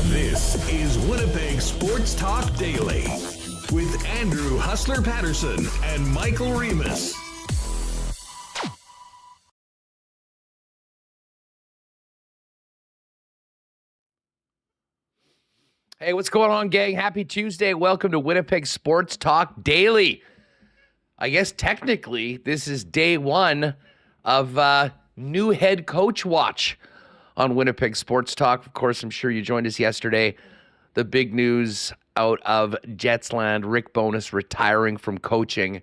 This is Winnipeg Sports Talk Daily with Andrew Hustler Paterson and Michael Remis. Hey, what's going on, gang? Happy Tuesday. Welcome to Winnipeg Sports Talk Daily. I guess technically this is day one of new head coach watch on Winnipeg Sports Talk. Of course, I'm sure you joined us yesterday. The big news out of Jetsland, Rick Bowness retiring from coaching,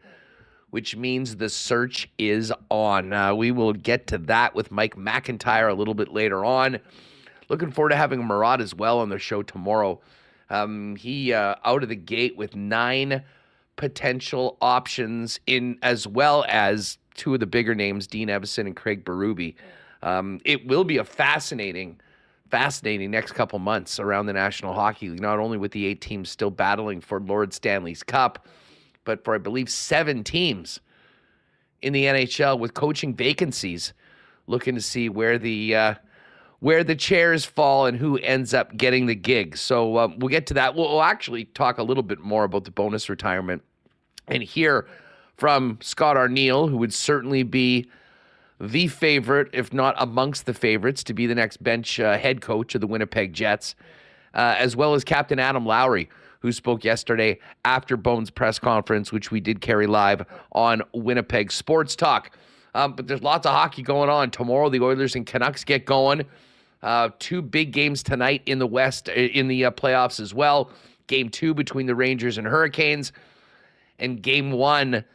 which means the search is on. We will get to that with Mike McIntyre a little bit later on. Looking forward to having Murat as well on the show tomorrow. He out of the gate with 9 potential options in, as well as 2 of the bigger names, Dean Evason and Craig Berube. It will be a fascinating next couple months around the National Hockey League, not only with the 8 teams still battling for Lord Stanley's Cup, but for, I believe, 7 teams in the NHL with coaching vacancies, looking to see where the chairs fall and who ends up getting the gig. So we'll get to that. We'll actually talk a little bit more about the Bowness retirement and hear from Scott Arniel, who would certainly be the favorite, if not amongst the favorites, to be the next bench head coach of the Winnipeg Jets, as well as Captain Adam Lowry, who spoke yesterday after Bones' press conference, which we did carry live on Winnipeg Sports Talk. But there's lots of hockey going on. Tomorrow, the Oilers and Canucks get going. 2 big games tonight in the West, in the playoffs as well. Game 2 between the Rangers and Hurricanes, and Game 1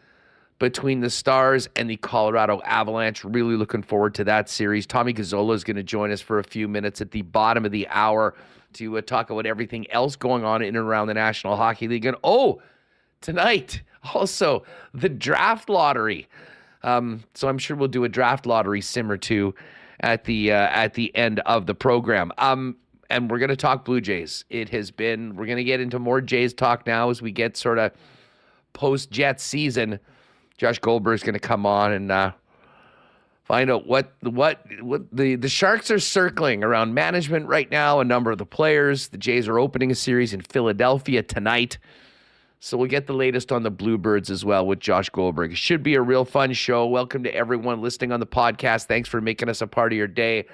between the Stars and the Colorado Avalanche. Really looking forward to that series. Tommy Gazzola is going to join us for a few minutes at the bottom of the hour to talk about everything else going on in and around the National Hockey League. And tonight, also, the draft lottery. So I'm sure we'll do a draft lottery sim or two at the end of the program. And we're going to talk Blue Jays. We're going to get into more Jays talk now as we get sort of post-Jets season. Josh Goldberg is going to come on and find out what the Sharks are circling around management right now, a number of the players. The Jays are opening a series in Philadelphia tonight. So we'll get the latest on the Bluebirds as well with Josh Goldberg. It should be a real fun show. Welcome to everyone listening on the podcast. Thanks for making us a part of your day.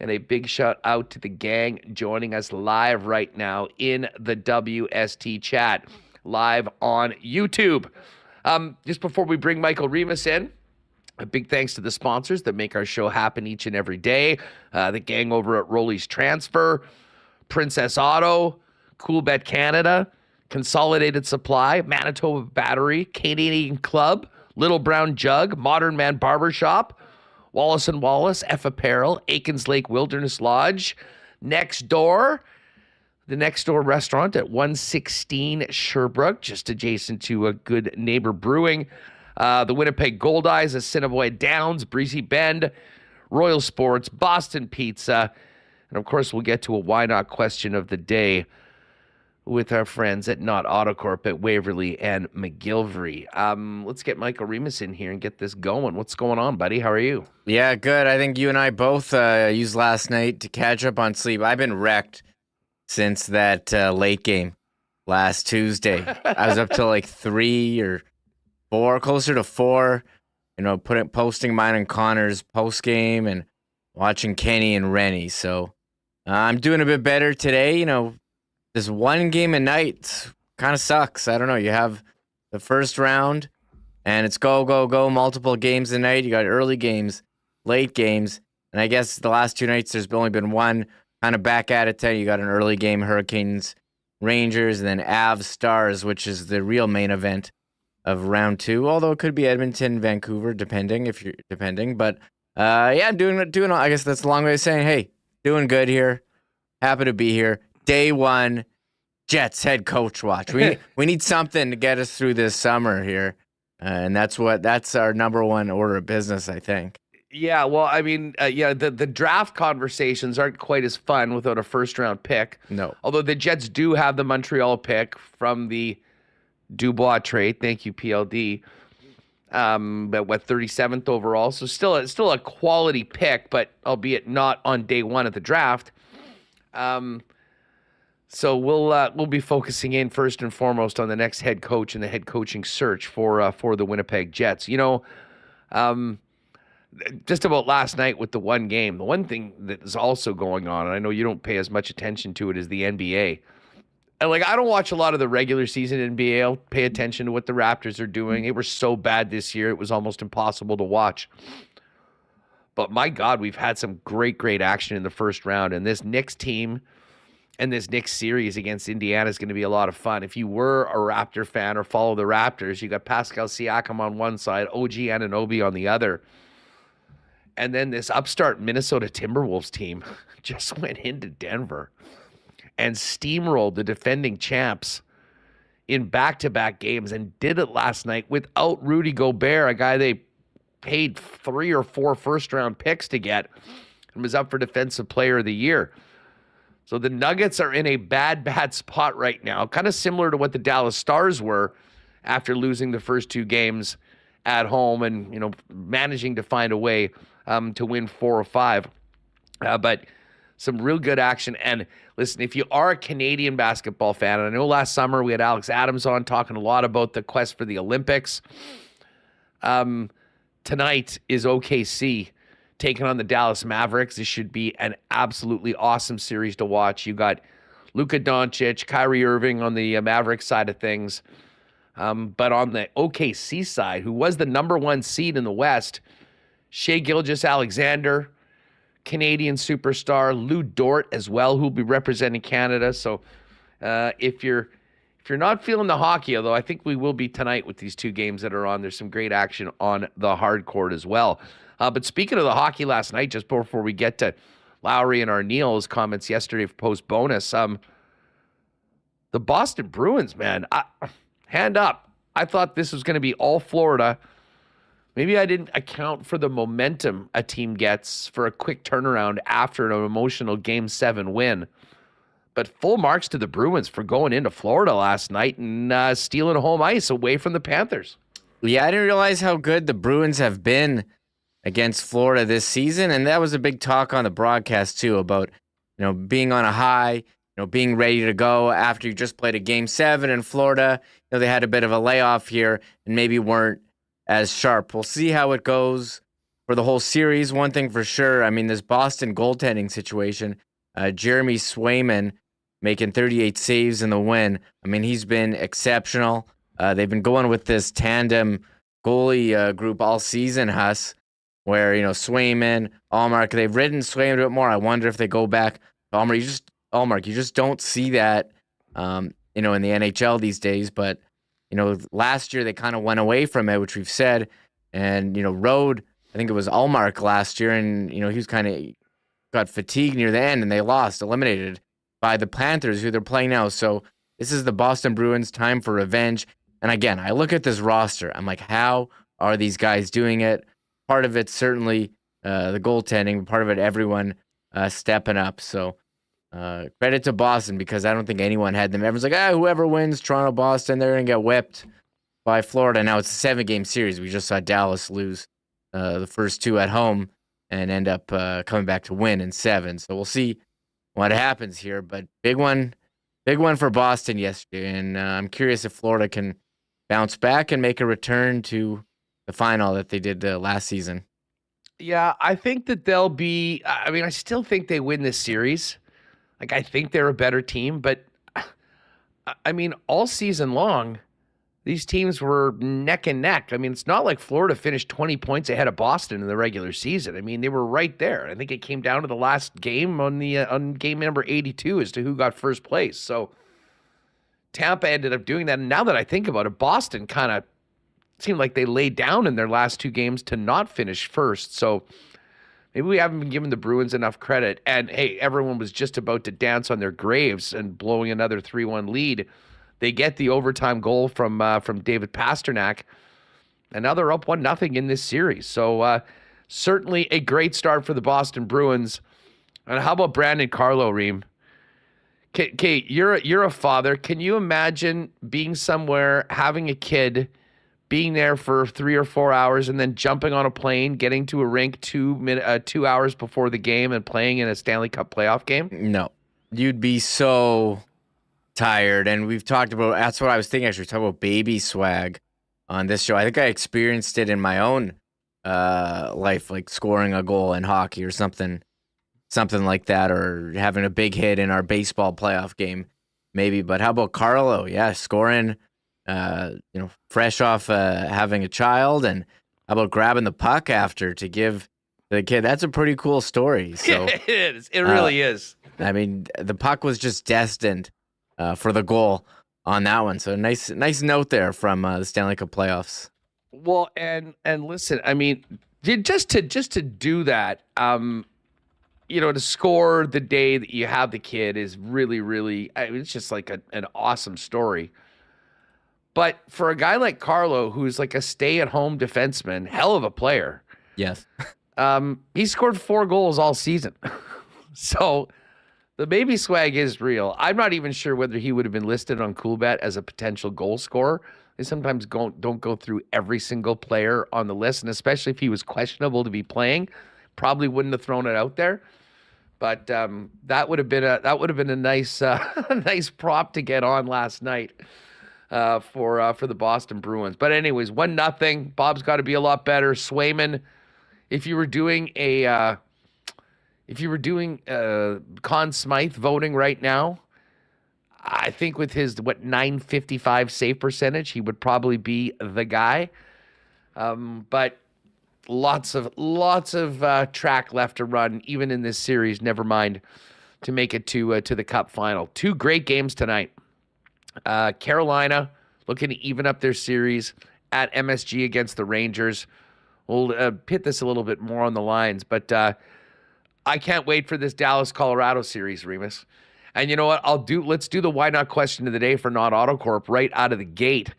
And a big shout out to the gang joining us live right now in the WST chat, live on YouTube. Just before we bring Michael Remis in, a big thanks to the sponsors that make our show happen each and every day. The gang over at Rolly's Transfer, Princess Auto, Coolbet Canada, Consolidated Supply, Manitoba Battery, Canadian Club, Little Brown Jug, Modern Man Barbershop, Wallace & Wallace, F Apparel, Aikens Lake Wilderness Lodge, Next Door, the Next Door restaurant at 116 Sherbrooke, just adjacent to a Good Neighbor Brewing, the Winnipeg Gold Eyes, Assiniboia Downs, Breezy Bend, Royal Sports, Boston Pizza, and of course we'll get to a why not question of the day with our friends at Not Autocorp at Waverly and McGillivray. Let's get Michael Remis in here and get this going. What's going on, buddy? How are you? Yeah, good. I think you and I both used last night to catch up on sleep. I've been wrecked since that late game last Tuesday. I was up till like 3 or 4, closer to 4, posting mine and Connor's post game and watching Kenny and Rennie. So I'm doing a bit better today. This one game a night kind of sucks. I don't know. You have the first round and it's go, go, go, multiple games a night. You got early games, late games. And I guess the last 2 nights, there's only been one kind of back at it. You got an early game, Hurricanes, Rangers, and then Avs, Stars, which is the real main event of round 2. Although it could be Edmonton, Vancouver, depending. But I'm doing. I guess that's a long way of saying, hey, doing good here. Happy to be here. Day 1, Jets head coach watch. We need something to get us through this summer here, and that's our number one order of business, I think. Yeah, well, I mean, the draft conversations aren't quite as fun without a first-round pick. No. Although the Jets do have the Montreal pick from the Dubois trade. Thank you, PLD. But 37th overall? So still a quality pick, but albeit not on day 1 at the draft. So we'll be focusing in first and foremost on the next head coach and the head coaching search for the Winnipeg Jets. Just about last night with the one game, the one thing that is also going on, and I know you don't pay as much attention to it, is the NBA. And I don't watch a lot of the regular season NBA. I'll pay attention to what the Raptors are doing. They were so bad this year, it was almost impossible to watch. But my God, we've had some great action in the first round. And this Knicks team and this Knicks series against Indiana is going to be a lot of fun. If you were a Raptor fan or follow the Raptors, you got Pascal Siakam on one side, OG Anunoby on the other. And then this upstart Minnesota Timberwolves team just went into Denver and steamrolled the defending champs in back-to-back games and did it last night without Rudy Gobert, a guy they paid 3 or 4 first-round picks to get and was up for Defensive Player of the Year. So the Nuggets are in a bad spot right now, kind of similar to what the Dallas Stars were after losing the first 2 games at home and, managing to find a way to win 4 or 5. But some real good action. And listen, if you are a Canadian basketball fan, and I know last summer we had Alex Adams on talking a lot about the quest for the Olympics. Tonight is OKC taking on the Dallas Mavericks. This should be an absolutely awesome series to watch. You got Luka Doncic, Kyrie Irving on the Mavericks side of things. But on the OKC side, who was the number 1 seed in the West, Shai Gilgeous-Alexander, Canadian superstar, Lou Dort as well, who'll be representing Canada. So if you're not feeling the hockey, although I think we will be tonight with these 2 games that are on, there's some great action on the hard court as well. But speaking of the hockey last night, just before we get to Lowry and Arneal's comments yesterday for post bonus, the Boston Bruins, man, hand up. I thought this was going to be all Florida. Maybe I didn't account for the momentum a team gets for a quick turnaround after an emotional Game 7 win. But full marks to the Bruins for going into Florida last night and stealing home ice away from the Panthers. Yeah, I didn't realize how good the Bruins have been against Florida this season. And that was a big talk on the broadcast, too, about being on a high, being ready to go after you just played a Game 7 in Florida. They had a bit of a layoff here and maybe weren't as sharp. We'll see how it goes for the whole series. One thing for sure, I mean, this Boston goaltending situation, Jeremy Swayman making 38 saves in the win. I mean, he's been exceptional. They've been going with this tandem goalie group all season, Huss, where, Swayman, Allmark, they've ridden Swayman a bit more. I wonder if they go back. Allmark, you just don't see that, in the NHL these days, but last year they kind of went away from it, which we've said. And, Rode, I think it was Allmark last year, and, he was kind of got fatigued near the end, and they lost, eliminated by the Panthers, who they're playing now. So this is the Boston Bruins' time for revenge. And again, I look at this roster. I'm like, how are these guys doing it? Part of it's certainly the goaltending, but part of it everyone stepping up. So credit to Boston, because I don't think anyone had them. Everyone's like, whoever wins, Toronto, Boston, they're going to get whipped by Florida. Now it's a 7-game series. We just saw Dallas lose the first 2 at home and end up coming back to win in 7. So we'll see what happens here. But big one for Boston yesterday. And I'm curious if Florida can bounce back and make a return to the final that they did last season. Yeah, I think that they'll be, I still think they win this series. I think they're a better team, but all season long, these teams were neck and neck. It's not like Florida finished 20 points ahead of Boston in the regular season. They were right there. I think it came down to the last game on game number 82 as to who got first place. So Tampa ended up doing that. And now that I think about it, Boston kind of seemed like they laid down in their last 2 games to not finish first. So maybe we haven't been giving the Bruins enough credit. And hey, everyone was just about to dance on their graves and blowing another 3-1 lead. They get the overtime goal from David Pasternak, and now they're up 1-0 in this series. So certainly a great start for the Boston Bruins. And how about Brandon Carlo, Reem? Kate, you're a father. Can you imagine being somewhere, having a kid, being there for 3 or 4 hours, and then jumping on a plane, getting to a rink 2 hours before the game, and playing in a Stanley Cup playoff game? No, you'd be so tired. And we've talked about, that's what I was thinking. Actually, talk about baby swag on this show. I think I experienced it in my own life, like scoring a goal in hockey or something like that, or having a big hit in our baseball playoff game, maybe. But how about Carlo? Yeah, scoring, fresh off having a child, and how about grabbing the puck after to give the kid? That's a pretty cool story. So it is. It really is. I mean, the puck was just destined for the goal on that one. So nice note there from the Stanley Cup playoffs. Well, and listen, I mean, just to do that, to score the day that you have the kid is really, really, it's just like an awesome story. But for a guy like Carlo, who's like a stay-at-home defenseman, hell of a player. Yes. He scored 4 goals all season. So the baby swag is real. I'm not even sure whether he would have been listed on Coolbet as a potential goal scorer. They sometimes don't go through every single player on the list, and especially if he was questionable to be playing, probably wouldn't have thrown it out there. But that would have been a nice nice prop to get on last night for the Boston Bruins. But anyways, 1-0. Bob's got to be a lot better. Swayman, if you were doing Conn Smythe voting right now, I think with his .955 save percentage, he would probably be the guy. But lots of track left to run, even in this series. Never mind to make it to the Cup final. 2 great games tonight. Carolina looking to even up their series at MSG against the Rangers. We'll hit this a little bit more on the lines, but I can't wait for this Dallas-Colorado series, Remis. And you know what? Let's do the why not question of the day for Not AutoCorp right out of the gate.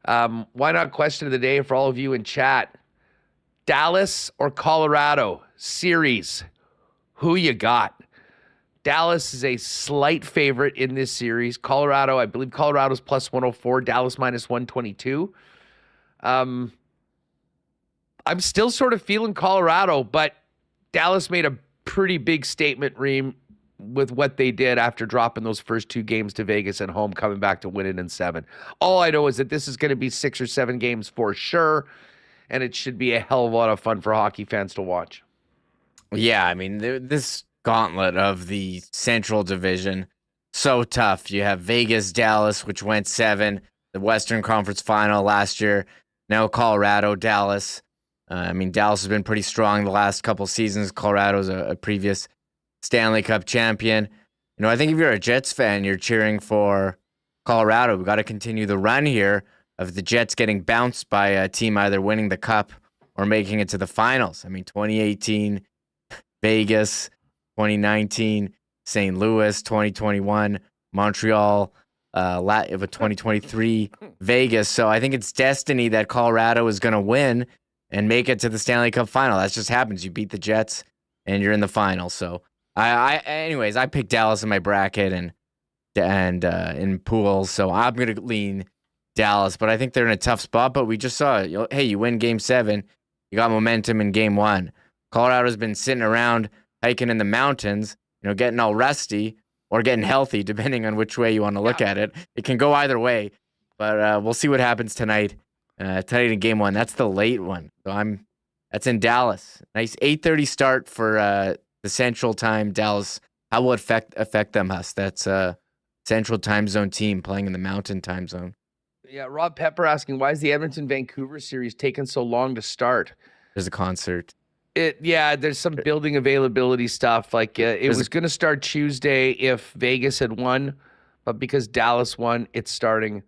Why not question of the day for all of you in chat? Dallas or Colorado series? Who you got? Dallas is a slight favorite in this series. Colorado, I believe Colorado's +104, Dallas -122. I'm still sort of feeling Colorado, but Dallas made a pretty big statement, Reem, with what they did after dropping those first 2 games to Vegas at home, coming back to win it in 7. All I know is that this is going to be 6 or 7 games for sure, and it should be a hell of a lot of fun for hockey fans to watch. Yeah, I mean, this gauntlet of the Central Division, so tough. You have Vegas, Dallas, which went 7, the Western Conference Final last year. Now Colorado, Dallas. I mean, Dallas has been pretty strong the last couple seasons. Colorado's a previous Stanley Cup champion. I think if you're a Jets fan, you're cheering for Colorado. We've got to continue the run here of the Jets getting bounced by a team either winning the Cup or making it to the finals. I mean, 2018, Vegas, 2019, St. Louis, 2021, Montreal, 2023, Vegas. So I think it's destiny that Colorado is going to win and make it to the Stanley Cup final. That just happens. You beat the Jets and you're in the final. So anyways, I picked Dallas in my bracket and in pools. So I'm going to lean Dallas, but I think they're in a tough spot. But we just saw, hey, you win game 7, you got momentum in game 1. Colorado's been sitting around hiking in the mountains, getting all rusty or getting healthy, depending on which way you want to look at it. It can go either way, but we'll see what happens tonight. Tonight in game 1, that's the late one. So that's in Dallas. Nice 8:30 start for the Central Time Dallas. How will it affect them, Huss? That's a Central Time Zone team playing in the Mountain Time Zone. Yeah, Rob Pepper asking, why is the Edmonton-Vancouver series taking so long to start? There's a concert. There's some building availability stuff. Like it was going to start Tuesday if Vegas had won, but because Dallas won, it's starting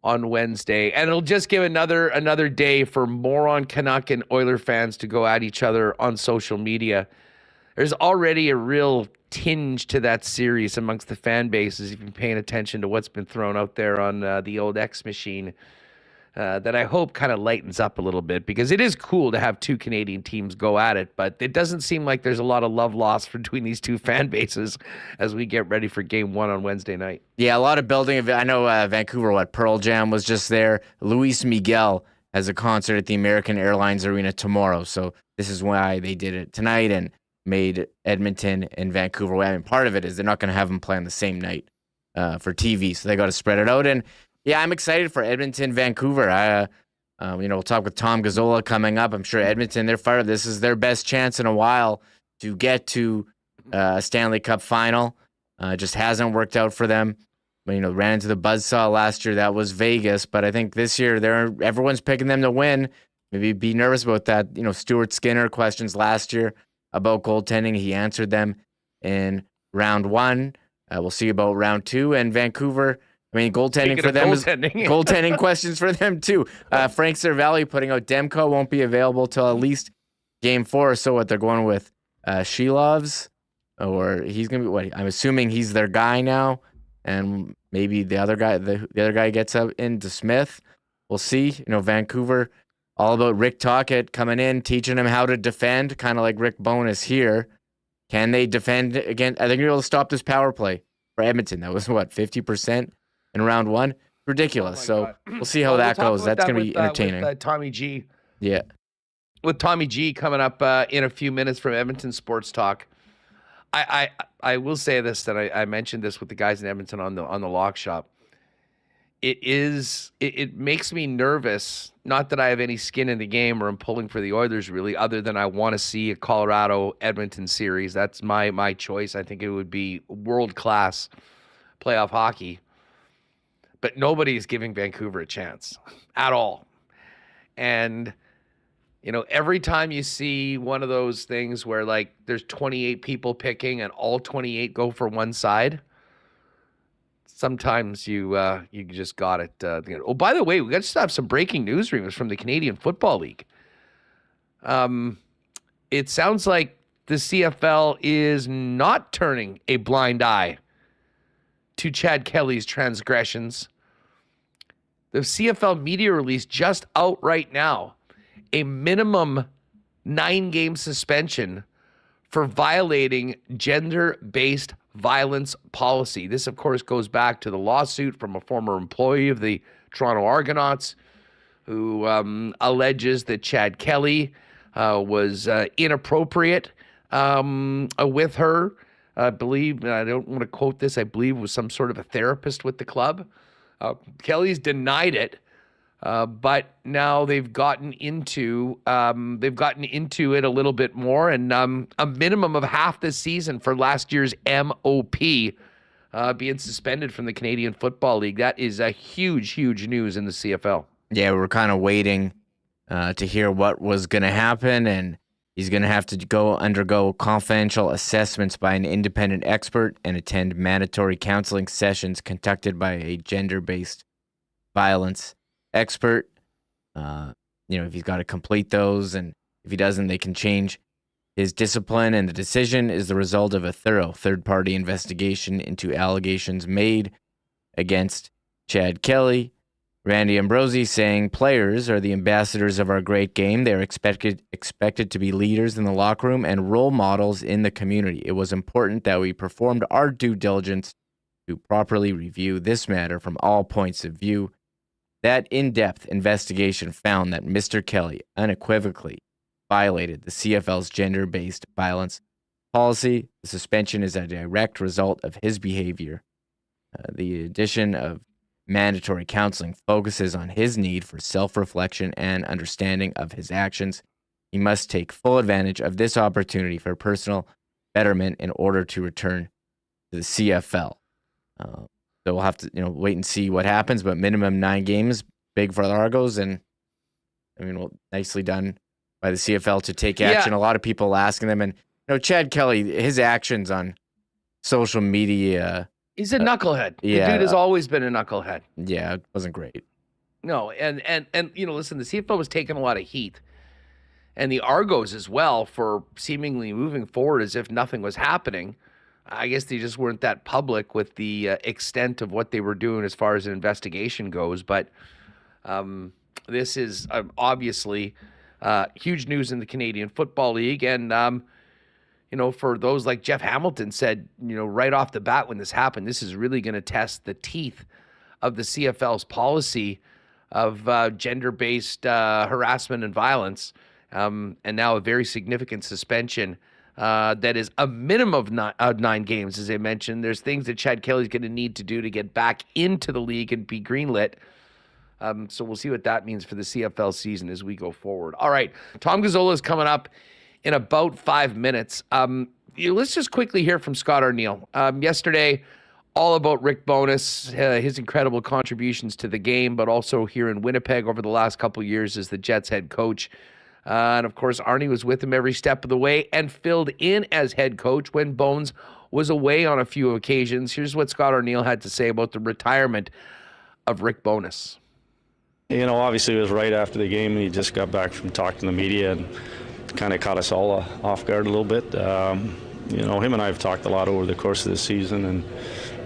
on Wednesday, and it'll just give another day for moron Canuck and Oiler fans to go at each other on social media. There's already a real tinge to that series amongst the fan bases. If you've been paying attention to what's been thrown out there on the old X machine, that I hope kind of lightens up a little bit, because it is cool to have two Canadian teams go at it, but it doesn't seem like there's a lot of love lost between these two fan bases as we get ready for Game 1 on Wednesday night. Yeah, a lot of building. I know Vancouver, Pearl Jam was just there. Luis Miguel has a concert at the American Airlines Arena tomorrow, so this is why they did it tonight and made Edmonton and Vancouver. I mean, part of it is they're not going to have them play on the same night for TV, so they got to spread it out. And yeah, I'm excited for Edmonton, Vancouver. We'll talk with Tom Gazzola coming up. I'm sure Edmonton, they're fired. This is their best chance in a while to get to a Stanley Cup final. Just hasn't worked out for them. Ran into the buzzsaw last year. That was Vegas, but I think this year everyone's picking them to win. Maybe be nervous about that. Stuart Skinner questions last year about goaltending. He answered them in round 1. We'll see about round 2. And Vancouver, goaltending for them is goaltending questions for them too. Frank Cervelli putting out Demko won't be available till at least Game 4. So what they're going with Shilovs, or he's gonna be what? I'm assuming he's their guy now, and maybe the other guy gets up into Smith. We'll see. Vancouver, all about Rick Tocchet coming in, teaching him how to defend, kind of like Rick Bowness here. Can they defend again? I think you're able to stop this power play for Edmonton. That was 50% in round 1. Ridiculous. So we'll see how that goes. That's going to be entertaining. With Tommy G. Yeah. With Tommy G coming up in a few minutes from Edmonton Sports Talk. I will say this, that I mentioned this with the guys in Edmonton on the Lock Shop. It makes me nervous. Not that I have any skin in the game or I'm pulling for the Oilers really, other than I want to see a Colorado Edmonton series. That's my choice. I think it would be world-class playoff hockey. But nobody is giving Vancouver a chance at all. And, every time you see one of those things where, there's 28 people picking and all 28 go for one side, sometimes you just got it. Oh, by the way, we got to have some breaking news, Remis, from the Canadian Football League. It sounds like the CFL is not turning a blind eye to Chad Kelly's transgressions. The CFL media release just out right now a minimum 9-game suspension for violating gender-based violence policy. This, of course, goes back to the lawsuit from a former employee of the Toronto Argonauts who alleges that Chad Kelly was inappropriate with her. I believe, and I don't want to quote this, I believe it was some sort of a therapist with the club. Kelly's denied it, but now they've gotten into it a little bit more, and a minimum of half this season for last year's MOP being suspended from the Canadian Football League. That is a huge news in the CFL. Yeah, we're kind of waiting to hear what was going to happen, and he's going to have to undergo confidential assessments by an independent expert and attend mandatory counseling sessions conducted by a gender-based violence expert. If he's got to complete those, and if he doesn't, they can change his discipline. And the decision is the result of a thorough third-party investigation into allegations made against Chad Kelly. Randy Ambrosi saying players are the ambassadors of our great game. They are expected to be leaders in the locker room and role models in the community. It was important that we performed our due diligence to properly review this matter from all points of view. That in-depth investigation found that Mr. Kelly unequivocally violated the CFL's gender-based violence policy. The suspension is a direct result of his behavior. The addition of mandatory counseling focuses on his need for self-reflection and understanding of his actions. He must take full advantage of this opportunity for personal betterment in order to return to the CFL. So we'll have to, wait and see what happens. But minimum 9 games, big for the Argos, and nicely done by the CFL to take action. Yeah. A lot of people asking them, and Chad Kelly, his actions on social media. He's a knucklehead. yeah. The dude has always been a knucklehead. Yeah, it wasn't great. No, and listen, the CFL was taking a lot of heat, and the Argos as well for seemingly moving forward as if nothing was happening. I guess they just weren't that public with the extent of what they were doing as far as an investigation goes. But this is obviously huge news in the Canadian Football League, and for those like Jeff Hamilton said, right off the bat when this happened, this is really going to test the teeth of the CFL's policy of gender-based harassment and violence, and now a very significant suspension that is a minimum of 9 games, as I mentioned. There's things that Chad Kelly's going to need to do to get back into the league and be greenlit. So we'll see what that means for the CFL season as we go forward. All right, Tom Gazzola is coming up in about 5 minutes. Let's just quickly hear from Scott Arniel. Yesterday, all about Rick Bowness, his incredible contributions to the game, but also here in Winnipeg over the last couple of years as the Jets head coach. And of course, Arnie was with him every step of the way and filled in as head coach when Bones was away on a few occasions. Here's what Scott Arniel had to say about the retirement of Rick Bowness. Obviously it was right after the game, and he just got back from talking to the media and kind of caught us all off guard a little bit. Him and I have talked a lot over the course of the season, and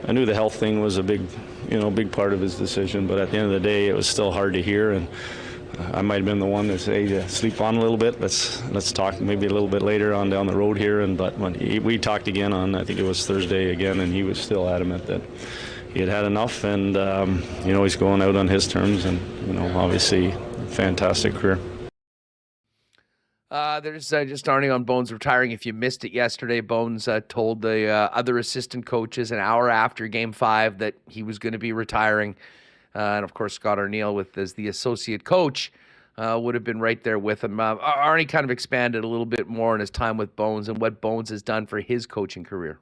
I knew the health thing was a big part of his decision, but at the end of the day, it was still hard to hear, and I might have been the one to say, sleep on a little bit. Let's talk maybe a little bit later on down the road here. But when we talked again on, I think it was Thursday again, and he was still adamant that he had enough, and he's going out on his terms, and obviously fantastic career. There's just Arnie on Bones retiring. If you missed it yesterday, Bones told the other assistant coaches an hour after Game 5 that he was going to be retiring. And, of course, Scott Arniel, as the associate coach, would have been right there with him. Arnie kind of expanded a little bit more on his time with Bones and what Bones has done for his coaching career.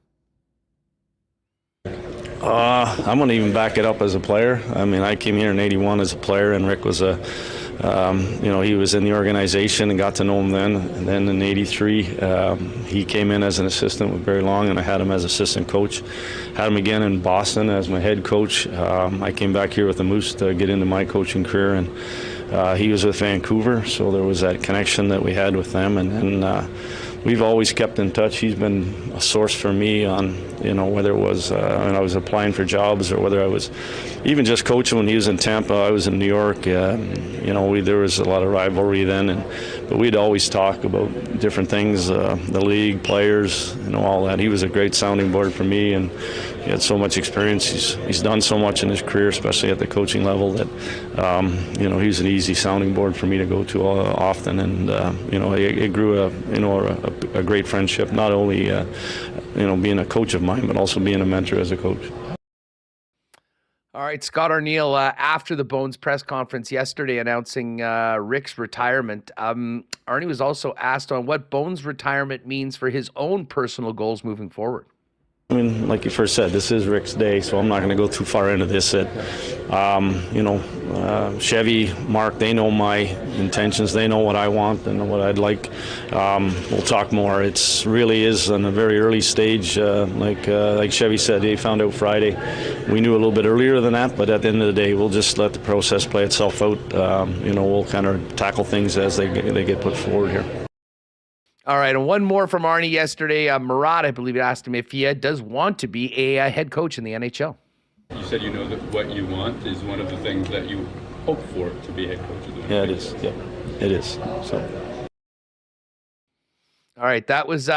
I'm going to even back it up as a player. I mean, I came here in '81 as a player, and Rick was he was in the organization and got to know him then. And then in '83, he came in as an assistant with Barry Long, and I had him as assistant coach. Had him again in Boston as my head coach. I came back here with the Moose to get into my coaching career, and he was with Vancouver, so there was that connection that we had with them. And we've always kept in touch. He's been a source for me on, whether it was when I was applying for jobs or whether I was even just coaching when he was in Tampa, I was in New York. There was a lot of rivalry then, but we'd always talk about different things, the league, players, all that. He was a great sounding board for me, and he had so much experience. He's done so much in his career, especially at the coaching level, that he's an easy sounding board for me to go to often, and it grew a great friendship. Not only being a coach of mine, but also being a mentor as a coach. All right, Scott Arniel, after the Bones press conference yesterday announcing Rick's retirement, Arnie was also asked on what Bones' retirement means for his own personal goals moving forward. I mean, like you first said, this is Rick's day, so I'm not going to go too far into this. Chevy, Mark, they know my intentions. They know what I want and what I'd like. We'll talk more. It really is in a very early stage. Like Chevy said, they found out Friday. We knew a little bit earlier than that, but at the end of the day, we'll just let the process play itself out. We'll kind of tackle things as they get put forward here. All right, and one more from Arnie yesterday. Murat, I believe, asked him if he does want to be a head coach in the NHL. You said that what you want is one of the things that you hope for to be head coach of the Winnipeg. Yeah, it is. Yeah, it is. All right, that was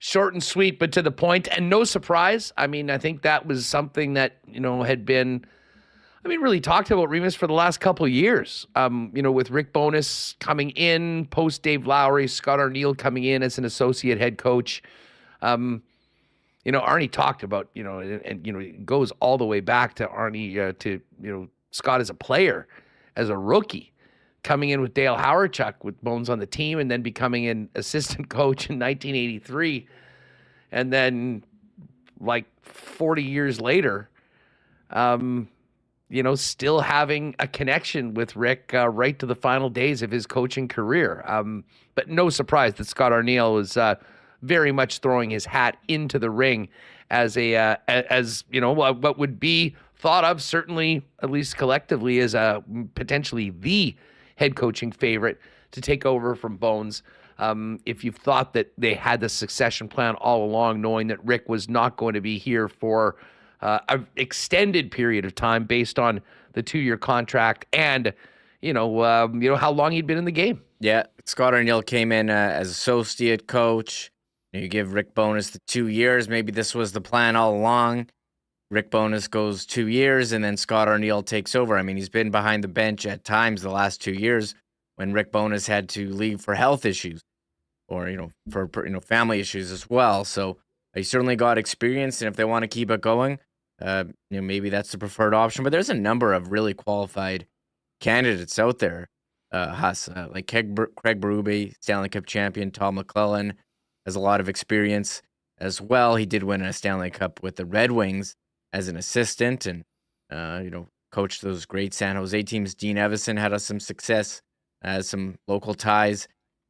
short and sweet, but to the point, and no surprise. I mean, I think that was something that had been really talked about Remis for the last couple of years. With Rick Bowness coming in, post Dave Lowry, Scott Arniel coming in as an associate head coach. Arnie talked about, it goes all the way back to Arnie, to Scott as a player, as a rookie, coming in with Dale Hawerchuk with Bones on the team, and then becoming an assistant coach in 1983. And then, like 40 years later, still having a connection with Rick right to the final days of his coaching career. But no surprise that Scott Arniel was very much throwing his hat into the ring as what would be thought of, certainly at least collectively, as a potentially the head coaching favorite to take over from Bones. If you've thought that they had the succession plan all along, knowing that Rick was not going to be here for an extended period of time based on the 2-year contract and how long he'd been in the game. Yeah, Scott Arniel came in as associate coach. You give Rick Bowness the 2 years. Maybe this was the plan all along. Rick Bowness goes 2 years, and then Scott Arniel takes over. I mean, he's been behind the bench at times the last 2 years when Rick Bowness had to leave for health issues or, for family issues as well. So he certainly got experience, and if they want to keep it going, maybe that's the preferred option. But there's a number of really qualified candidates out there, Huss, like Craig Berube, Stanley Cup champion. Tom McClellan has a lot of experience as well. He did win a Stanley Cup with the Red Wings as an assistant and, coached those great San Jose teams. Dean Evison had some success, has some local ties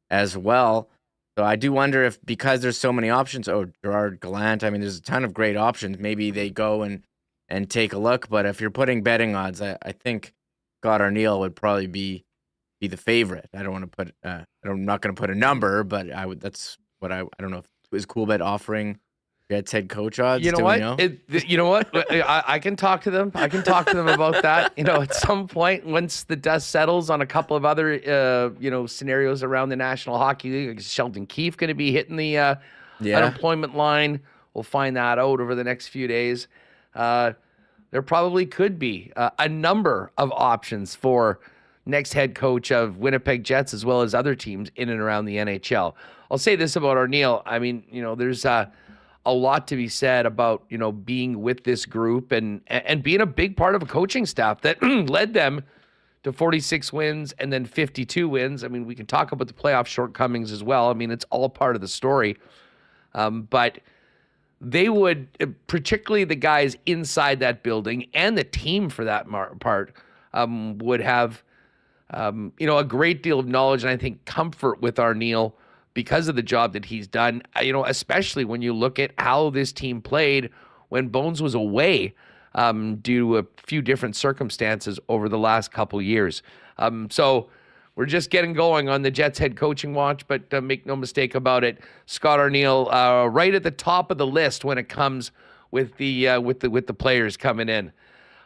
as well. So I do wonder if, because there's so many options, Gerard Gallant, I mean, there's a ton of great options. Maybe they go and take a look. But if you're putting betting odds, I think Scott Arniel would probably be the favorite. I don't want to put, I'm not going to put a number, but that's what I don't know. Is Coolbet offering Jets head coach odds? You know what? I can talk to them. I can talk to them about that. At some point, once the dust settles on a couple of other, scenarios around the National Hockey League, like Sheldon Keefe going to be hitting the unemployment line. We'll find that out over the next few days. There probably could be a number of options for next head coach of Winnipeg Jets, as well as other teams in and around the NHL. I'll say this about Arniel. I mean, there's a lot to be said about, being with this group and being a big part of a coaching staff that led them to 46 wins and then 52 wins. I mean, we can talk about the playoff shortcomings as well. I mean, it's all part of the story. But they would, particularly the guys inside that building and the team for that part, would have, a great deal of knowledge and I think comfort with Arniel because of the job that he's done, especially when you look at how this team played when Bones was away due to a few different circumstances over the last couple years. So we're just getting going on the Jets head coaching watch, but make no mistake about it, Scott Arniel right at the top of the list when it comes with the players coming in.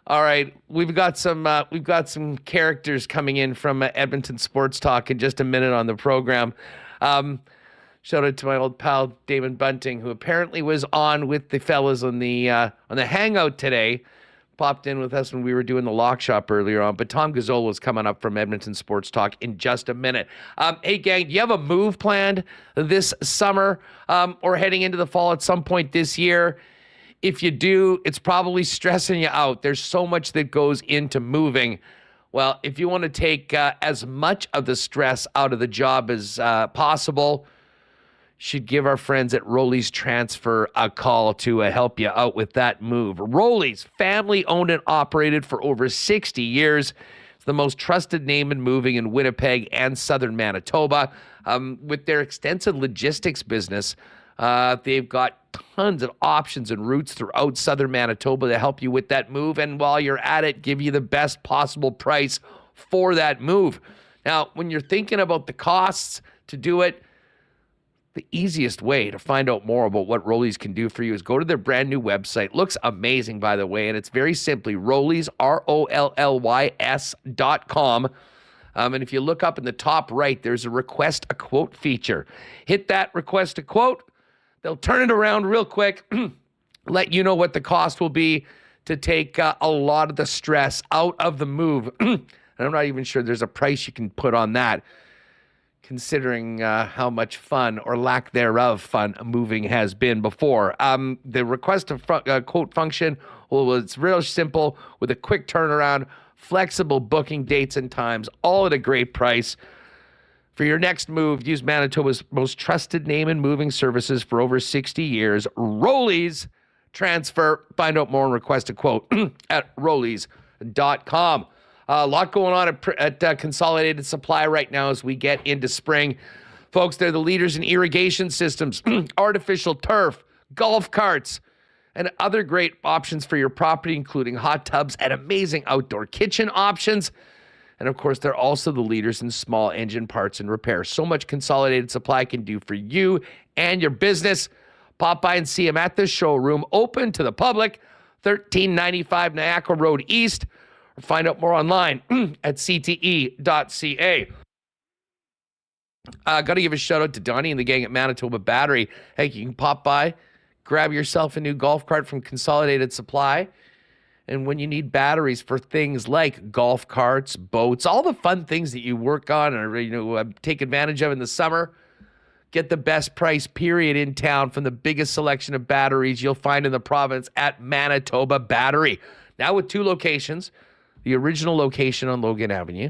All right, we've got some characters coming in from Edmonton Sports Talk in just a minute on the program. Shout out to my old pal Damon Bunting, who apparently was on with the fellas on the hangout today. Popped in with us when we were doing the lock shop earlier on. But Tom Gazzola is coming up from Edmonton Sports Talk in just a minute. Hey gang, do you have a move planned this summer or heading into the fall at some point this year? If you do, it's probably stressing you out. There's so much that goes into moving. Well, if you want to take as much of the stress out of the job as possible, you should give our friends at Rolly's Transfer a call to help you out with that move. Rolly's, family owned and operated for over 60 years. It's the most trusted name in moving in Winnipeg and southern Manitoba. With their extensive logistics business, they've got tons of options and routes throughout southern Manitoba to help you with that move. And while you're at it, give you the best possible price for that move. Now, when you're thinking about the costs to do it, the easiest way to find out more about what Rolly's can do for you is go to their brand new website. Looks amazing, by the way, and it's very simply Rolly's, ROLLYS.com. And if you look up in the top right, there's a request a quote feature. Hit that request a quote. They'll turn it around real quick, let you know what the cost will be to take a lot of the stress out of the move. And I'm not even sure there's a price you can put on that, considering how much fun or lack thereof fun moving has been before. The request a quote function, well, it's real simple with a quick turnaround, flexible booking dates and times, all at a great price. For your next move, use Manitoba's most trusted name in moving services for over 60 years, Rolly's Transfer. Find out more and request a quote at Rollys.com. A lot going on at Consolidated Supply right now as we get into spring. Folks, they're the leaders in irrigation systems, artificial turf, golf carts, and other great options for your property, including hot tubs and amazing outdoor kitchen options. And of course, they're also the leaders in small engine parts and repairs. So much Consolidated Supply can do for you and your business. Pop by and see them at the showroom, open to the public, 1395 Niagara Road East, or find out more online at cte.ca. Got to give a shout out to Donnie and the gang at Manitoba Battery. Hey, you can pop by, grab yourself a new golf cart from Consolidated Supply. And when you need batteries for things like golf carts, boats, all the fun things that you work on or take advantage of in the summer, get the best price period in town from the biggest selection of batteries you'll find in the province at Manitoba Battery. Now with 2 locations, the original location on Logan Avenue,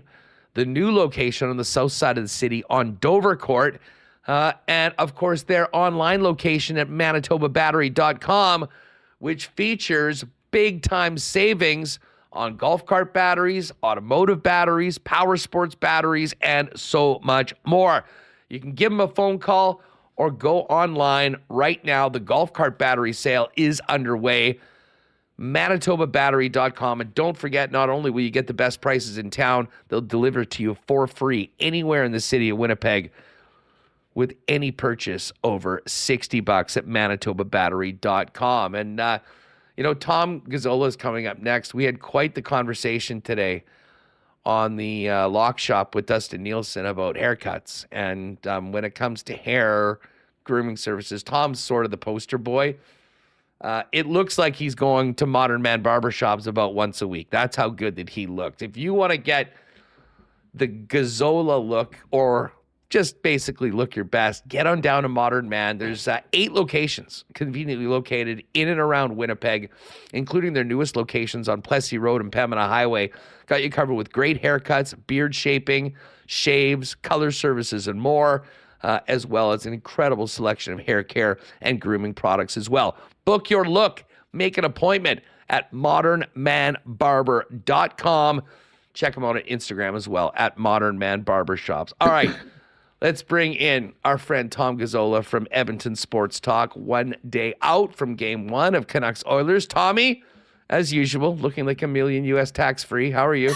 the new location on the south side of the city on Dover Court, and of course their online location at manitobabattery.com, which features big time savings on golf cart batteries, automotive batteries, power sports batteries, and so much more. You can give them a phone call or go online right now. The golf cart battery sale is underway. ManitobaBattery.com. And don't forget, not only will you get the best prices in town, they'll deliver to you for free anywhere in the city of Winnipeg with any purchase over $60 at ManitobaBattery.com. And, Tom Gazzola is coming up next. We had quite the conversation today on the Lock Shop with Dustin Nielsen about haircuts. And when it comes to hair grooming services, Tom's sort of the poster boy. It looks like he's going to Modern Man barbershops about once a week. That's how good that he looked. If you want to get the Gazzola look or just basically look your best, get on down to Modern Man. There's 8 locations conveniently located in and around Winnipeg, including their newest locations on Plessis Road and Pembina Highway. Got you covered with great haircuts, beard shaping, shaves, color services, and more, as well as an incredible selection of hair care and grooming products as well. Book your look. Make an appointment at modernmanbarber.com. Check them out on Instagram as well, at Modern Man Barbershops. All right, let's bring in our friend Tom Gazzola from Edmonton Sports Talk, 1 day out from Game 1 of Canucks Oilers. Tommy, as usual, looking like $1 million US tax-free. How are you?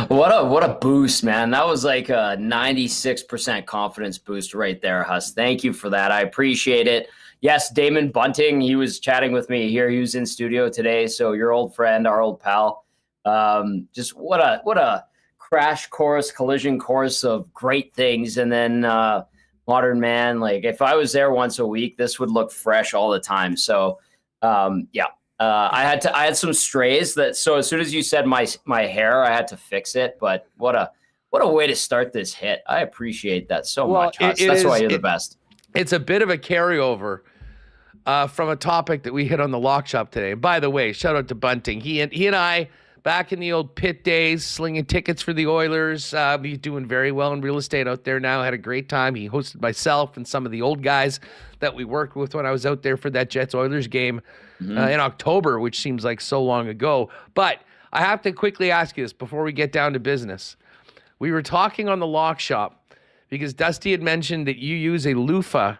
What a boost, man. That was like a 96% confidence boost right there, Huss. Thank you for that. I appreciate it. Yes, Damon Bunting, he was chatting with me here. He was in studio today. So your old friend, our old pal. Just what a crash course, collision course of great things. And then Modern Man, like if I was there once a week, this would look fresh all the time. So I had some strays so as soon as you said my hair, I had to fix it. But what a way to start this hit. I appreciate that so much, Huss. That's why you're the best. It's a bit of a carryover from a topic that we hit on the Lock Shop today. And by the way, shout out to Bunting. He and I, back in the old pit days, slinging tickets for the Oilers. He's doing very well in real estate out there now. Had a great time. He hosted myself and some of the old guys that we worked with when I was out there for that Jets-Oilers game in October, which seems like so long ago. But I have to quickly ask you this before we get down to business. We were talking on the Lock Shop because Dusty had mentioned that you use a loofah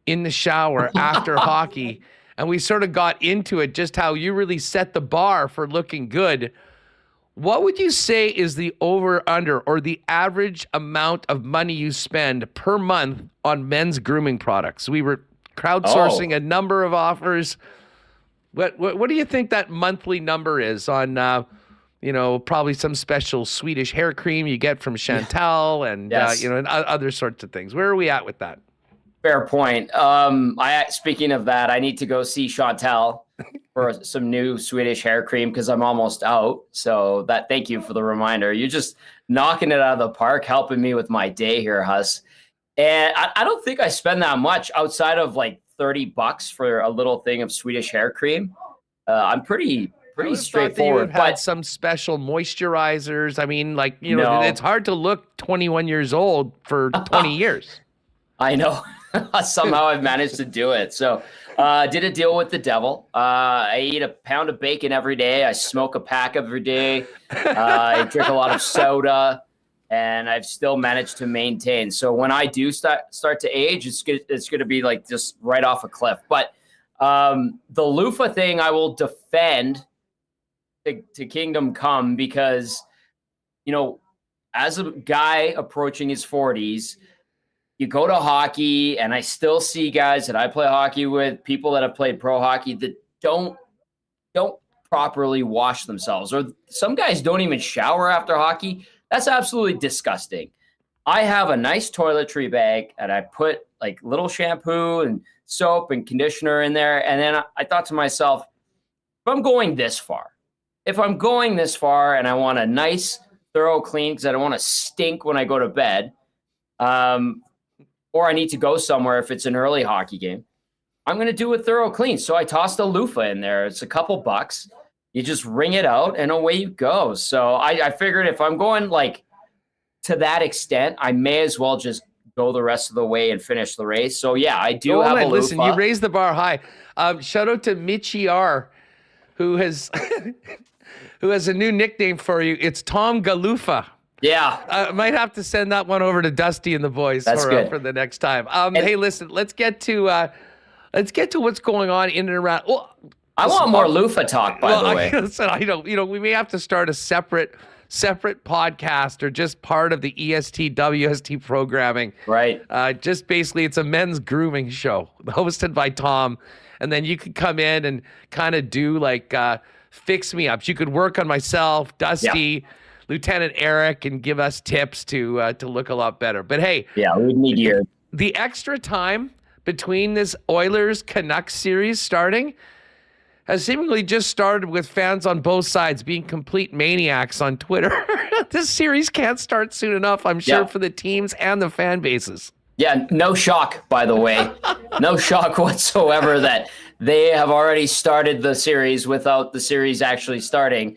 in the shower after hockey, and we sort of got into it, just how you really set the bar for looking good. What would you say is the over-under or the average amount of money you spend per month on men's grooming products? We were crowdsourcing a number of offers. What do you think that monthly number is on, probably some special Swedish hair cream you get from Chantal and, Yes. And other sorts of things? Where are we at with that? Fair point. Speaking of that, I need to go see Chantal for some new Swedish hair cream because I'm almost out. So thank you for the reminder. You're just knocking it out of the park, helping me with my day here, Huss. And I don't think I spend that much outside of like $30 for a little thing of Swedish hair cream. I'm pretty straightforward. But had some special moisturizers. I mean, no. It's hard to look 21 years old for 20 years. I know. Somehow I've managed to do it. So did a deal with the devil. I eat a pound of bacon every day. I smoke a pack every day. I drink a lot of soda. and I've still managed to maintain. So when I do start to age, it's going to be like just right off a cliff. But the loofah thing, I will defend to Kingdom Come, because, as a guy approaching his 40s, you go to hockey, and I still see guys that I play hockey with, people that have played pro hockey, that don't properly wash themselves, or some guys don't even shower after hockey. That's absolutely disgusting. I have a nice toiletry bag, and I put like little shampoo and soap and conditioner in there. And then I thought to myself, if I'm going this far and I want a nice thorough clean, because I don't want to stink when I go to bed, or I need to go somewhere if it's an early hockey game, I'm going to do a thorough clean. So I tossed a loofah in there. It's a couple bucks. You just wring it out and away you go. So I figured if I'm going like to that extent, I may as well just go the rest of the way and finish the race. So yeah, I do have a loofah. Listen, you raised the bar high. Shout out to Mitchie R, who has who has a new nickname for you. It's Tom Galufa. Yeah. I might have to send that one over to Dusty and the boys for the next time. Hey, listen, let's get to what's going on in and around. Well, I want more loofah talk, by the way. Listen, I don't, we may have to start a separate podcast, or just part of the EST WST programming. Right. Just basically, it's a men's grooming show hosted by Tom, and then you could come in and kind of do like fix me ups. You could work on myself, Dusty, Lieutenant Eric, and give us tips to look a lot better. But hey, we need your the extra time between this Oilers Canucks series starting has seemingly just started with fans on both sides being complete maniacs on Twitter. This series can't start soon enough, I'm sure, for the teams and the fan bases. Yeah, no shock, by the way. No shock whatsoever that they have already started the series without the series actually starting.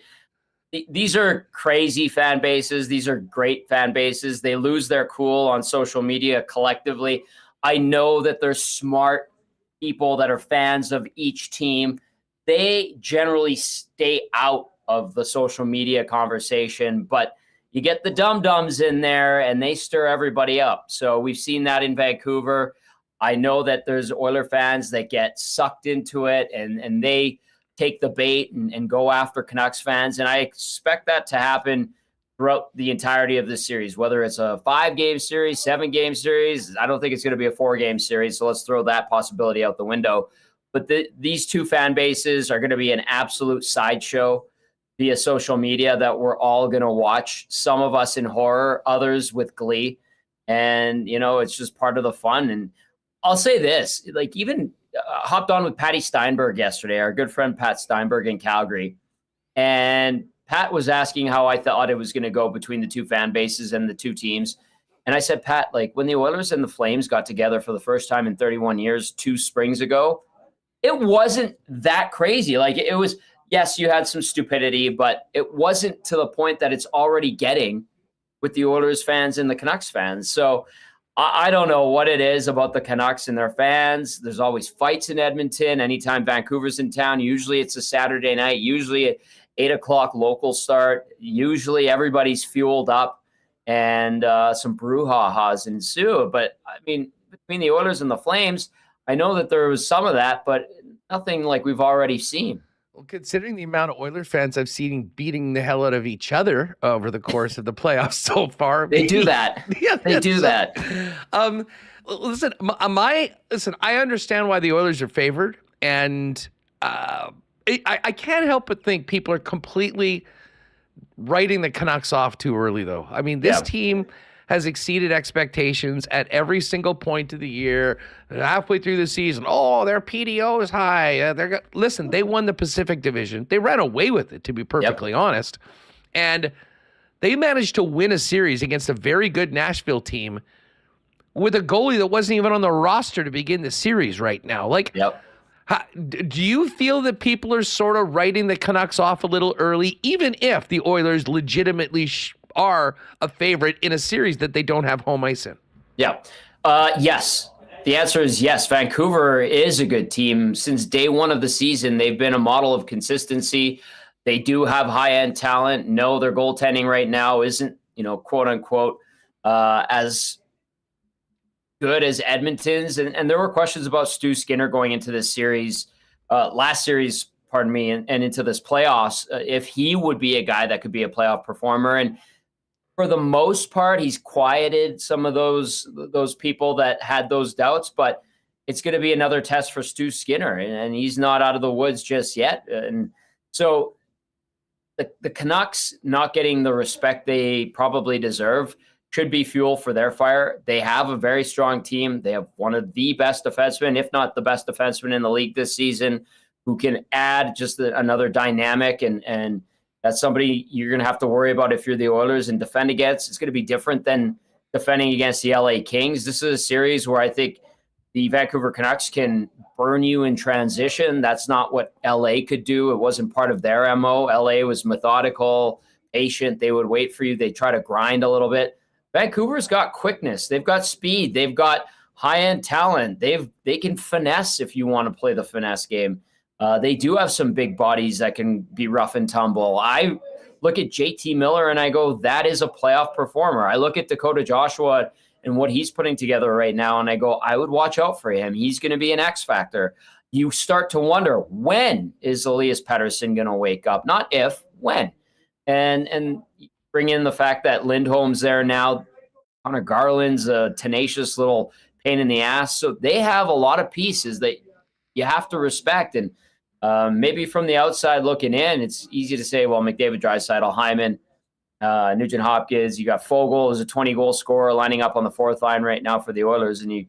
These are crazy fan bases. These are great fan bases. They lose their cool on social media collectively. I know that there's smart people that are fans of each team. They generally stay out of the social media conversation, but you get the dum-dums in there and they stir everybody up. So we've seen that in Vancouver. I know that there's Oiler fans that get sucked into it and they take the bait and go after Canucks fans. And I expect that to happen throughout the entirety of this series, whether it's a 5-game series, 7-game series. I don't think it's going to be a 4-game series. So let's throw that possibility out the window. But these two fan bases are going to be an absolute sideshow via social media that we're all going to watch. Some of us in horror, others with glee. And, it's just part of the fun. And I'll say this, like even hopped on with Patty Steinberg yesterday, our good friend Pat Steinberg in Calgary. And Pat was asking how I thought it was going to go between the two fan bases and the two teams. And I said, Pat, like when the Oilers and the Flames got together for the first time in 31 years, 2 springs ago, it wasn't that crazy. Like it was, yes, you had some stupidity, but it wasn't to the point that it's already getting with the Oilers fans and the Canucks fans. So I don't know what it is about the Canucks and their fans. There's always fights in Edmonton. Anytime Vancouver's in town, usually it's a Saturday night, usually at 8:00 local start. Usually everybody's fueled up and some brouhahas ensue. But I mean, between the Oilers and the Flames, I know that there was some of that, but nothing like we've already seen. Well, considering the amount of Oilers fans I've seen beating the hell out of each other over the course of the playoffs so far. They do that. They do that. Listen, I understand why the Oilers are favored, and I can't help but think people are completely writing the Canucks off too early, though. I mean, this team has exceeded expectations at every single point of the year. Halfway through the season, their PDO is high. Listen, they won the Pacific Division. They ran away with it, to be perfectly honest. And they managed to win a series against a very good Nashville team with a goalie that wasn't even on the roster to begin the series right now. Like, do you feel that people are sort of writing the Canucks off a little early, even if the Oilers legitimately are a favorite in a series that they don't have home ice in? Yes. The answer is yes. Vancouver is a good team. Since day one of the season, they've been a model of consistency. They do have high-end talent. No, their goaltending right now isn't, quote unquote, as good as Edmonton's. And there were questions about Stu Skinner going into this series, last series, pardon me, and into this playoffs, if he would be a guy that could be a playoff performer. And for the most part, he's quieted some of those people that had those doubts, but it's going to be another test for Stu Skinner, and he's not out of the woods just yet. And so the Canucks not getting the respect they probably deserve should be fuel for their fire. They have a very strong team. They have one of the best defensemen, if not the best defenseman in the league this season, who can add just another dynamic. And that's somebody you're going to have to worry about if you're the Oilers and defend against. It's going to be different than defending against the LA Kings. This is a series where I think the Vancouver Canucks can burn you in transition. That's not what LA could do. It wasn't part of their MO. LA was methodical, patient. They would wait for you. They try to grind a little bit. Vancouver's got quickness. They've got speed. They've got high-end talent. They can finesse if you want to play the finesse game. They do have some big bodies that can be rough and tumble. I look at JT Miller and I go, that is a playoff performer. I look at Dakota Joshua and what he's putting together right now, and I go, I would watch out for him. He's going to be an X factor. You start to wonder, when is Elias Paterson going to wake up? Not if, when. And bring in the fact that Lindholm's there now. Connor Garland's a tenacious little pain in the ass. So they have a lot of pieces that you have to respect. And maybe from the outside looking in, it's easy to say, well, McDavid, Draisaitl, Hyman, Nugent Hopkins, you got Fogle, who's a 20-goal scorer lining up on the fourth line right now for the Oilers. And you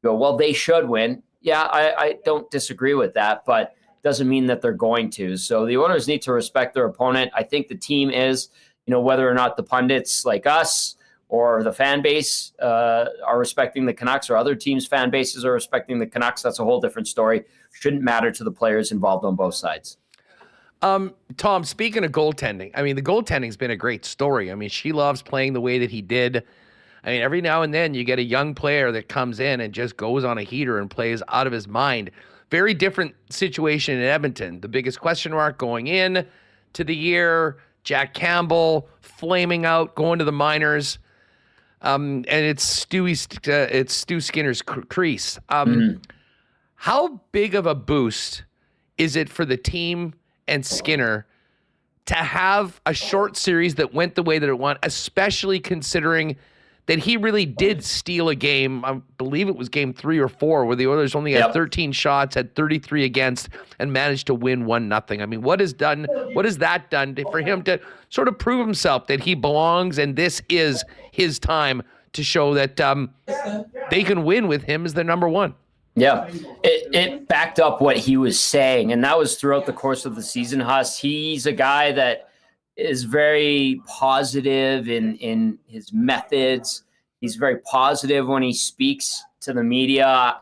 go, well, they should win. Yeah, I don't disagree with that, but it doesn't mean that they're going to. So the Oilers need to respect their opponent. I think the team is, whether or not the pundits like us or the fan base are respecting the Canucks, or other teams' fan bases are respecting the Canucks, that's a whole different story. Shouldn't matter to the players involved on both sides. Tom, speaking of goaltending, the goaltending's been a great story. She loves playing the way that he did. Every now and then you get a young player that comes in and just goes on a heater and plays out of his mind. Very different situation in Edmonton. The biggest question mark going in to the year, Jack Campbell flaming out, going to the minors. And it's Stu Skinner's crease. How big of a boost is it for the team and Skinner to have a short series that went the way that it went, especially considering that he really did steal a game? I believe it was game 3 or 4 where the Oilers only had 13 shots, had 33 against, and managed to win 1-0. What has that done for him to sort of prove himself that he belongs and this is his time to show that they can win with him as their number one? Yeah, it backed up what he was saying, and that was throughout the course of the season, Huss. He's a guy that is very positive in his methods. He's very positive when he speaks to the media.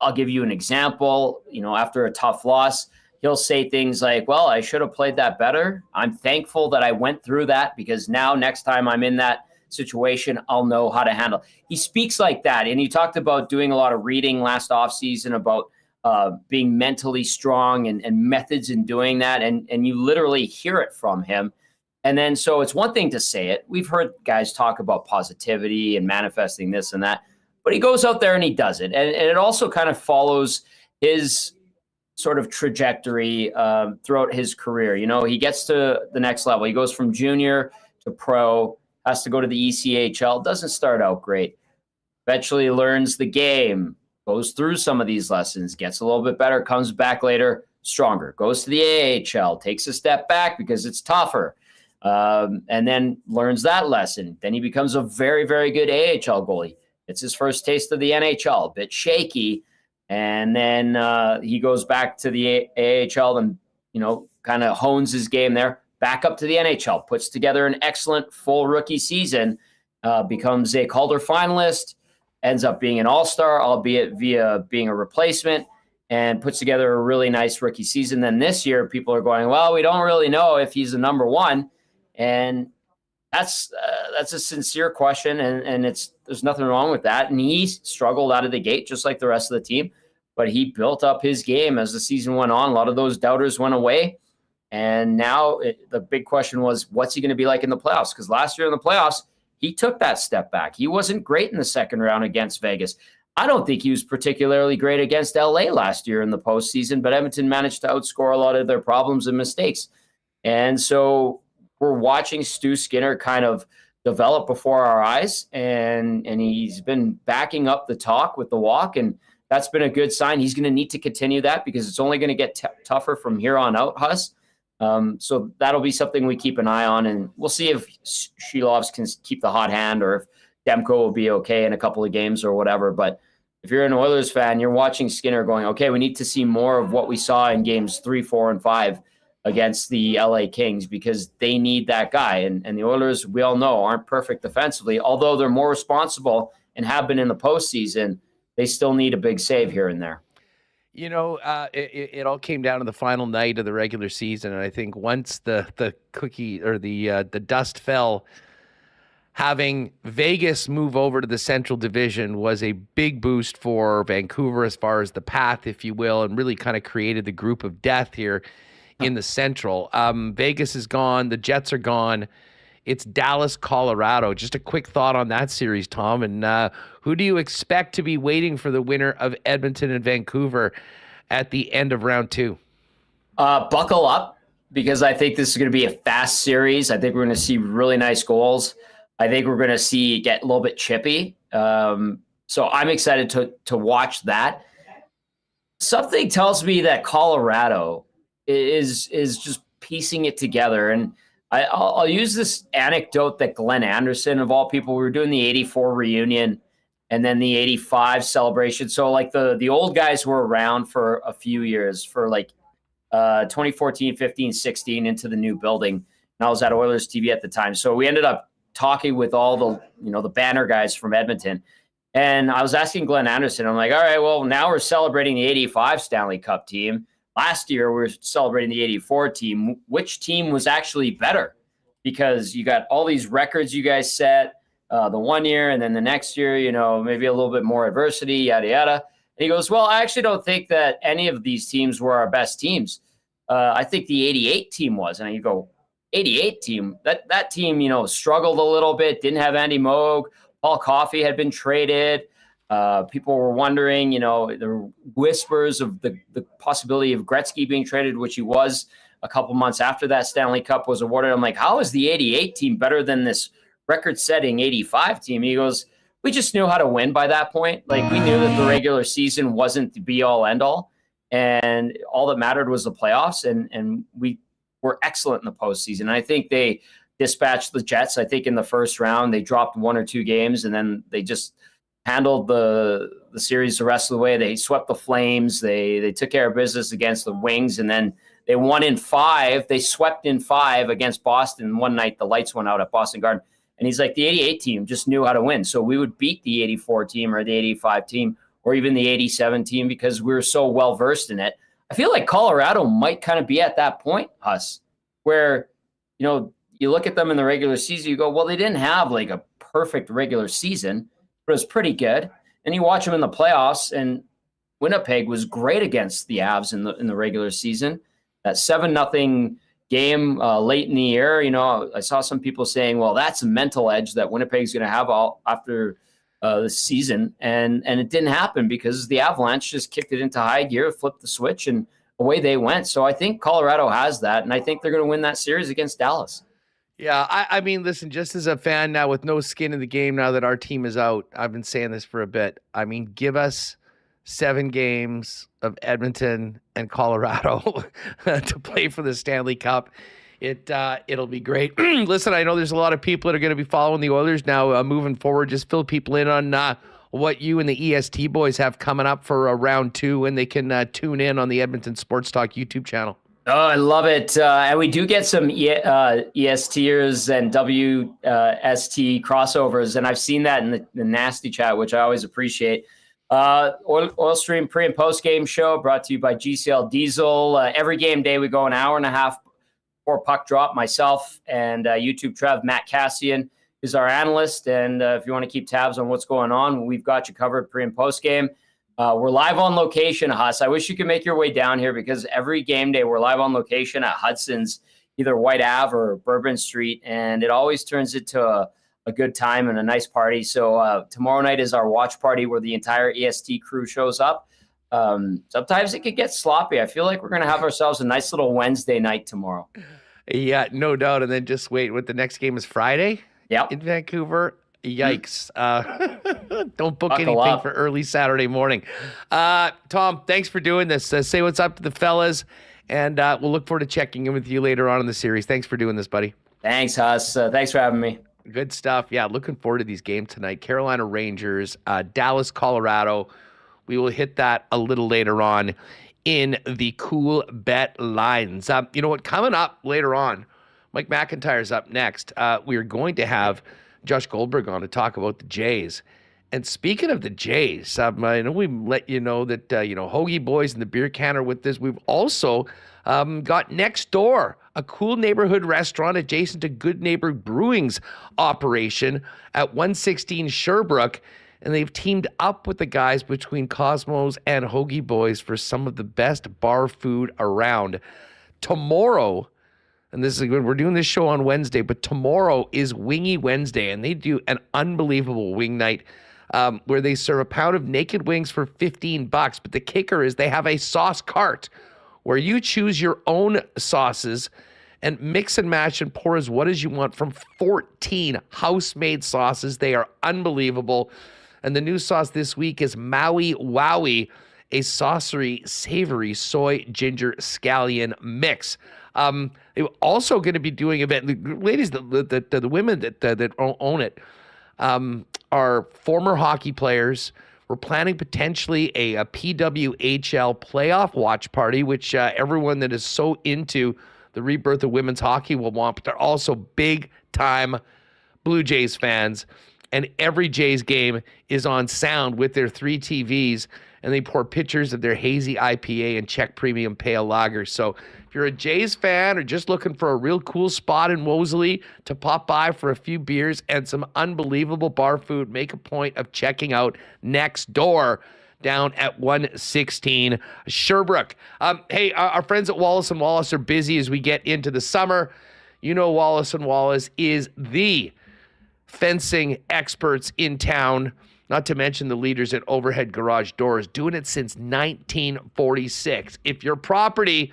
I'll give you an example. After a tough loss, he'll say things like, well, I should have played that better. I'm thankful that I went through that, because now next time I'm in that situation, I'll know how to handle. He speaks like that. And he talked about doing a lot of reading last offseason about being mentally strong and methods in doing that. And you literally hear it from him. And then, so it's one thing to say it. We've heard guys talk about positivity and manifesting this and that, but he goes out there and he does it. And it also kind of follows his sort of trajectory throughout his career. He gets to the next level. He goes from junior to pro, has to go to the ECHL, doesn't start out great. Eventually learns the game, goes through some of these lessons, gets a little bit better, comes back later, stronger, goes to the AHL, takes a step back because it's tougher. And then learns that lesson. Then he becomes a very, very good AHL goalie. It's his first taste of the NHL, a bit shaky. And then he goes back to the AHL and, kind of hones his game there, back up to the NHL, puts together an excellent full rookie season, becomes a Calder finalist, ends up being an all-star, albeit via being a replacement, and puts together a really nice rookie season. Then this year, people are going, well, we don't really know if he's the number one. And that's a sincere question, and there's nothing wrong with that. And he struggled out of the gate just like the rest of the team, but he built up his game as the season went on. A lot of those doubters went away, And now the big question was, what's he going to be like in the playoffs? Because last year in the playoffs, he took that step back. He wasn't great in the second round against Vegas. I don't think he was particularly great against LA last year in the postseason, but Edmonton managed to outscore a lot of their problems and mistakes. And so we're watching Stu Skinner kind of develop before our eyes, and he's been backing up the talk with the walk, and that's been a good sign. He's going to need to continue that because it's only going to get tougher from here on out, Huss. So that'll be something we keep an eye on, and we'll see if Shilovs can keep the hot hand or if Demko will be okay in a couple of games or whatever. But if you're an Oilers fan, you're watching Skinner going, okay, we need to see more of what we saw in games 3, 4, and 5 against the LA Kings because they need that guy. And the Oilers, we all know, aren't perfect defensively. Although they're more responsible and have been in the postseason, they still need a big save here and there. You know, it all came down to the final night of the regular season, and I think once the cookie or the dust fell, having Vegas move over to the Central Division was a big boost for Vancouver as far as the path, if you will, and really kind of created the group of death here in the Central. Vegas is gone. The Jets are gone. It's Dallas, Colorado. Just a quick thought on that series, Tom. And who do you expect to be waiting for the winner of Edmonton and Vancouver at the end of round 2? Buckle up, because I think this is going to be a fast series. I think we're going to see really nice goals. I think we're going to see it get a little bit chippy. So I'm excited to watch that. Something tells me that Colorado is just piecing it together. And I'll use this anecdote that Glenn Anderson, of all people, we were doing the 84 reunion and then the 85 celebration. So like the old guys were around for a few years, for like 2014, 15, 16 into the new building. And I was at Oilers TV at the time. So we ended up talking with all the banner guys from Edmonton. And I was asking Glenn Anderson, I'm like, all right, well, now we're celebrating the 85 Stanley Cup team. Last year, we were celebrating the 84 team. Which team was actually better? Because you got all these records you guys set the one year, and then the next year, maybe a little bit more adversity, yada, yada. And he goes, well, I actually don't think that any of these teams were our best teams. I think the 88 team was. And you go, 88 team? That team, struggled a little bit, didn't have Andy Moog. Paul Coffey had been traded. People were wondering, there were whispers of the possibility of Gretzky being traded, which he was a couple months after that Stanley Cup was awarded. I'm like, how is the 88 team better than this record-setting 85 team? He goes, we just knew how to win by that point. Like, we knew that the regular season wasn't the be-all, end-all, and all that mattered was the playoffs, and we were excellent in the postseason. I think they dispatched the Jets. I think in the first round, they dropped 1 or 2 games, and then they just handled the series the rest of the way. They swept the Flames. They took care of business against the Wings, and then they won in 5. They swept in 5 against Boston. One night, the lights went out at Boston Garden. And he's like, the 88 team just knew how to win. So we would beat the 84 team or the 85 team or even the 87 team because we were so well-versed in it. I feel like Colorado might kind of be at that point, Huss, where, you look at them in the regular season, you go, well, they didn't have like a perfect regular season, but it was pretty good. And you watch them in the playoffs, and Winnipeg was great against the Avs in the regular season. That 7-0 game late in the year, I saw some people saying, well, that's a mental edge that Winnipeg's going to have all after the season. And it didn't happen because the Avalanche just kicked it into high gear, flipped the switch, and away they went. So I think Colorado has that, and I think they're going to win that series against Dallas. Yeah, I mean, listen, just as a fan now with no skin in the game now that our team is out, I've been saying this for a bit. I mean, give us 7 games of Edmonton and Colorado to play for the Stanley Cup. It'll be great. Listen, I know there's a lot of people that are going to be following the Oilers now moving forward. Just fill people in on what you and the EST boys have coming up for round 2, and they can tune in on the Edmonton Sports Talk YouTube channel. Oh, I love it. And we do get some ESTers and WST crossovers, and I've seen that in the Nasty Chat, which I always appreciate. Oil Stream pre- and post-game show brought to you by GCL Diesel. Every game day we go an hour and a half before puck drop. Myself and YouTube Trev, Matt Cassian is our analyst, and if you want to keep tabs on what's going on, we've got you covered pre- and post-game. We're live on location, Huss. I wish you could make your way down here because every game day we're live on location at Hudson's, either White Ave or Bourbon Street, and it always turns into a good time and a nice party. So tomorrow night is our watch party where the entire EST crew shows up. Sometimes it could get sloppy. I feel like we're going to have ourselves a nice little Wednesday night tomorrow. Yeah, no doubt. And then just wait, what the next game is Friday? Yep. In Vancouver. Yikes. Don't book Buckle anything up. for early Saturday morning. Tom, thanks for doing this. Say what's up to the fellas, and we'll look forward to checking in with you later on in the series. Thanks for doing this, buddy. Thanks, Huss. Thanks for having me. Good stuff. Yeah, looking forward to these games tonight. Carolina Rangers, Dallas, Colorado. We will hit that a little later on in the Coolbet lines. You know what? Coming up later on, Mike McIntyre's up next. We are going to have Josh Goldberg on to talk about the Jays. And speaking of the Jays, I know we let you know that, Hoagie Boys and the Beer Can are with this. We've also got Next Door, a cool neighborhood restaurant adjacent to Good Neighbor Brewing's operation at 116 Sherbrooke. And they've teamed up with the guys between Cosmos and Hoagie Boys for some of the best bar food around. Tomorrow, and this is good, we're doing this show on Wednesday, but tomorrow is Wingy Wednesday, and they do an unbelievable wing night where they serve a pound of naked wings for $15. But the kicker is they have a sauce cart where you choose your own sauces and mix and match and pour as what as you want from 14 house-made sauces. They are unbelievable. And the new sauce this week is Maui Wowie, a saucery, savory soy ginger scallion mix. They're also going to be doing a bit. The ladies, the women that own it are former hockey players. We're planning potentially a PWHL playoff watch party, which everyone that is so into the rebirth of women's hockey will want. But they're also big-time Blue Jays fans. And every Jays game is on sound with their 3 TVs, and they pour pictures of their hazy IPA and Czech Premium Pale Lager. So if you're a Jays fan or just looking for a real cool spot in Moseley to pop by for a few beers and some unbelievable bar food, make a point of checking out Next Door down at 116 Sherbrooke. Hey, our friends at Wallace & Wallace are busy as we get into the summer. You know Wallace & Wallace is the fencing experts in town, not to mention the leaders at Overhead Garage Doors, doing it since 1946. If your property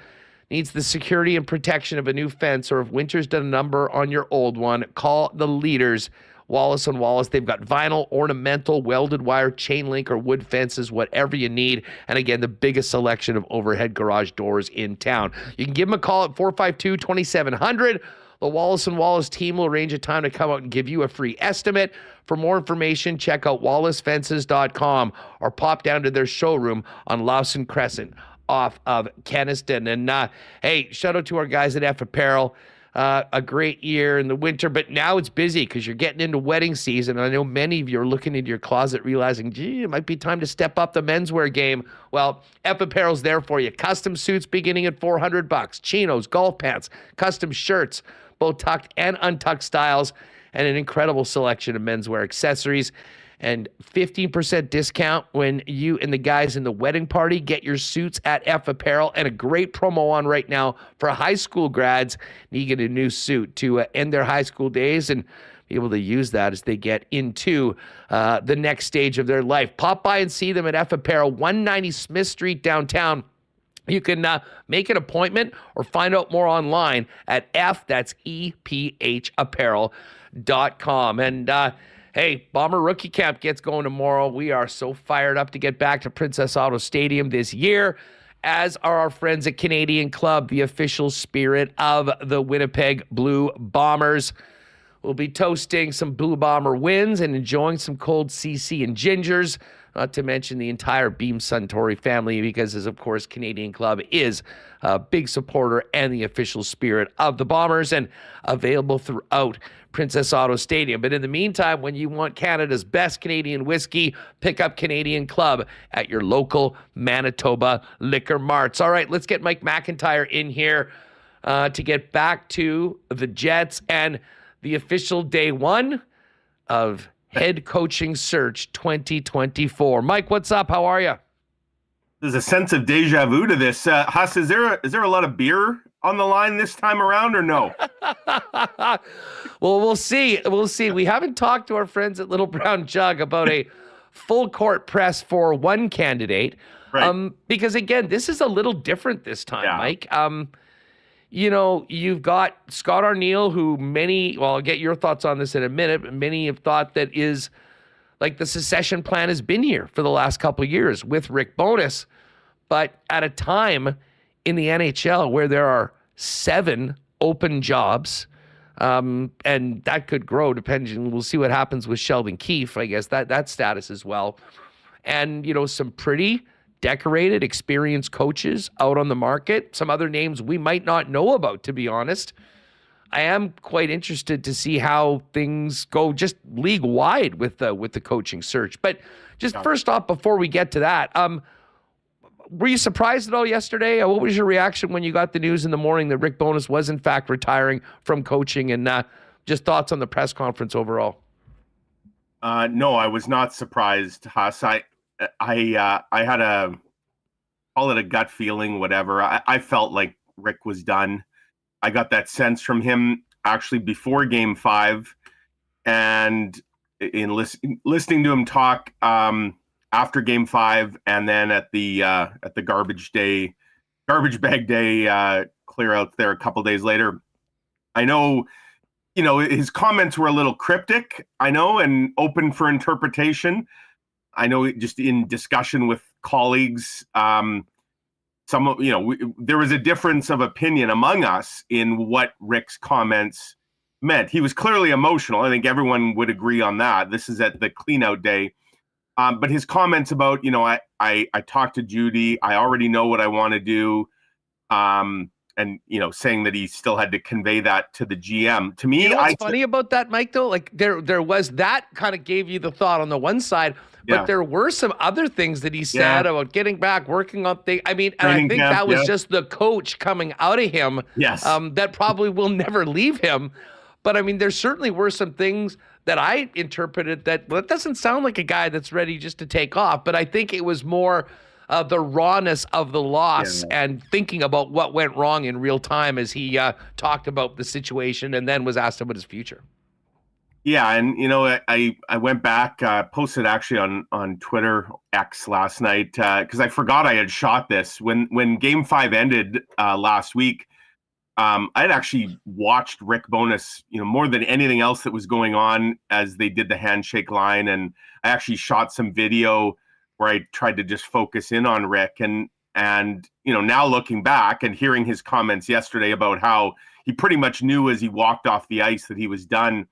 needs the security and protection of a new fence, or if winter's done a number on your old one, call the leaders, Wallace & Wallace. They've got vinyl, ornamental, welded wire, chain link, or wood fences, whatever you need. And again, the biggest selection of overhead garage doors in town. You can give them a call at 452-2700. The Wallace & Wallace team will arrange a time to come out and give you a free estimate. For more information, check out wallacefences.com or pop down to their showroom on Lawson Crescent off of Kenniston. And hey, shout out to our guys at F Apparel. A great year in the winter, but now it's busy because you're getting into wedding season. And I know many of you are looking into your closet realizing, gee, it might be time to step up the menswear game. Well, F Apparel's there for you. Custom suits beginning at $400. Chinos, golf pants, custom shirts, both tucked and untucked styles, and an incredible selection of menswear accessories. And 15% discount when you and the guys in the wedding party get your suits at F Apparel, and a great promo on right now for high school grads. You get a new suit to end their high school days and be able to use that as they get into the next stage of their life. Pop by and see them at F Apparel, 190 Smith Street downtown. You can make an appointment or find out more online at that's EPHapparel.com. And hey, Bomber Rookie Camp gets going tomorrow. We are so fired up to get back to Princess Auto Stadium this year, as are our friends at Canadian Club, the official spirit of the Winnipeg Blue Bombers. We'll be toasting some Blue Bomber wins and enjoying some cold CC and gingers, not to mention the entire Beam Suntory family, because, as of course, Canadian Club is a big supporter and the official spirit of the Bombers, and available throughout Princess Auto Stadium. But in the meantime, when you want Canada's best Canadian whiskey, pick up Canadian Club at your local Manitoba liquor marts. All right, let's get Mike McIntyre in here to get back to the Jets and the official day one of Head Coaching Search 2024. Mike, what's up? How are you? There's a sense of deja vu to this. Huss, is there a lot of beer on the line this time around, or no? Well, we'll see. We'll see. We haven't talked to our friends at Little Brown Jug about a full court press for one candidate. Right. Because again, this is a little different this time, Mike. You've got Scott Arniel, who I'll get your thoughts on this in a minute, but many have thought that is like the succession plan has been here for the last couple of years with Rick Bowness. But at a time in the NHL where there are 7 open jobs, and that could grow depending. We'll see what happens with Sheldon Keefe, I guess, that status as well. And, some pretty decorated, experienced coaches out on the market, some other names we might not know about, to be honest. I am quite interested to see how things go just league-wide with the coaching search. But just first off, before we get to that, were you surprised at all yesterday? What was your reaction when you got the news in the morning that Rick Bowness was in fact retiring from coaching, and just thoughts on the press conference overall? No, I was not surprised, Huss. I had call it a gut feeling, whatever. I felt like Rick was done. I got that sense from him actually before Game 5, and in listening to him talk after Game 5, and then at the garbage bag day clear out there a couple days later. I know, his comments were a little cryptic, I know, and open for interpretation. I know just in discussion with colleagues, there was a difference of opinion among us in what Rick's comments meant. He was clearly emotional. I think everyone would agree on that. This is at the cleanout day. But his comments about, I talked to Judy, I already know what I want to do. And, saying that he still had to convey that to the GM. To me, what's funny about that, Mike, though? Like there was that kind of gave you the thought on the one side, but there were some other things that he said about getting back, working on things. I mean, and I think that was just the coach coming out of him. Yes. That probably will never leave him. But I mean, there certainly were some things that I interpreted that, well, it doesn't sound like a guy that's ready just to take off. But I think it was more the rawness of the loss and thinking about what went wrong in real time as he talked about the situation and then was asked about his future. Yeah, and I went back, posted actually on Twitter X last night because I forgot I had shot this when Game 5 ended last week. I had actually watched Rick Bowness, more than anything else that was going on as they did the handshake line, and I actually shot some video where I tried to just focus in on Rick, and now looking back and hearing his comments yesterday about how he pretty much knew as he walked off the ice that he was done.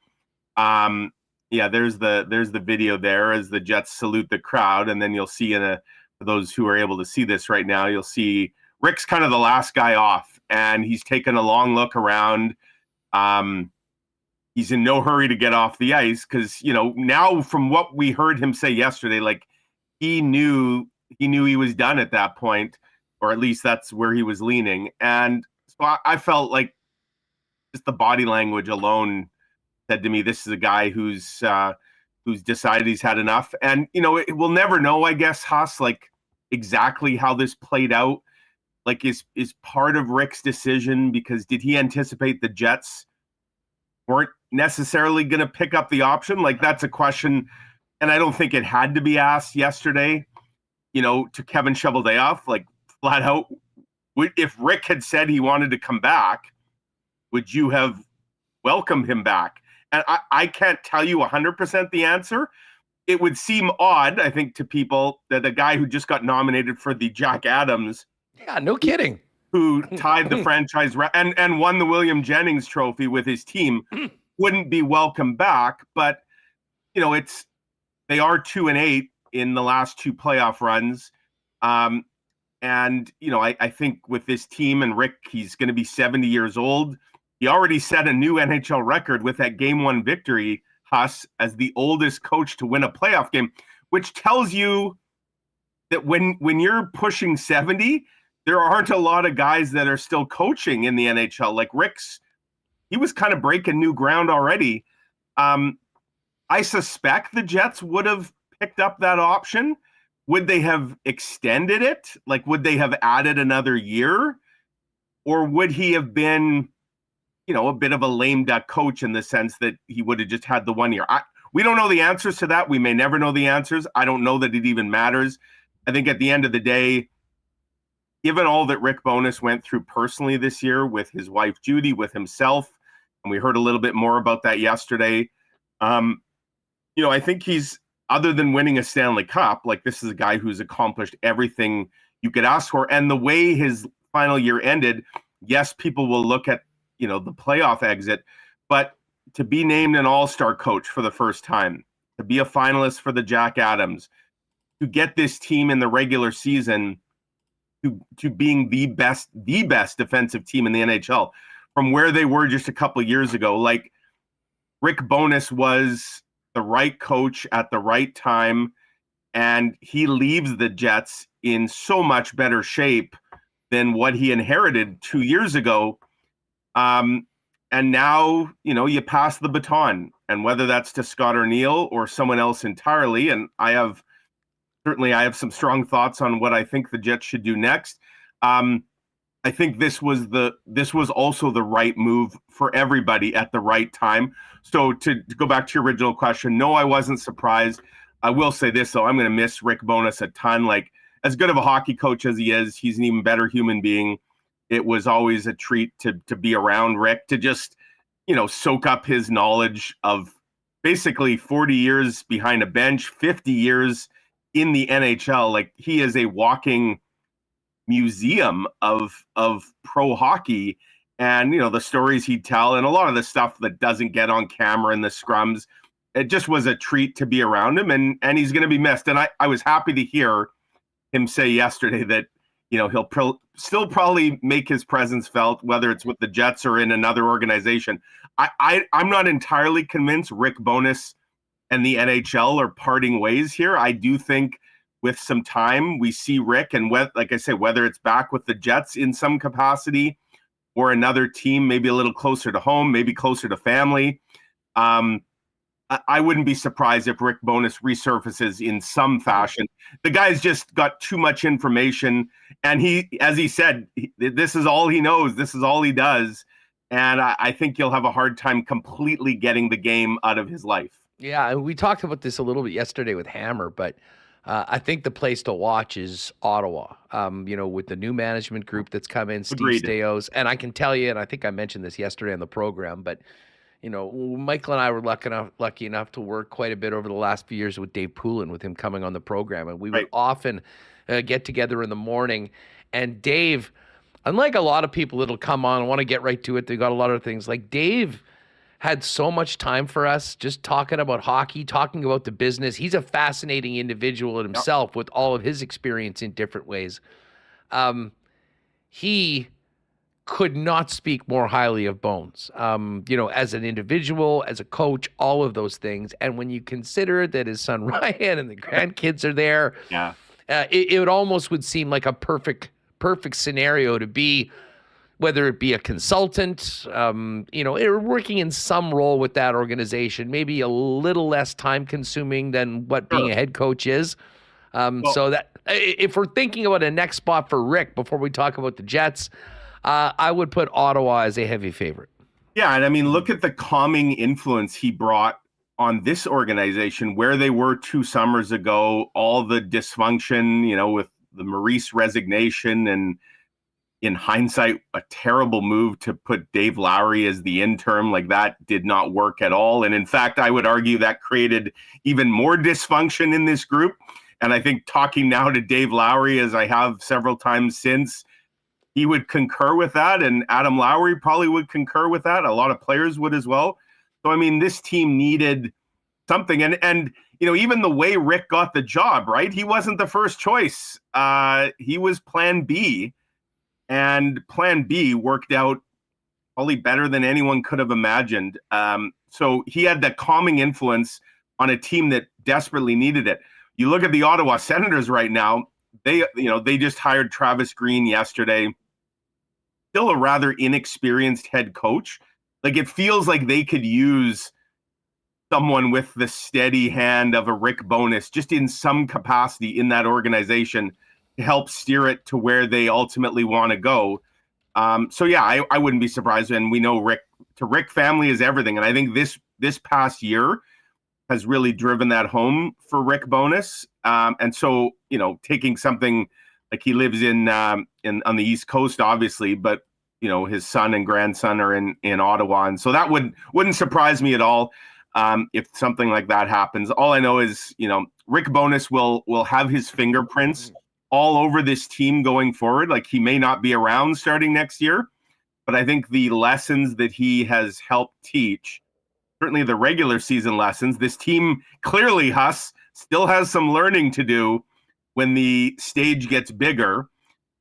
There's the video there as the Jets salute the crowd, and then you'll see for those who are able to see this right now, you'll see Rick's kind of the last guy off, and he's taken a long look around. He's in no hurry to get off the ice because, now from what we heard him say yesterday, like he knew he was done at that point, or at least that's where he was leaning. And so I felt like just the body language alone said to me, this is a guy who's decided he's had enough. And, we'll never know, I guess, Huss, like exactly how this played out. Like is part of Rick's decision, because did he anticipate the Jets weren't necessarily going to pick up the option? Like that's a question. And I don't think it had to be asked yesterday, to Kevin Cheveldayoff, like flat out. If Rick had said he wanted to come back, would you have welcomed him back? And I can't tell you 100% the answer. It would seem odd, I think, to people that a guy who just got nominated for the Jack Adams. Yeah, no kidding. Who tied the franchise and won the William Jennings Trophy with his team wouldn't be welcome back. But, they are 2-8 in the last 2 playoff runs. I think with this team and Rick, he's going to be 70 years old. He already set a new NHL record with that Game 1 victory, Huss, as the oldest coach to win a playoff game, which tells you that when you're pushing 70, there aren't a lot of guys that are still coaching in the NHL. Like he was kind of breaking new ground already. I suspect the Jets would have picked up that option would they have extended it? Like, would they have added another year? Or would he have been, a bit of a lame duck coach in the sense that he would have just had the 1 year? We don't know the answers to that. We may never know the answers. I don't know that it even matters. I think at the end of the day, given all that Rick Bowness went through personally this year with his wife, Judy, with himself, and we heard a little bit more about that yesterday, I think he's, other than winning a Stanley Cup, like, this is a guy who's accomplished everything you could ask for. And the way his final year ended, yes, people will look at, the playoff exit, but to be named an all-star coach for the first time, to be a finalist for the Jack Adams, to get this team in the regular season to being the best defensive team in the NHL from where they were just a couple of years ago. Like, Rick Bowness was the right coach at the right time, and he leaves the Jets in so much better shape than what he inherited 2 years ago. And now, you pass the baton, and whether that's to Scott O'Neill or someone else entirely. And I have some strong thoughts on what I think the Jets should do next. I think this was also the right move for everybody at the right time. So to go back to your original question, no, I wasn't surprised. I will say this, though. I'm going to miss Rick Bowness a ton. Like, as good of a hockey coach as he is, he's an even better human being. It was always a treat to be around Rick, to just, soak up his knowledge of basically 40 years behind a bench, 50 years in the NHL. Like, he is a walking museum of pro hockey, and the stories he'd tell, and a lot of the stuff that doesn't get on camera in the scrums. It just was a treat to be around him, and he's going to be missed. And I was happy to hear him say yesterday that he'll still probably make his presence felt, whether it's with the Jets or in another organization. I'm not entirely convinced Rick Bowness and the NHL are parting ways here. I do think with some time, we see Rick, and like I say, whether it's back with the Jets in some capacity or another team, maybe a little closer to home, maybe closer to family. I wouldn't be surprised if Rick Bowness resurfaces in some fashion. The guy's just got too much information, and he, as he said, this is all he knows. This is all he does. And I think he'll have a hard time completely getting the game out of his life. Yeah, we talked about this a little bit yesterday with Hammer, but I think the place to watch is Ottawa. With the new management group that's come in, Steve Agreed. Stajos, and I can tell you, and I think I mentioned this yesterday on the program, but Michael and I were lucky enough to work quite a bit over the last few years with Dave Poulin, with him coming on the program, and we would often get together in the morning. And Dave, unlike a lot of people that'll come on and want to get right to it, they got a lot of things. Like, Dave had so much time for us, just talking about hockey, talking about the business. He's a fascinating individual in himself with all of his experience in different ways. He could not speak more highly of Bones, as an individual, as a coach, all of those things. And when you consider that his son Ryan and the grandkids are there, it almost would seem like a perfect scenario to be, whether it be a consultant, working in some role with that organization, maybe a little less time consuming than what being a head coach is. So that if we're thinking about a next spot for Rick before we talk about the Jets, I would put Ottawa as a heavy favorite. Yeah, and I mean, look at the calming influence he brought on this organization, where they were 2 summers ago, all the dysfunction, with the Maurice resignation, and in hindsight, a terrible move to put Dave Lowry as the interim. Like, that did not work at all. And in fact, I would argue that created even more dysfunction in this group. And I think talking now to Dave Lowry, as I have several times since, he would concur with that, and Adam Lowry probably would concur with that. A lot of players would as well. So, I mean, this team needed something. And even the way Rick got the job, right? He wasn't the first choice. He was plan B, and plan B worked out probably better than anyone could have imagined. So he had that calming influence on a team that desperately needed it. You look at the Ottawa Senators right now, they just hired Travis Green yesterday. Still a rather inexperienced head coach. Like, it feels like they could use someone with the steady hand of a Rick Bowness, just in some capacity in that organization, to help steer it to where they ultimately want to go. So yeah, I wouldn't be surprised. And we know Rick family is everything. And I think this past year has really driven that home for Rick Bowness. And so, taking something like, he lives in on the East Coast, obviously, but his son and grandson are in Ottawa. And so that wouldn't surprise me at all if something like that happens. All I know is, Rick Bowness will have his fingerprints all over this team going forward. Like, he may not be around starting next year, but I think the lessons that he has helped teach, certainly the regular season lessons, this team clearly, Huss, still has some learning to do when the stage gets bigger.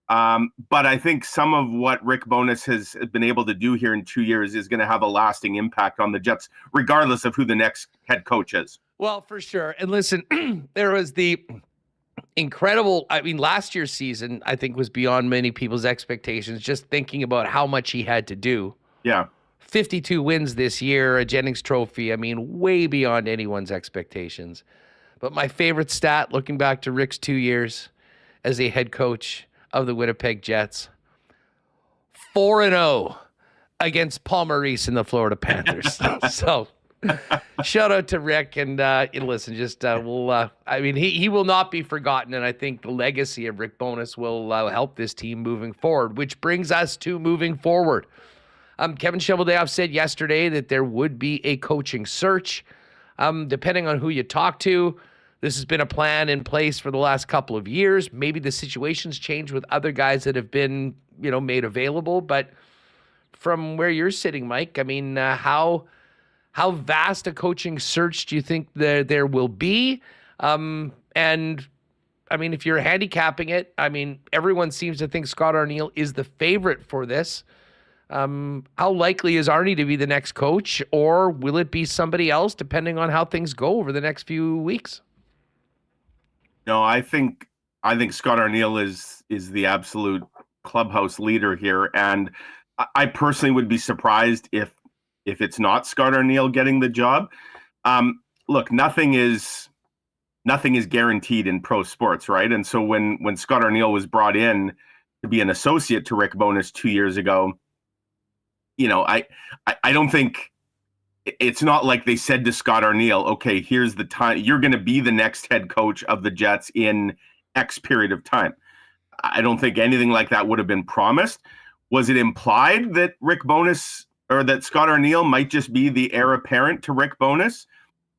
But I think some of what Rick Bowness has been able to do here in 2 years is going to have a lasting impact on the Jets, regardless of who the next head coach is. Well, for sure. And listen, there was the incredible, last year's season, I think, was beyond many people's expectations, just thinking about how much he had to do. Yeah. 52 wins this year, a Jennings Trophy. Way beyond anyone's expectations. But my favorite stat, looking back to Rick's 2 years as a head coach of the Winnipeg Jets, 4-0 against Paul Maurice and the Florida Panthers. So shout out to Rick, and listen, just he will not be forgotten, and I think the legacy of Rick Bowness will help this team moving forward, which brings us to moving forward. Kevin Cheveldayoff said yesterday that there would be a coaching search. Depending on who you talk to, this has been a plan in place for the last couple of years. Maybe the situation's changed with other guys that have been, made available. But from where you're sitting, Mike, how vast a coaching search do you think there will be? And if you're handicapping it, everyone seems to think Scott Arniel is the favorite for this. How likely is Arnie to be the next coach, or will it be somebody else, depending on how things go over the next few weeks? No, I think Scott Arniel is the absolute clubhouse leader here, and I personally would be surprised if it's not Scott Arniel getting the job. Look, nothing is guaranteed in pro sports, right? And so when Scott Arniel was brought in to be an associate to Rick Bowness 2 years ago, I don't think, it's not like they said to Scott Arniel, okay, here's the time, you're going to be the next head coach of the Jets in X period of time. I don't think anything like that would have been promised. Was it implied that Rick Bowness, or that Scott Arniel might just be the heir apparent to Rick Bowness,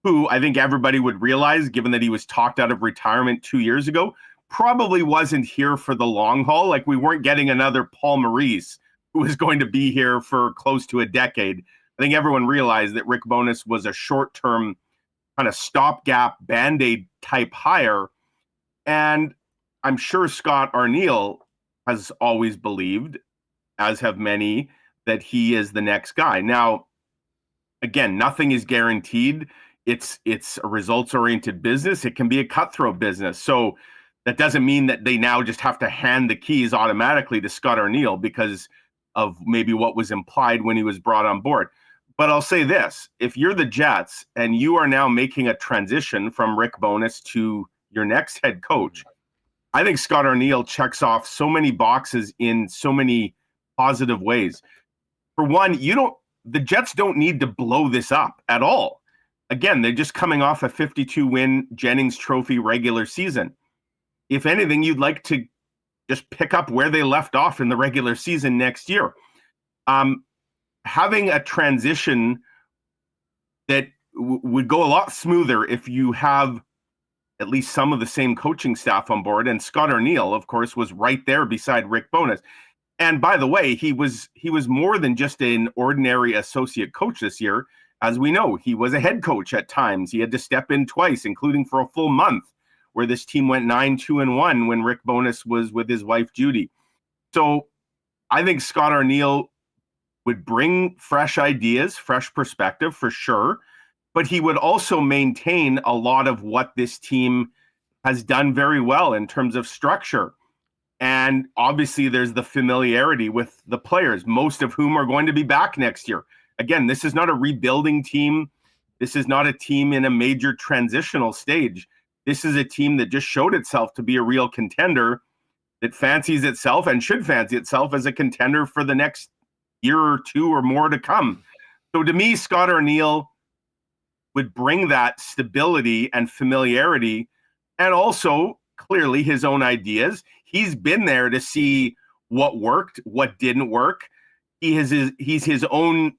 who I think everybody would realize, given that he was talked out of retirement 2 years ago, probably wasn't here for the long haul. Like, we weren't getting another Paul Maurice who was going to be here for close to a decade. I think everyone realized that Rick Bowness was a short-term kind of stopgap Band-Aid type hire. And I'm sure Scott Arniel has always believed, as have many, that he is the next guy. Now, again, nothing is guaranteed. It's a results-oriented business. It can be a cutthroat business. So that doesn't mean that they now just have to hand the keys automatically to Scott Arniel because of maybe what was implied when he was brought on board. But I'll say this, if you're the Jets and you are now making a transition from Rick Bowness to your next head coach, I think Scott Arniel checks off so many boxes in so many positive ways. For one, the Jets don't need to blow this up at all. Again, they're just coming off a 52-win Jennings Trophy regular season. If anything, you'd like to just pick up where they left off in the regular season next year. Having a transition that would go a lot smoother if you have at least some of the same coaching staff on board. And Scott Arniel, of course, was right there beside Rick Bowness. And by the way, he was more than just an ordinary associate coach this year. As we know, he was a head coach at times. He had to step in twice, including for a full month, where this team went 9-2-1 when Rick Bowness was with his wife, Judy. So I think Scott Arniel would bring fresh ideas, fresh perspective for sure, but he would also maintain a lot of what this team has done very well in terms of structure. And obviously there's the familiarity with the players, most of whom are going to be back next year. Again, this is not a rebuilding team. This is not a team in a major transitional stage. This is a team that just showed itself to be a real contender, that fancies itself and should fancy itself as a contender for the next year or two or more to come. So to me, Scott Arniel would bring that stability and familiarity, and also clearly his own ideas. He's been there to see what worked, what didn't work. He's his own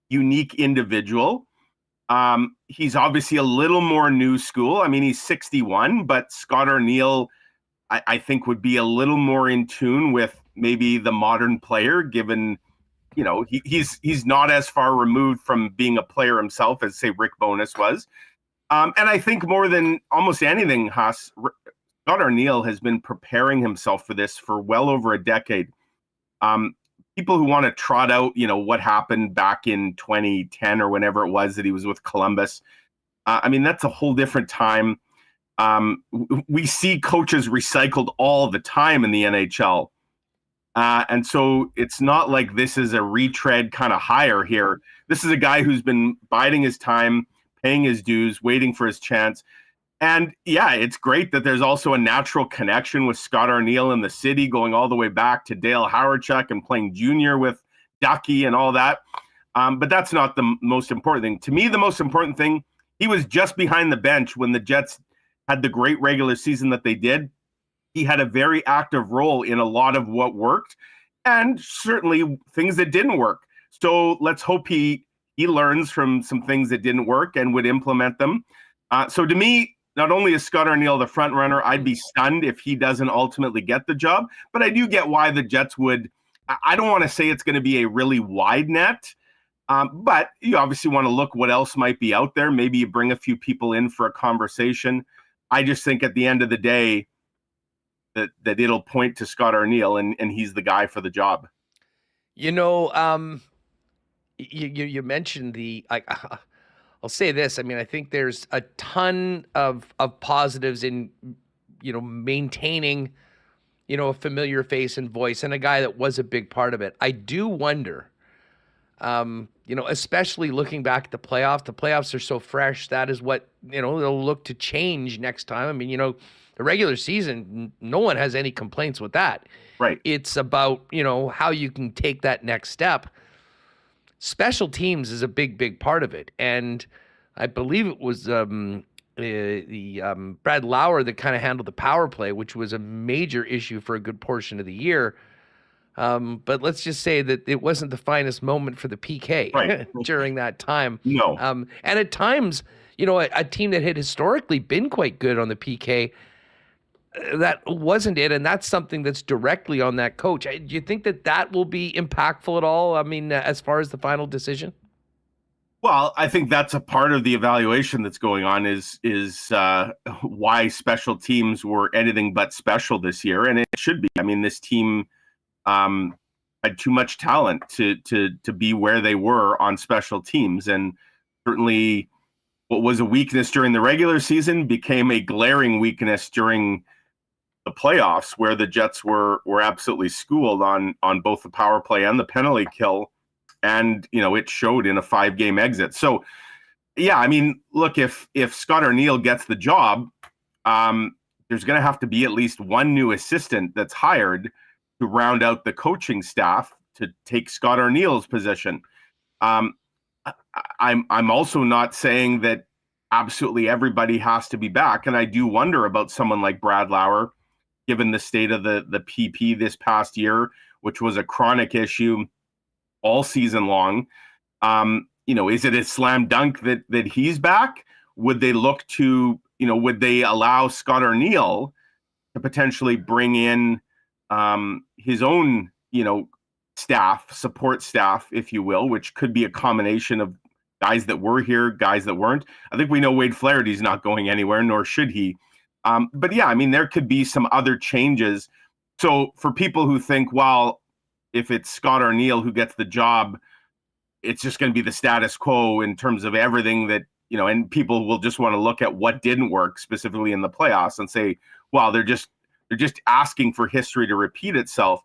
unique individual. He's obviously a little more new school. I mean, he's 61, but Scott Arniel, I think, would be a little more in tune with maybe the modern player, given, you know, he's not as far removed from being a player himself as, say, Rick Bowness was. And I think more than almost anything, Huss, Scott Arniel has been preparing himself for this for well over a decade. People who want to trot out, you know, what happened back in 2010 or whenever it was that he was with Columbus. I mean, that's a whole different time. We see coaches recycled all the time in the NHL. And so it's not like this is a retread kind of hire here. This is a guy who's been biding his time, paying his dues, waiting for his chance. And yeah, it's great that there's also a natural connection with Scott Arniel in the city, going all the way back to Dale Hawerchuk and playing junior with Ducky and all that. But that's not the most important thing. To me, the most important thing, he was just behind the bench when the Jets had the great regular season that they did. He had a very active role in a lot of what worked, and certainly things that didn't work. So let's hope he learns from some things that didn't work and would implement them. So to me, not only is Scott Arniel the front runner, I'd be stunned if he doesn't ultimately get the job, but I do get why the Jets would. I don't want to say it's going to be a really wide net, but you obviously want to look what else might be out there. Maybe you bring a few people in for a conversation. I just think at the end of the day that it'll point to Scott Arniel, and he's the guy for the job. You know, you mentioned I'll say this. I mean, I think there's a ton of positives in, you know, maintaining, you know, a familiar face and voice, and a guy that was a big part of it. I do wonder, you know, especially looking back at the playoffs. The playoffs are so fresh. That is what, you know, they'll look to change next time. I mean, you know, the regular season, no one has any complaints with that. Right. It's about, you know, how you can take that next step. Special teams is a big part of it. And I believe it was Brad Lauer that kind of handled the power play, which was a major issue for a good portion of the year. But let's just say that it wasn't the finest moment for the PK during that time. No. And at times, you know, a team that had historically been quite good on the PK, that wasn't it, and that's something that's directly on that coach. Do you think that will be impactful at all? I mean, as far as the final decision? Well, I think that's a part of the evaluation that's going on is why special teams were anything but special this year, and it should be. I mean, this team had too much talent to be where they were on special teams, and certainly what was a weakness during the regular season became a glaring weakness during the playoffs, where the Jets were absolutely schooled on both the power play and the penalty kill. And, you know, it showed in a 5-game exit. So, yeah, I mean, look, if Scott Arniel gets the job, there's going to have to be at least one new assistant that's hired to round out the coaching staff to take Scott Arniel's position. I'm also not saying that absolutely everybody has to be back. And I do wonder about someone like Brad Lauer, given the state of the PP this past year, which was a chronic issue all season long. You know, is it a slam dunk that he's back? Would they look to, you know, would they allow Scott Arniel to potentially bring in his own, you know, support staff, if you will, which could be a combination of guys that were here, guys that weren't. I think we know Wade Flaherty's not going anywhere, nor should he. But yeah, I mean, there could be some other changes. So for people who think, well, if it's Scott Arniel who gets the job, it's just going to be the status quo in terms of everything that, you know, and people will just want to look at what didn't work specifically in the playoffs and say, well, they're just asking for history to repeat itself.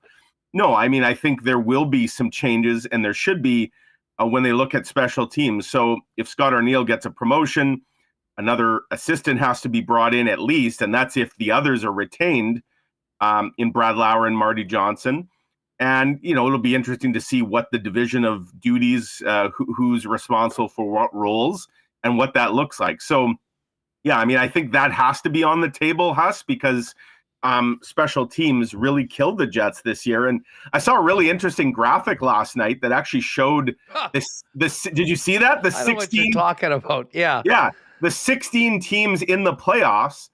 No, I mean, I think there will be some changes, and there should be, when they look at special teams. So if Scott Arniel gets a promotion, another assistant has to be brought in at least, and that's if the others are retained in Brad Lauer and Marty Johnson. And, it'll be interesting to see what the division of duties, who's responsible for what roles and what that looks like. So, yeah, I think that has to be on the table, Huss, because special teams really killed the Jets this year. And I saw a really interesting graphic last night that actually showed this. Did you see that? The 16 know what you're talking about. Yeah. Yeah. The 16 teams in the playoffs.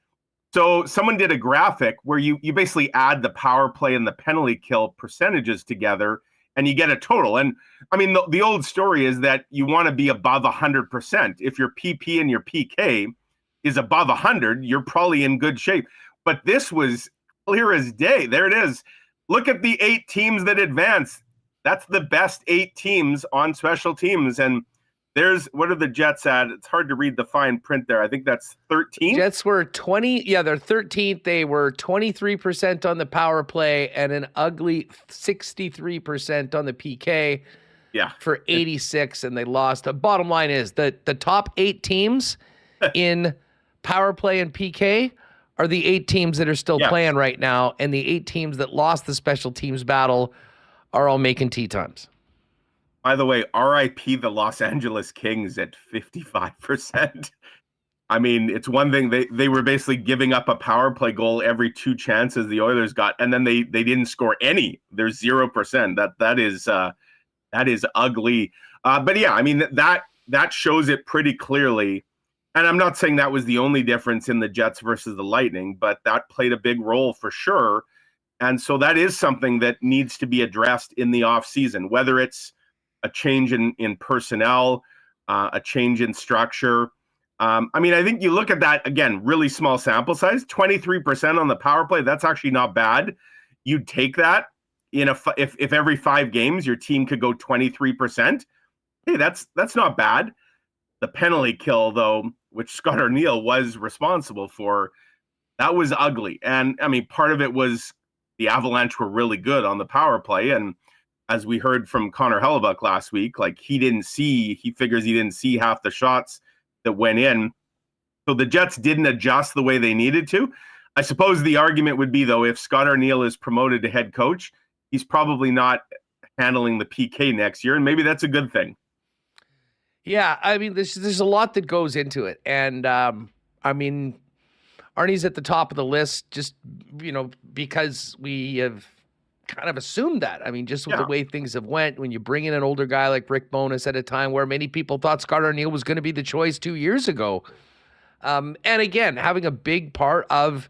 So someone did a graphic where you basically add the power play and the penalty kill percentages together and you get a total. And the old story is that you want to be above 100%. If your PP and your PK is above 100, you're probably in good shape. But this was clear as day. There it is. Look at the 8 teams that advanced. That's the best 8 teams on special teams. And what are the Jets at? It's hard to read the fine print there. I think that's 13. Jets were 20. Yeah, they're 13th. They were 23% on the power play and an ugly 63% on the PK. Yeah. For 86, and they lost. The bottom line is that the top 8 teams in power play and PK are the 8 teams that are still playing right now, and the 8 teams that lost the special teams battle are all making tee times. By the way, RIP the Los Angeles Kings at 55%. It's one thing they were basically giving up a power play goal every 2 chances the Oilers got, and then they didn't score any. There's 0%. That is ugly. But yeah, that shows it pretty clearly. And I'm not saying that was the only difference in the Jets versus the Lightning, but that played a big role for sure. And so that is something that needs to be addressed in the offseason, whether it's a change in personnel, a change in structure. I think you look at that, again, really small sample size, 23% on the power play. That's actually not bad. You'd take that if every 5 games your team could go 23%. Hey, that's not bad. The penalty kill, though, which Scott Arniel was responsible for, that was ugly. And part of it was the Avalanche were really good on the power play. And as we heard from Connor Hellebuck last week, he figures he didn't see half the shots that went in. So the Jets didn't adjust the way they needed to. I suppose the argument would be, though, if Scott Arniel is promoted to head coach, he's probably not handling the PK next year. And maybe that's a good thing. Yeah, there's a lot that goes into it. And, Arnie's at the top of the list just, because we have kind of assumed that. Just with the way things have went, when you bring in an older guy like Rick Bowness at a time where many people thought Scott Arniel was going to be the choice 2 years ago. And again, having a big part of,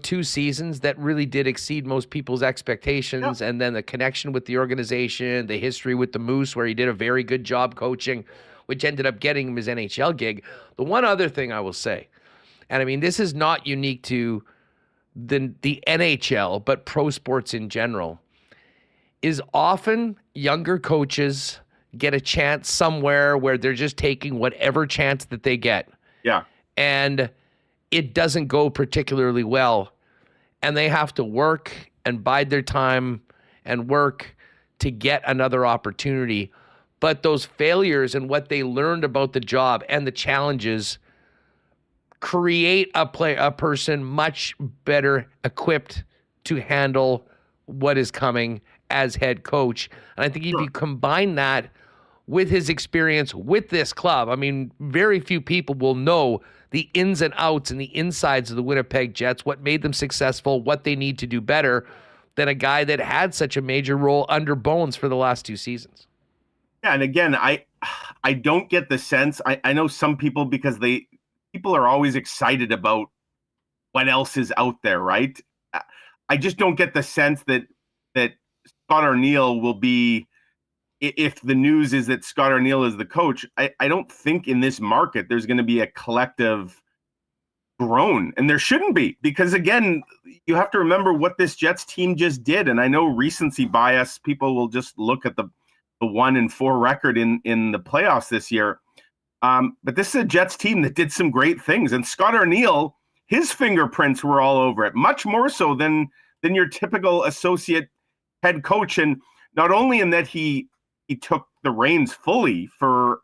2 seasons that really did exceed most people's expectations. And then the connection with the organization, the history with the Moose, where he did a very good job coaching, which ended up getting him his NHL gig. The one other thing I will say, and this is not unique to the NHL, but pro sports in general, is often younger coaches get a chance somewhere where they're just taking whatever chance that they get. Yeah. And it doesn't go particularly well. And they have to work and bide their time and work to get another opportunity. But those failures and what they learned about the job and the challenges create a person much better equipped to handle what is coming as head coach. And I think if you combine that with his experience with this club, very few people will know the ins and outs and the insides of the Winnipeg Jets, what made them successful, what they need to do better, than a guy that had such a major role under Bones for the last 2 seasons. Yeah, and again, I don't get the sense. I know some people, because people are always excited about what else is out there, right? I just don't get the sense that Scott Arniel will be, if the news is that Scott Arniel is the coach, I don't think in this market there's going to be a collective groan. And there shouldn't be, because again, you have to remember what this Jets team just did. And I know recency bias, people will just look at the 1-4 record in the playoffs this year. But this is a Jets team that did some great things. And Scott Arniel, his fingerprints were all over it, much more so than your typical associate head coach. And not only in that he took the the reins fully for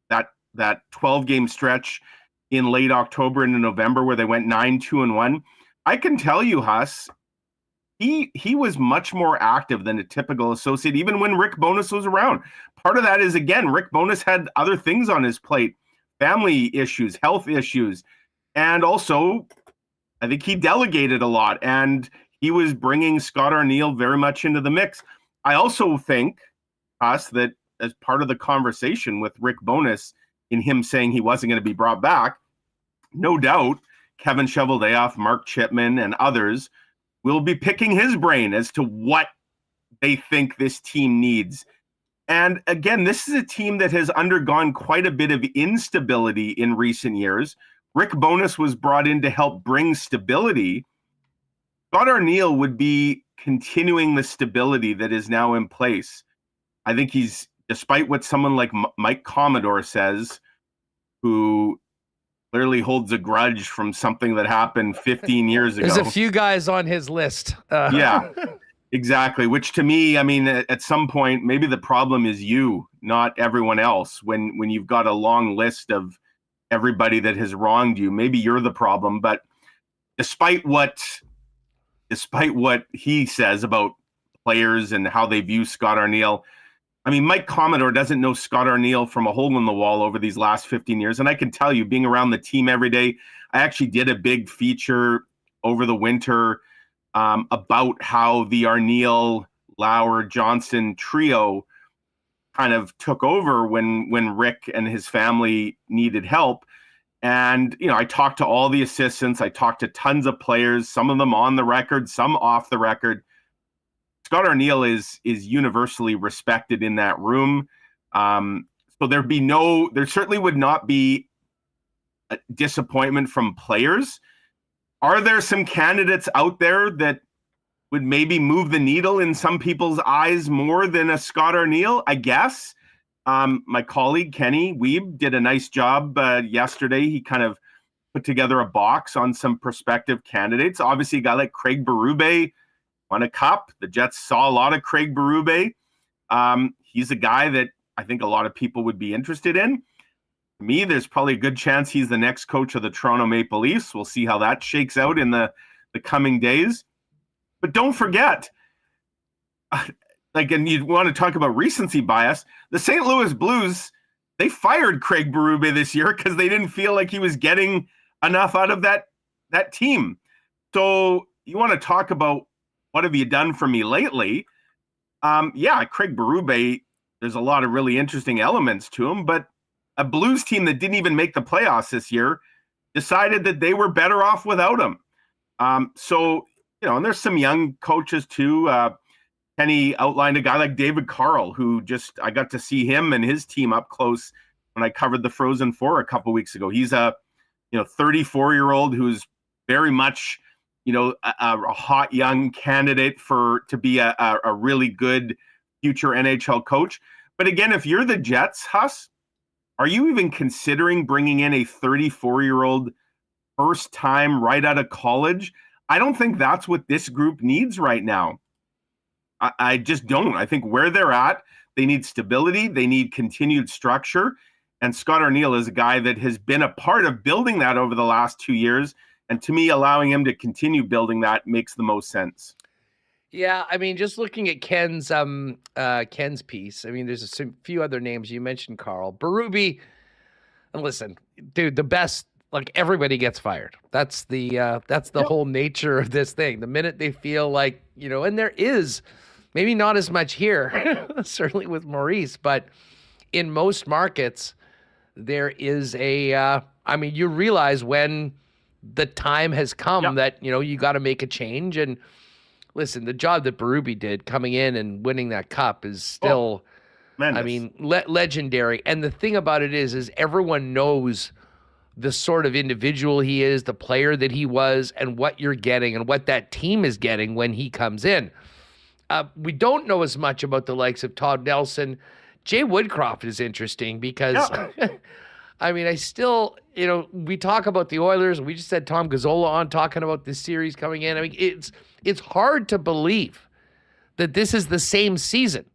that 12-game stretch in late October into November where they went 9-2-1. I can tell you, Huss, he was much more active than a typical associate, even when Rick Bowness was around. Part of that is, again, Rick Bowness had other things on his plate, family issues, health issues, and also I think he delegated a lot, and he was bringing Scott Arniel very much into the mix. I also think, Huss, that as part of the conversation with Rick Bowness in him saying he wasn't going to be brought back, no doubt Kevin Cheveldayoff, Mark Chipman, and others will be picking his brain as to what they think this team needs. And again, this is a team that has undergone quite a bit of instability in recent years. Rick Bowness was brought in to help bring stability. Scott Arniel would be continuing the stability that is now in place. I think he's, despite what someone like Mike Commodore says, who clearly holds a grudge from something that happened 15 years ago. There's a few guys on his list. Yeah, exactly. Which to me, I mean, at some point, maybe the problem is you, not everyone else. When you've got a long list of everybody that has wronged you, maybe you're the problem. But despite what he says about players and how they view Scott Arniel, I mean, Mike Commodore doesn't know Scott Arniel from a hole in the wall over these last 15 years. And I can tell you, being around the team every day, I actually did a big feature over the winter about how the Arniel, Lauer, Johnson trio kind of took over when Rick and his family needed help. And, you know, I talked to all the assistants. I talked to tons of players, some of them on the record, some off the record. Scott Arniel is universally respected in that room. So there certainly would not be a disappointment from players. Are there some candidates out there that would maybe move the needle in some people's eyes more than a Scott Arniel? I guess. My colleague, Kenny Weeb, did a nice job yesterday. He kind of put together a box on some prospective candidates. Obviously, a guy like Craig Berube won a cup. The Jets saw a lot of Craig Berube. He's a guy that I think a lot of people would be interested in. To me, there's probably a good chance he's the next coach of the Toronto Maple Leafs. We'll see how that shakes out in the coming days. But don't forget, and you want to talk about recency bias, the St. Louis Blues, they fired Craig Berube this year because they didn't feel like he was getting enough out of that team. So you want to talk about what have you done for me lately? Craig Berube, there's a lot of really interesting elements to him, but a Blues team that didn't even make the playoffs this year decided that they were better off without him. And there's some young coaches too. Penny outlined a guy like David Carl, who I got to see him and his team up close when I covered the Frozen Four a couple weeks ago. He's a 34-year-old who's very much a hot young candidate to be a really good future NHL coach. But again, if you're the Jets, Huss, are you even considering bringing in a 34-year-old first time right out of college? I don't think that's what this group needs right now. I just don't. I think where they're at, they need stability. They need continued structure. And Scott Arniel is a guy that has been a part of building that over the last 2 years. And to me, allowing him to continue building that makes the most sense. Yeah, I mean, just looking at Ken's piece, I mean, there's a few other names. You mentioned Carl. Berube, and listen, dude, the best, like, everybody gets fired. That's the whole nature of this thing. The minute they feel like, and there is maybe not as much here, certainly with Maurice, but in most markets, there is you realize when the time has come that, you got to make a change. And listen, the job that Berube did coming in and winning that cup is still, legendary. And the thing about it is everyone knows the sort of individual he is, the player that he was, and what you're getting and what that team is getting when he comes in. We don't know as much about the likes of Todd Nelson. Jay Woodcroft is interesting because, I still, we talk about the Oilers. We just had Tom Gazzola on talking about this series coming in. It's hard to believe that this is the same season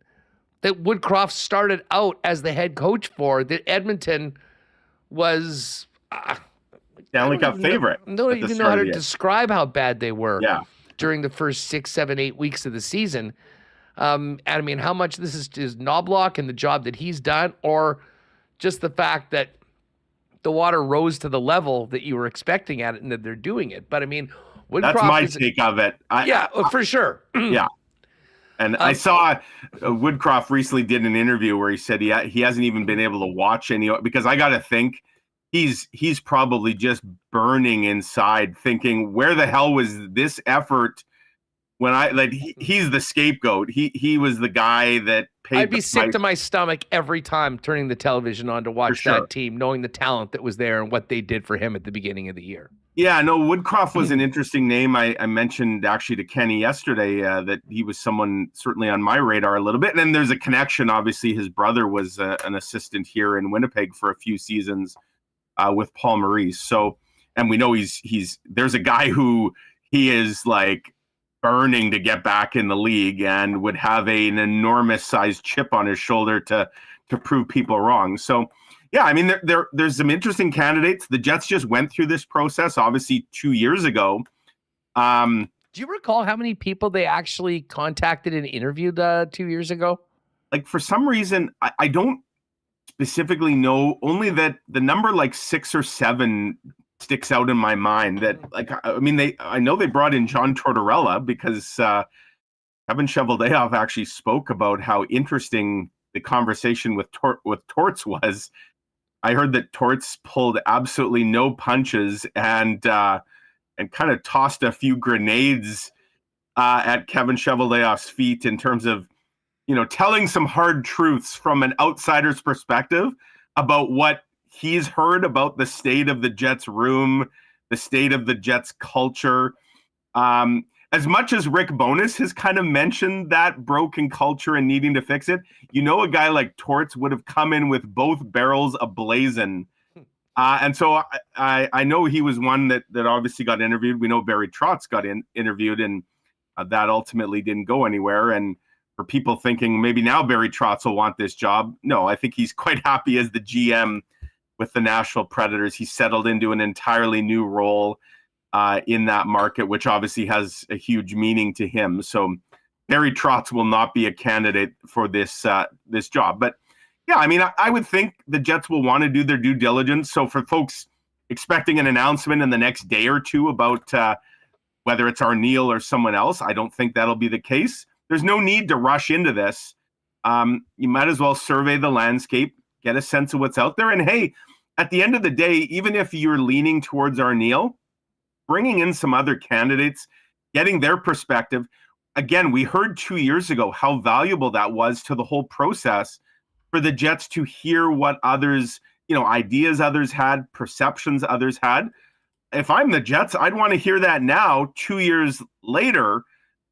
that Woodcroft started out as the head coach for, that Edmonton was Stanley Cup favorite. Don't at the even know start how of to the year. describe how bad they were Yeah. during the first 6, 7, 8 weeks of the season. And I mean, how much this is Knobloch and the job that he's done, or just the fact that the water rose to the level that you were expecting at it and that they're doing it. But I mean, Woodcroft That's my is, take of it. for sure. Yeah. And I saw Woodcroft recently did an interview where he said he hasn't even been able to watch any, because I got to think he's probably just burning inside thinking, where the hell was this effort when he's the scapegoat. He was the guy that paid. I'd be sick to my stomach every time turning the television on to watch that team, knowing the talent that was there and what they did for him at the beginning of the year. Yeah, no, Woodcroft was an interesting name. I mentioned actually to Kenny yesterday that he was someone certainly on my radar a little bit. And then there's a connection. Obviously, his brother was an assistant here in Winnipeg for a few seasons with Paul Maurice. So, and we know there's a guy who he is like burning to get back in the league and would have an enormous sized chip on his shoulder to prove people wrong. So, yeah, I mean, there's some interesting candidates. The Jets just went through this process, obviously, 2 years ago. Do you recall how many people they actually contacted and interviewed 2 years ago? Like, for some reason, I don't specifically know, only that the number like 6 or 7 sticks out in my mind. That, like, I mean, I know they brought in John Tortorella because Kevin Cheveldayoff actually spoke about how interesting the conversation with Torts was. I heard that Torts pulled absolutely no punches and kind of tossed a few grenades at Kevin Cheveldayoff's feet in terms of, telling some hard truths from an outsider's perspective about what he's heard about the state of the Jets room, the state of the Jets culture. As much as Rick Bowness has kind of mentioned that broken culture and needing to fix it, a guy like Torts would have come in with both barrels ablazing. And so I know he was one that obviously got interviewed. We know Barry Trotz got interviewed, and that ultimately didn't go anywhere. And for people thinking maybe now Barry Trotz will want this job, no, I think he's quite happy as the GM with the Nashville Predators. He settled into an entirely new role in that market, which obviously has a huge meaning to him. So Barry Trotz will not be a candidate for this job. But yeah, I mean, I would think the Jets will want to do their due diligence. So for folks expecting an announcement in the next day or two about whether it's Arneal or someone else, I don't think that'll be the case. There's no need to rush into this. You might as well survey the landscape, get a sense of what's out there. And hey, at the end of the day, even if you're leaning towards Arneal, bringing in some other candidates, getting their perspective. Again, we heard 2 years ago how valuable that was to the whole process for the Jets to hear what others, ideas others had, perceptions others had. If I'm the Jets, I'd want to hear that now, 2 years later.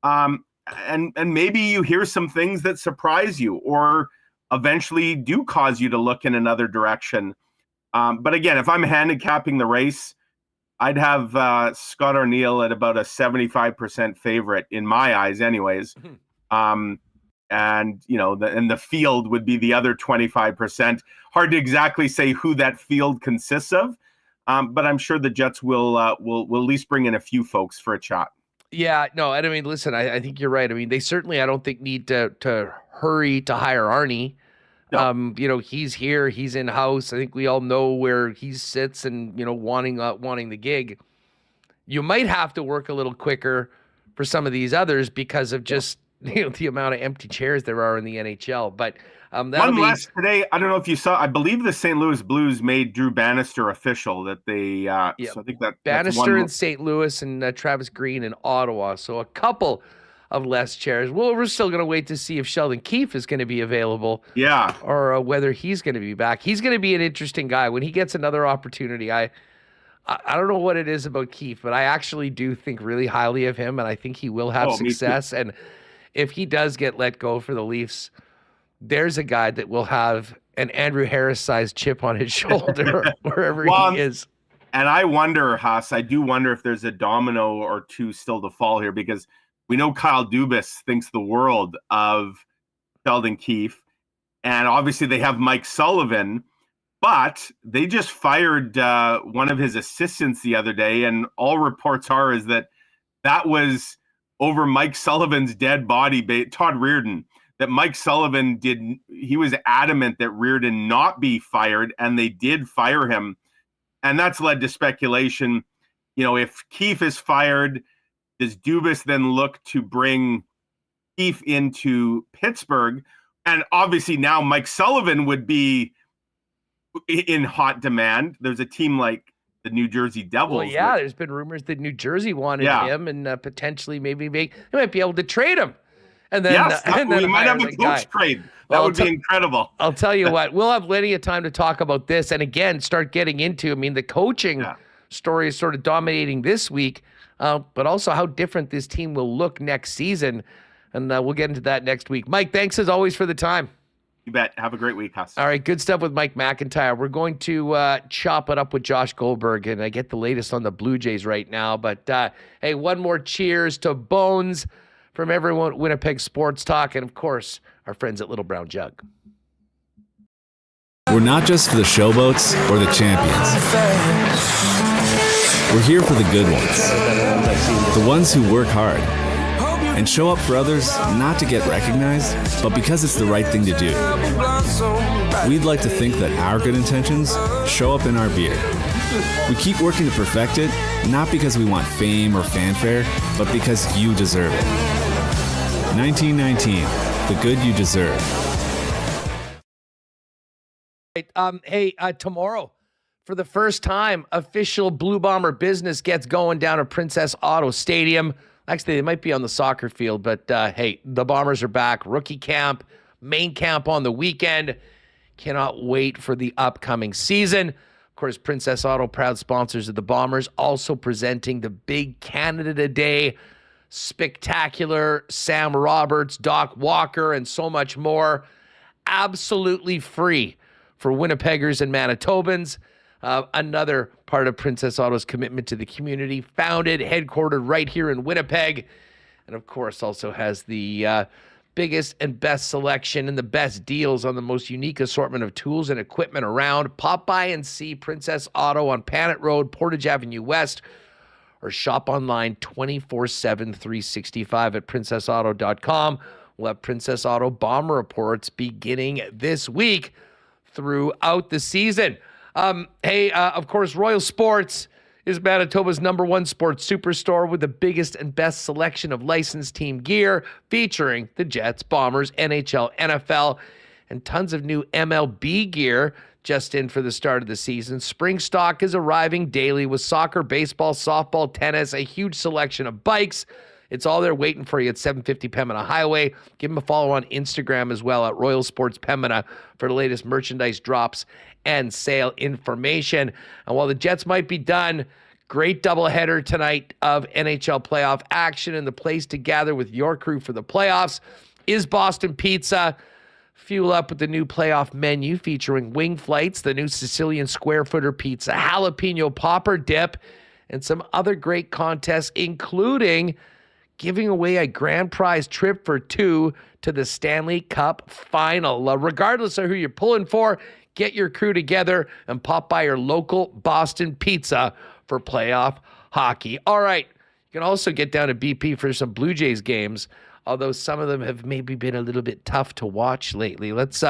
And maybe you hear some things that surprise you or eventually do cause you to look in another direction. But again, if I'm handicapping the race, I'd have Scott Arneal at about a 75% favorite in my eyes anyways. And, the field would be the other 25%. Hard to exactly say who that field consists of, but I'm sure the Jets will at least bring in a few folks for a chat. Yeah, no, and I mean, listen, I think you're right. I mean, they certainly, I don't think, need to hurry to hire Arnie. No. He's here, he's in house. I think we all know where he sits and, wanting the gig. You might have to work a little quicker for some of these others because of just, the amount of empty chairs there are in the NHL. But one last today, I don't know if you saw, I believe the St. Louis Blues made Drew Bannister official that they, so I think that Bannister in St. Louis and Travis Green in Ottawa. So a couple of less chairs. Well, we're still going to wait to see if Sheldon Keefe is going to be available. Yeah. Or whether he's going to be back. He's going to be an interesting guy. When he gets another opportunity, I don't know what it is about Keefe, but I actually do think really highly of him, and I think he will have success. And if he does get let go for the Leafs, there's a guy that will have an Andrew Harris-sized chip on his shoulder wherever he is. And I wonder, Huss, I do wonder if there's a domino or two still to fall here, because we know Kyle Dubas thinks the world of Sheldon Keefe. And obviously they have Mike Sullivan, but they just fired one of his assistants the other day. And all reports are is that was over Mike Sullivan's dead body, Todd Reardon, that Mike Sullivan he was adamant that Reardon not be fired, and they did fire him. And that's led to speculation. If Keefe is fired, does Dubas then look to bring Keefe into Pittsburgh? And obviously now Mike Sullivan would be in hot demand. There's a team like the New Jersey Devils. Well, yeah, there's been rumors that New Jersey wanted him, and potentially maybe they might be able to trade him. And then, we might have a coach trade. That would be incredible. I'll tell you what, we'll have plenty of time to talk about this, and again, start getting into. The coaching story is sort of dominating this week, but also how different this team will look next season. And we'll get into that next week. Mike, thanks as always for the time. You bet. Have a great week, Huss. All right, good stuff with Mike McIntyre. We're going to chop it up with Josh Goldberg, and I get the latest on the Blue Jays right now. But, hey, one more cheers to Bones from everyone at Winnipeg Sports Talk, and, of course, our friends at Little Brown Jug. We're not just for the showboats or the champions. We're here for the good ones, the ones who work hard and show up for others, not to get recognized, but because it's the right thing to do. We'd like to think that our good intentions show up in our beer. We keep working to perfect it, not because we want fame or fanfare, but because you deserve it. 1919, the good you deserve. Hey, tomorrow, for the first time, official Blue Bomber business gets going down at Princess Auto Stadium. Actually, they might be on the soccer field, but hey, the Bombers are back. Rookie camp, main camp on the weekend. Cannot wait for the upcoming season. Of course, Princess Auto, proud sponsors of the Bombers, also presenting the big Canada Day spectacular. Sam Roberts, Doc Walker, and so much more. Absolutely free for Winnipeggers and Manitobans. Another part of Princess Auto's commitment to the community, founded, headquartered right here in Winnipeg, and of course also has the biggest and best selection and the best deals on the most unique assortment of tools and equipment around. Pop by and see Princess Auto on Panet Road, Portage Avenue West, or shop online 24/7, 365 at princessauto.com. We'll have Princess Auto Bomber reports beginning this week throughout the season. Hey, of course, Royal Sports is Manitoba's #1 sports superstore with the biggest and best selection of licensed team gear featuring the Jets, Bombers, NHL, NFL, and tons of new MLB gear just in for the start of the season. Spring stock is arriving daily with soccer, baseball, softball, tennis, a huge selection of bikes. It's all there waiting for you at 750 Pembina Highway. Give them a follow on Instagram as well at Royal Sports Pembina for the latest merchandise drops and sale information. And while the Jets might be done, great doubleheader tonight of NHL playoff action, and the place to gather with your crew for the playoffs is Boston Pizza. Fuel up with the new playoff menu featuring wing flights, the new Sicilian square footer pizza, jalapeno popper dip, and some other great contests, including giving away a grand prize trip for two to the Stanley Cup final. Regardless of who you're pulling for, get your crew together and pop by your local Boston Pizza for playoff hockey. All right, you can also get down to BP for some Blue Jays games, although some of them have maybe been a little bit tough to watch lately. Let's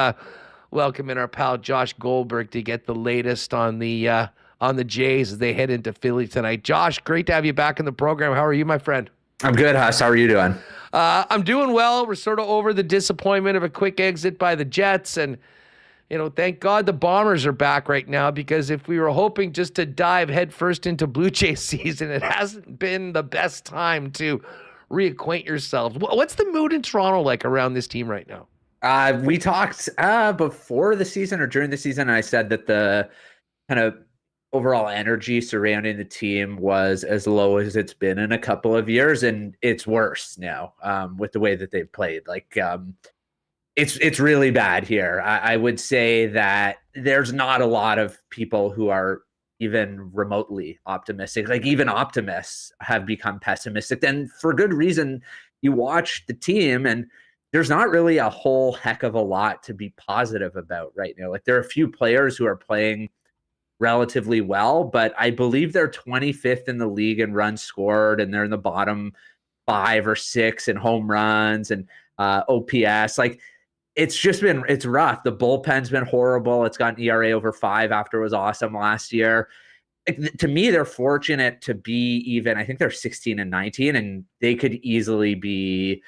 welcome in our pal Josh Goldberg to get the latest on the Jays as they head into Philly tonight. Josh, great to have you back in the program. How are you, my friend? I'm good, Huss. How are you doing? I'm doing well. We're sort of over the disappointment of a quick exit by the Jets, and thank God the Bombers are back right now, because if we were hoping just to dive headfirst into Blue Jays season, it hasn't been the best time to reacquaint yourselves. What's the mood in Toronto like around this team right now? We talked before the season or during the season, and I said that the kind of overall energy surrounding the team was as low as it's been in a couple of years, and it's worse now with the way that they've played. Like, it's really bad here. I would say that there's not a lot of people who are even remotely optimistic. Like, even optimists have become pessimistic, and for good reason. You watch the team, and there's not really a whole heck of a lot to be positive about right now. Like there are a few players who are playing relatively well, but I believe they're 25th in the league in runs scored, and they're in the bottom 5 or 6 in home runs and OPS. Like it's rough. The bullpen's been horrible. It's got an ERA over 5 after it was awesome last year. To me, they're fortunate to be even. I think they're 16-19, and they could easily be,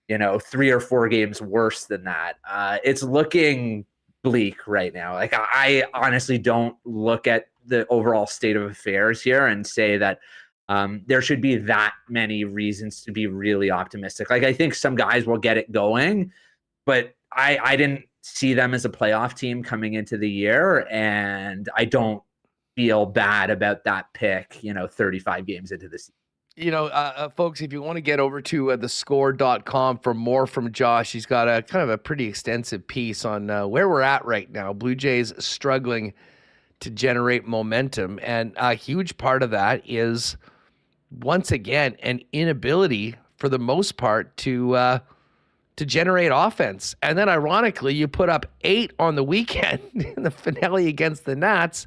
3 or 4 games worse than that. It's looking bleak right now. Like I honestly don't look at the overall state of affairs here and say that there should be that many reasons to be really optimistic. Like I think some guys will get it going, but I didn't see them as a playoff team coming into the year, and I don't feel bad about that pick, 35 games into the season. Folks, if you want to get over to thescore.com for more from Josh, he's got a kind of a pretty extensive piece on where we're at right now. Blue Jays struggling to generate momentum, and a huge part of that is, once again, an inability for the most part to generate offense. And then ironically, you put up 8 on the weekend in the finale against the Nats,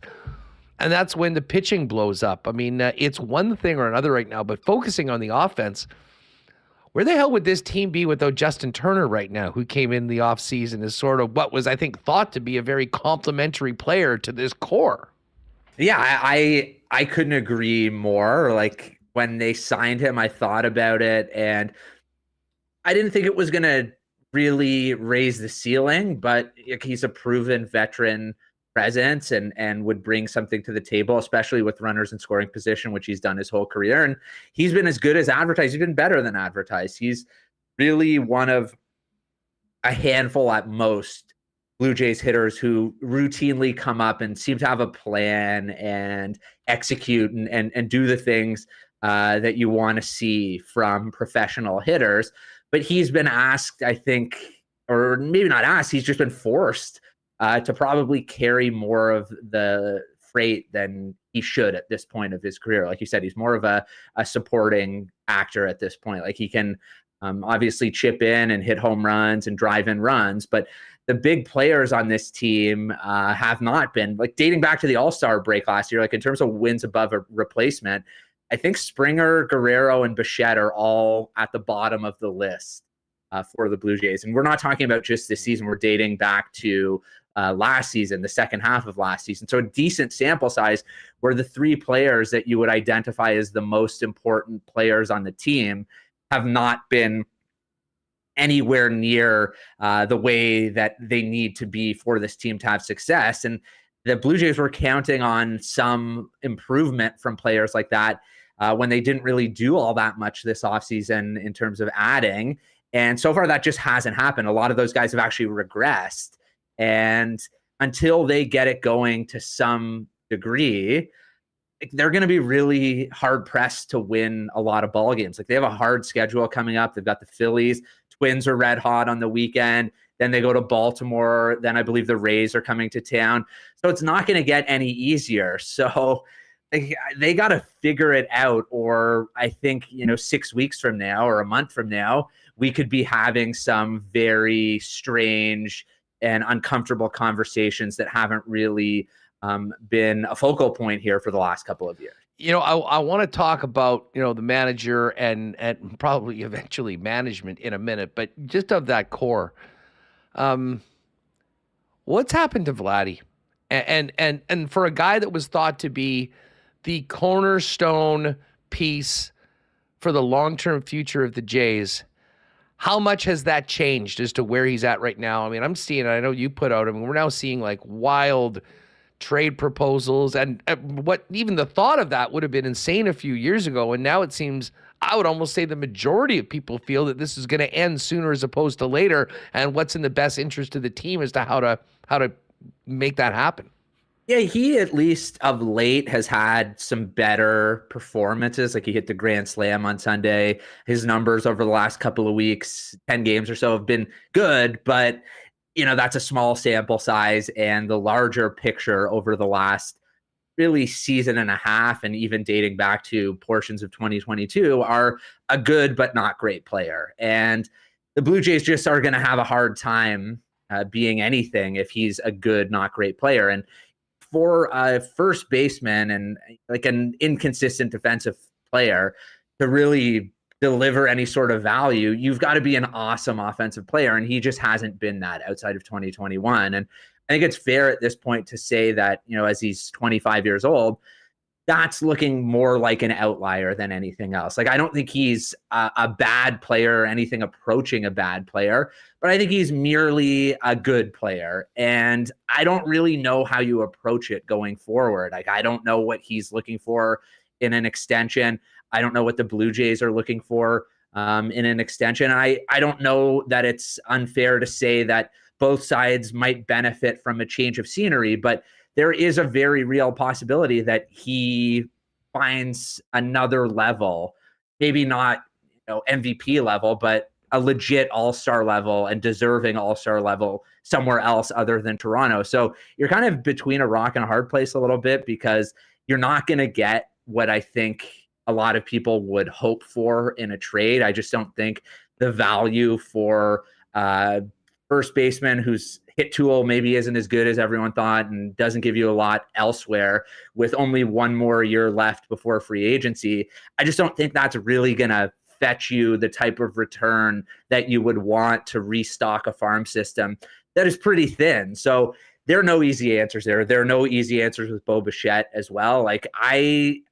and that's when the pitching blows up. I mean, it's one thing or another right now, but focusing on the offense, where the hell would this team be without Justin Turner right now, who came in the offseason as sort of what was, I think, thought to be a very complimentary player to this core? Yeah, I couldn't agree more. Like when they signed him, I thought about it, and I didn't think it was going to really raise the ceiling, but he's a proven veteran presence and would bring something to the table, especially with runners in scoring position, which he's done his whole career. And he's been as good as advertised. He's been better than advertised. He's really one of a handful at most Blue Jays hitters who routinely come up and seem to have a plan and execute and do the things that you want to see from professional hitters. But he's been asked, I think, or maybe not asked, he's just been forced to probably carry more of the freight than he should at this point of his career. Like you said, he's more of a supporting actor at this point. Like he can obviously chip in and hit home runs and drive in runs, but the big players on this team have not been, like dating back to the All-Star break last year, like in terms of wins above a replacement, I think Springer, Guerrero, and Bichette are all at the bottom of the list for the Blue Jays. And we're not talking about just this season. We're dating back to last season, the second half of last season. So a decent sample size where the 3 players that you would identify as the most important players on the team have not been anywhere near the way that they need to be for this team to have success. And the Blue Jays were counting on some improvement from players like that when they didn't really do all that much this offseason in terms of adding. And so far, that just hasn't happened. A lot of those guys have actually regressed. And until they get it going to some degree, they're going to be really hard pressed to win a lot of ball games. Like they have a hard schedule coming up. They've got the Phillies. Twins are red hot on the weekend. Then they go to Baltimore. Then I believe the Rays are coming to town. So it's not going to get any easier. So they got to figure it out. Or I think, 6 weeks from now or a month from now, we could be having some very strange and uncomfortable conversations that haven't really been a focal point here for the last couple of years. I want to talk about, the manager and probably eventually management in a minute, but just of that core, what's happened to Vladdy? And for a guy that was thought to be the cornerstone piece for the long-term future of the Jays, how much has that changed as to where he's at right now? I mean, I'm seeing, I know you put out, we're now seeing like wild trade proposals, and what even the thought of that would have been insane a few years ago. And now it seems, I would almost say the majority of people feel that this is going to end sooner as opposed to later. And what's in the best interest of the team as to how to make that happen. Yeah, he at least of late has had some better performances. Like he hit the grand slam on Sunday. His numbers over the last couple of weeks, 10 games or so, have been good, but that's a small sample size, and the larger picture over the last really season and a half, and even dating back to portions of 2022, are a good but not great player. And the Blue Jays just are going to have a hard time being anything if he's a good, not great player. And for a first baseman and like an inconsistent defensive player to really deliver any sort of value, you've got to be an awesome offensive player. And he just hasn't been that outside of 2021. And I think it's fair at this point to say that, as he's 25 years old, that's looking more like an outlier than anything else. Like, I don't think he's a bad player or anything approaching a bad player, but I think he's merely a good player. And I don't really know how you approach it going forward. Like, I don't know what he's looking for in an extension. I don't know what the Blue Jays are looking for in an extension. I don't know that it's unfair to say that both sides might benefit from a change of scenery, but there is a very real possibility that he finds another level, maybe not MVP level, but a legit all-star level and deserving all-star level somewhere else other than Toronto. So you're kind of between a rock and a hard place a little bit, because you're not going to get what I think a lot of people would hope for in a trade. I just don't think the value for first baseman whose hit tool maybe isn't as good as everyone thought and doesn't give you a lot elsewhere, with only one more year left before free agency, I just don't think that's really going to fetch you the type of return that you would want to restock a farm system that is pretty thin. So there are no easy answers there. There are no easy answers with Bo Bichette as well. Like, I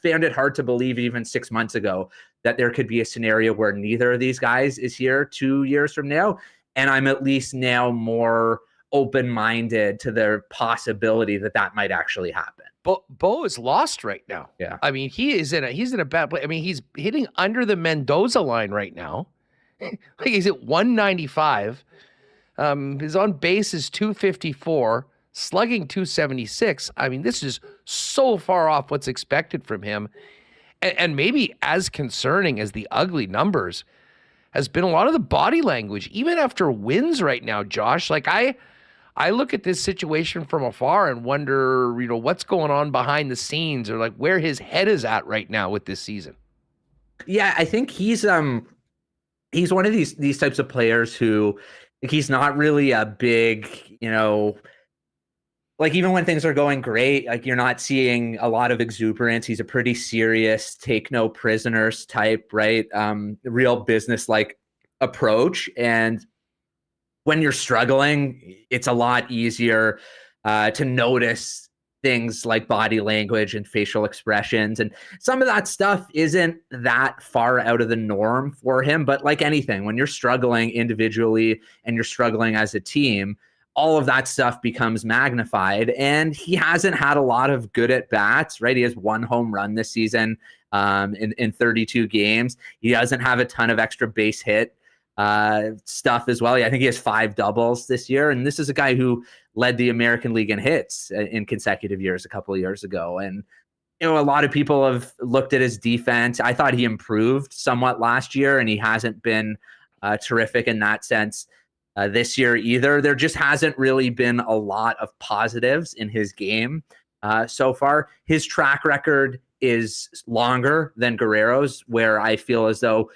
found it hard to believe even 6 months ago that there could be a scenario where neither of these guys is here 2 years from now. And I'm at least now more open-minded to the possibility that that might actually happen. Bo is lost right now. Yeah. I mean, he's in a bad place. I mean, he's hitting under the Mendoza line right now. Like, he's at 195. His on base is 254, slugging 276. I mean, this is so far off what's expected from him. And maybe as concerning as the ugly numbers has been a lot of the body language, even after wins right now, Josh. Like, I look at this situation from afar and wonder, what's going on behind the scenes, or like where his head is at right now with this season. Yeah, I think he's one of these types of players who, like, he's not really a big, like, even when things are going great, like, you're not seeing a lot of exuberance. He's a pretty serious, take no prisoners type, right? Real business-like approach. And when you're struggling, it's a lot easier to notice things like body language and facial expressions. And some of that stuff isn't that far out of the norm for him. But like anything, when you're struggling individually and you're struggling as a team, all of that stuff becomes magnified. And he hasn't had a lot of good at bats, right? He has one home run this season in 32 games. He doesn't have a ton of extra base hit stuff as well. I think he has 5 doubles this year. And this is a guy who led the American League in hits in consecutive years a couple of years ago. And, a lot of people have looked at his defense. I thought he improved somewhat last year, and he hasn't been terrific in that sense this year either. There just hasn't really been a lot of positives in his game so far. His track record is longer than Guerrero's, where I feel as though,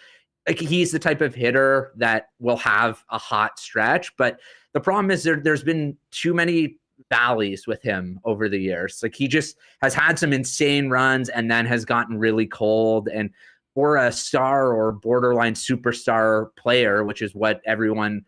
like, he's the type of hitter that will have a hot stretch. But the problem is there's been too many valleys with him over the years. Like, he just has had some insane runs and then has gotten really cold. And for a star or borderline superstar player, which is what everyone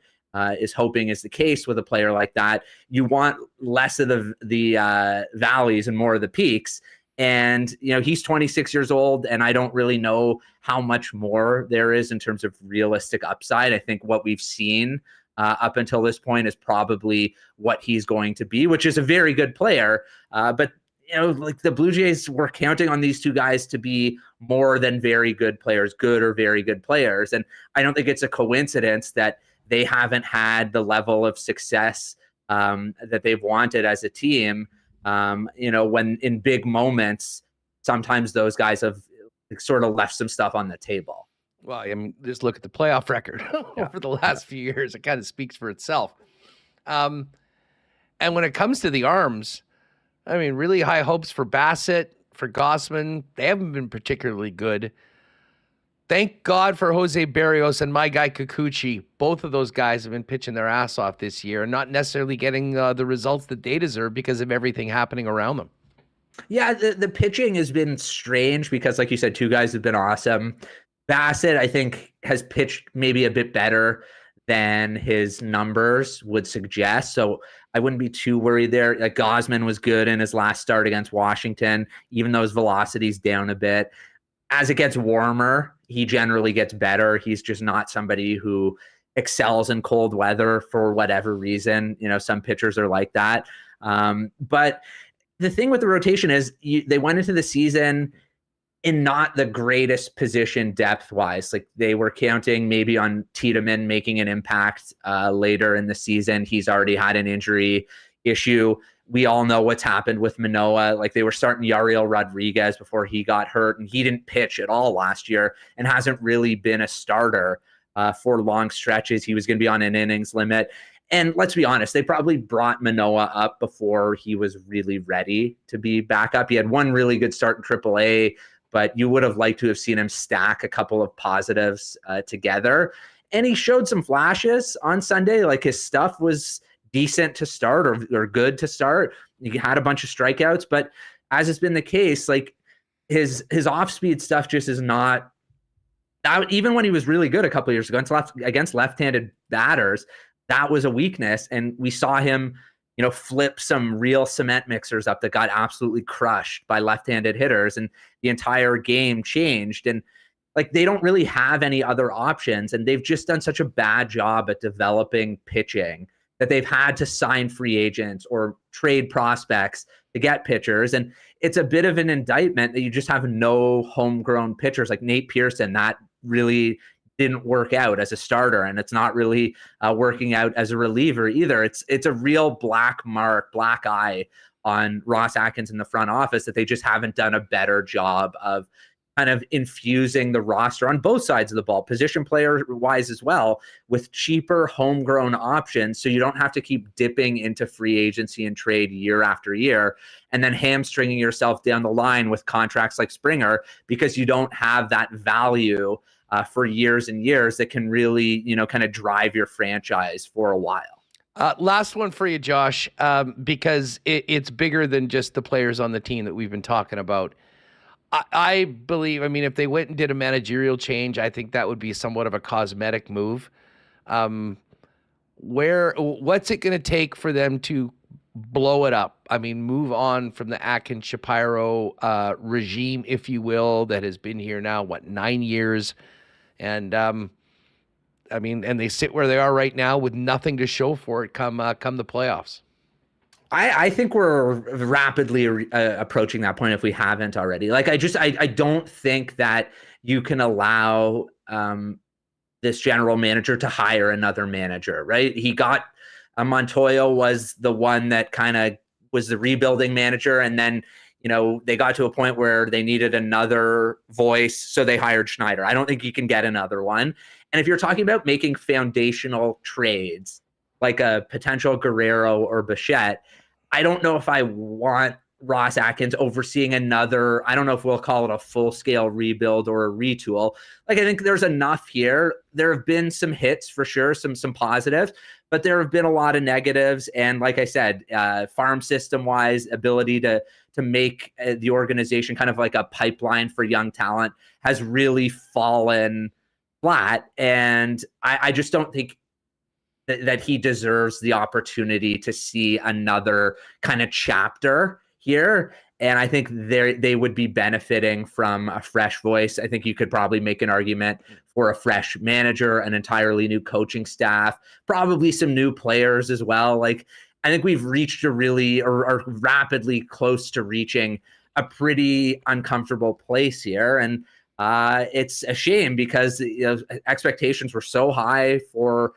is hoping is the case with a player like that, you want less of the valleys and more of the peaks. And, he's 26 years old, and I don't really know how much more there is in terms of realistic upside. I think what we've seen up until this point is probably what he's going to be, which is a very good player. But, like, the Blue Jays were counting on these two guys to be more than very good players, good or very good players. And I don't think it's a coincidence that they haven't had the level of success that they've wanted as a team. When in big moments, sometimes those guys have sort of left some stuff on the table. Well, I mean, just look at the playoff record over the last few years. It kind of speaks for itself. And when it comes to the arms, I mean, really high hopes for Bassett, for Gossman. They haven't been particularly good. Thank God for Jose Barrios and my guy Kikuchi. Both of those guys have been pitching their ass off this year and not necessarily getting the results that they deserve because of everything happening around them. Yeah, the pitching has been strange because, like you said, two guys have been awesome. Bassett, I think, has pitched maybe a bit better than his numbers would suggest. So I wouldn't be too worried there. Like Gausman was good in his last start against Washington, even though his velocity's down a bit. As it gets warmer, he generally gets better. He's just not somebody who excels in cold weather for whatever reason. You know, some pitchers are like that. But the thing with the rotation is they went into the season in not the greatest position depth-wise. Like they were counting maybe on Tiedemann making an impact later in the season. He's already had an injury issue. We all know what's happened with Manoah. Like they were starting Yariel Rodriguez before he got hurt, and he didn't pitch at all last year and hasn't really been a starter for long stretches. He was going to be on an innings limit. And let's be honest, they probably brought Manoah up before he was really ready to be back up. He had one really good start in AAA, but you would have liked to have seen him stack a couple of positives together. And he showed some flashes on Sunday. Like his stuff was decent to start or good to start. He had a bunch of strikeouts, but as has been the case, like his off-speed stuff just is not out. Even when he was really good a couple of years ago against left-handed batters, that was a weakness. And we saw him, flip some real cement mixers up that got absolutely crushed by left-handed hitters, and the entire game changed. And like, they don't really have any other options, and they've just done such a bad job at developing pitching that they've had to sign free agents or trade prospects to get pitchers. And it's a bit of an indictment that you just have no homegrown pitchers like Nate Pearson. That really didn't work out as a starter, and it's not really working out as a reliever either. It's a real black eye on Ross Atkins in the front office that they just haven't done a better job of kind of infusing the roster on both sides of the ball, position player wise as well, with cheaper homegrown options. So you don't have to keep dipping into free agency and trade year after year and then hamstringing yourself down the line with contracts like Springer because you don't have that value for years and years that can really, kind of drive your franchise for a while. Last one for you, Josh, because it's bigger than just the players on the team that we've been talking about. I believe, if they went and did a managerial change, I think that would be somewhat of a cosmetic move. What's it going to take for them to blow it up? Move on from the Atkins Shapiro regime, if you will, that has been here now, 9 years? And and they sit where they are right now with nothing to show for it come the playoffs. I think we're rapidly approaching that point if we haven't already. Like, I don't think that you can allow this general manager to hire another manager, right? He got Montoya was the one that kind of was the rebuilding manager, and then they got to a point where they needed another voice, so they hired Schneider. I don't think you can get another one. And if you're talking about making foundational trades like a potential Guerrero or Bichette, I don't know if I want Ross Atkins overseeing another, I don't know if we'll call it a full-scale rebuild or a retool. Like, I think there's enough here. There have been some hits for sure, some positives, but there have been a lot of negatives. And like I said, farm system-wise, ability to make the organization kind of like a pipeline for young talent has really fallen flat. And I just don't think that he deserves the opportunity to see another kind of chapter here. And I think they would be benefiting from a fresh voice. I think you could probably make an argument for a fresh manager, an entirely new coaching staff, probably some new players as well. Like, I think we've reached are rapidly close to reaching a pretty uncomfortable place here. And it's a shame because expectations were so high for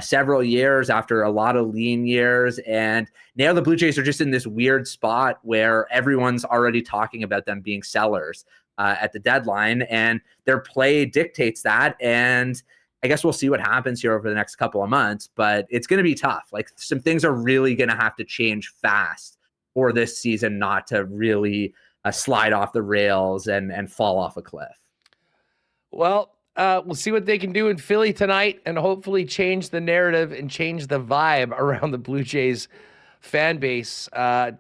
several years after a lot of lean years. And now the Blue Jays are just in this weird spot where everyone's already talking about them being sellers at the deadline, and their play dictates that. And I guess we'll see what happens here over the next couple of months, but it's going to be tough. Like, some things are really going to have to change fast for this season not to really slide off the rails and fall off a cliff. Well, We'll see what they can do in Philly tonight and hopefully change the narrative and change the vibe around the Blue Jays fan base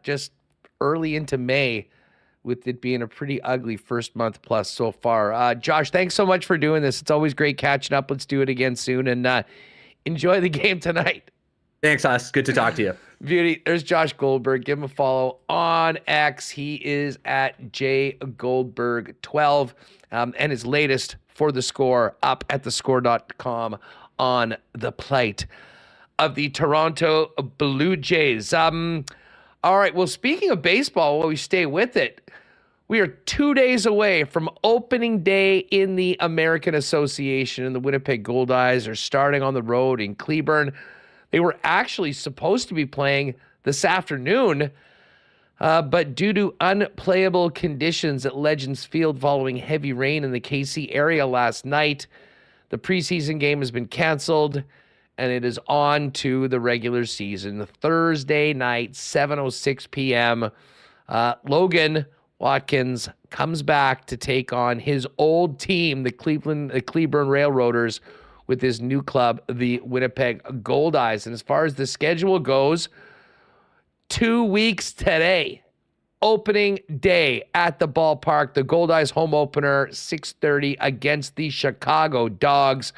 just early into May, with it being a pretty ugly first month plus so far. Josh, thanks so much for doing this. It's always great catching up. Let's do it again soon, and enjoy the game tonight. Thanks, Huss. Good to talk to you. Beauty. There's Josh Goldberg. Give him a follow on X. He is at jgoldberg12, and his latest for the score up at thescore.com on the plight of the Toronto Blue Jays. All right, well, speaking of baseball, while we stay with it, we are 2 days away from opening day in the American Association, and the Winnipeg Goldeyes are starting on the road in Cleburne. They were actually supposed to be playing this afternoon, but due to unplayable conditions at Legends Field following heavy rain in the KC area last night, the preseason game has been canceled, and it is on to the regular season. Thursday night, 7:06 p.m., Logan Watkins comes back to take on his old team, the Cleburne Railroaders, with his new club, the Winnipeg Goldeyes. And as far as the schedule goes, 2 weeks today, opening day at the ballpark. The Goldeyes home opener, 6:30 against the Chicago Dogs.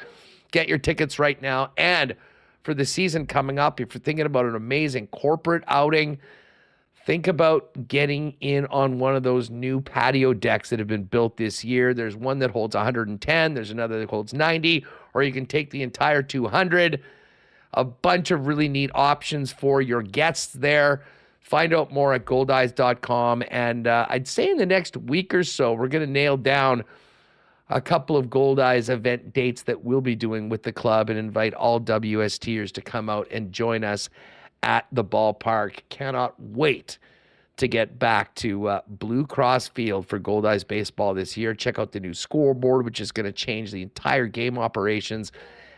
Get your tickets right now. And for the season coming up, if you're thinking about an amazing corporate outing, think about getting in on one of those new patio decks that have been built this year. There's one that holds 110. There's another that holds 90. Or you can take the entire 200. A bunch of really neat options for your guests there. Find out more at goldeyes.com. And I'd say in the next week or so, we're going to nail down a couple of Goldeyes event dates that we'll be doing with the club and invite all WSTers to come out and join us at the ballpark. Cannot wait to get back to Blue Cross Field for Goldeyes baseball this year. Check out the new scoreboard, which is going to change the entire game operations.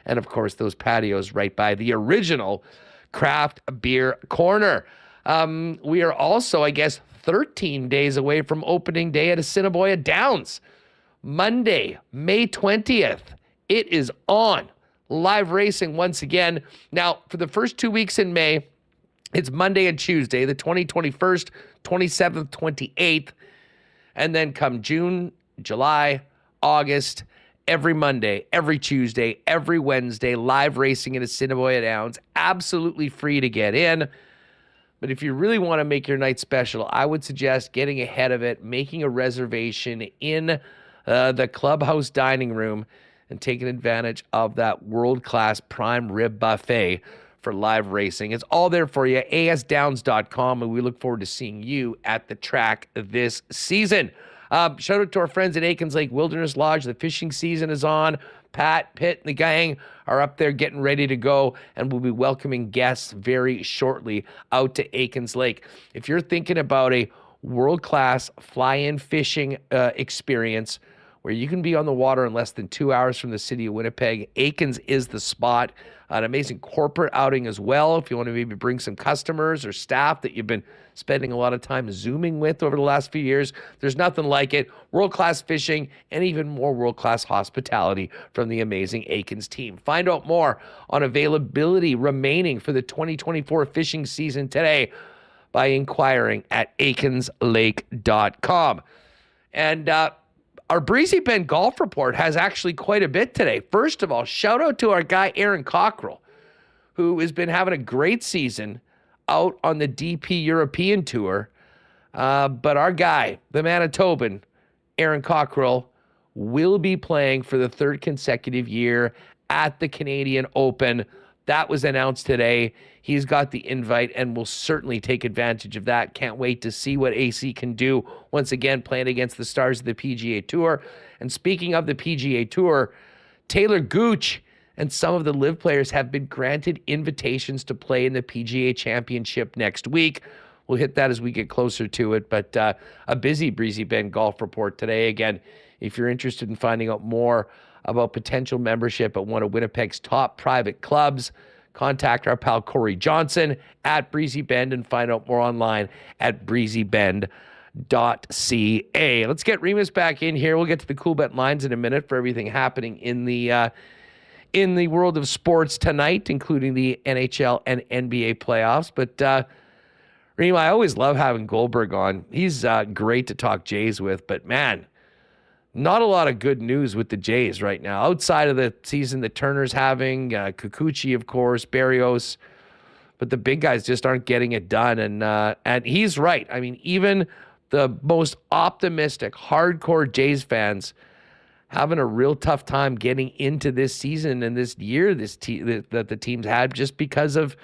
And, of course, those patios right by the original craft beer corner. We are also, I guess, 13 days away from opening day at Assiniboia Downs. Monday, May 20th. It is on. Live racing once again. Now, for the first 2 weeks in May, it's Monday and Tuesday, the 21st, 27th, 28th. And then come June, July, August, every Monday, every Tuesday, every Wednesday, live racing in Assiniboia Downs. Absolutely free to get in. But if you really want to make your night special, I would suggest getting ahead of it, making a reservation in the clubhouse dining room, and taking advantage of that world-class prime rib buffet for live racing. It's all there for you, asdowns.com, and we look forward to seeing you at the track this season. Shout out to our friends at Aikens Lake Wilderness Lodge. The fishing season is on. Pat, Pitt, and the gang are up there getting ready to go, and we'll be welcoming guests very shortly out to Aikens Lake. If you're thinking about a world-class fly-in fishing experience where you can be on the water in less than 2 hours from the city of Winnipeg, Aikens is the spot. An amazing corporate outing as well. If you want to maybe bring some customers or staff that you've been spending a lot of time Zooming with over the last few years, there's nothing like it. World-class fishing and even more world-class hospitality from the amazing Aikens team. Find out more on availability remaining for the 2024 fishing season today by inquiring at aikenslake.com. And our Breezy Bend Golf Report has actually quite a bit today. First of all, shout out to our guy, Aaron Cockrell, who has been having a great season out on the DP European Tour. But our guy, the Manitoban, Aaron Cockrell, will be playing for the third consecutive year at the Canadian Open. That was announced today. He's got the invite and will certainly take advantage of that. Can't wait to see what AC can do once again playing against the stars of the PGA Tour. And speaking of the PGA Tour, Taylor Gooch and some of the LIV players have been granted invitations to play in the PGA Championship next week. We'll hit that as we get closer to it, but a busy Breezy Bend Golf Report today. Again, if you're interested in finding out more about potential membership at one of Winnipeg's top private clubs, contact our pal Corey Johnson at Breezy Bend and find out more online at breezybend.com. Let's get Remis back in here. We'll get to the Coolbet lines in a minute for everything happening in the world of sports tonight, including the NHL and NBA playoffs. But Remis, I always love having Goldberg on. He's great to talk Jays with, but man, not a lot of good news with the Jays right now. Outside of the season that Turner's having, Kikuchi, of course, Berrios, but the big guys just aren't getting it done. And he's right. I mean, even the most optimistic, hardcore Jays fans having a real tough time getting into this season and this year that the team's had just because of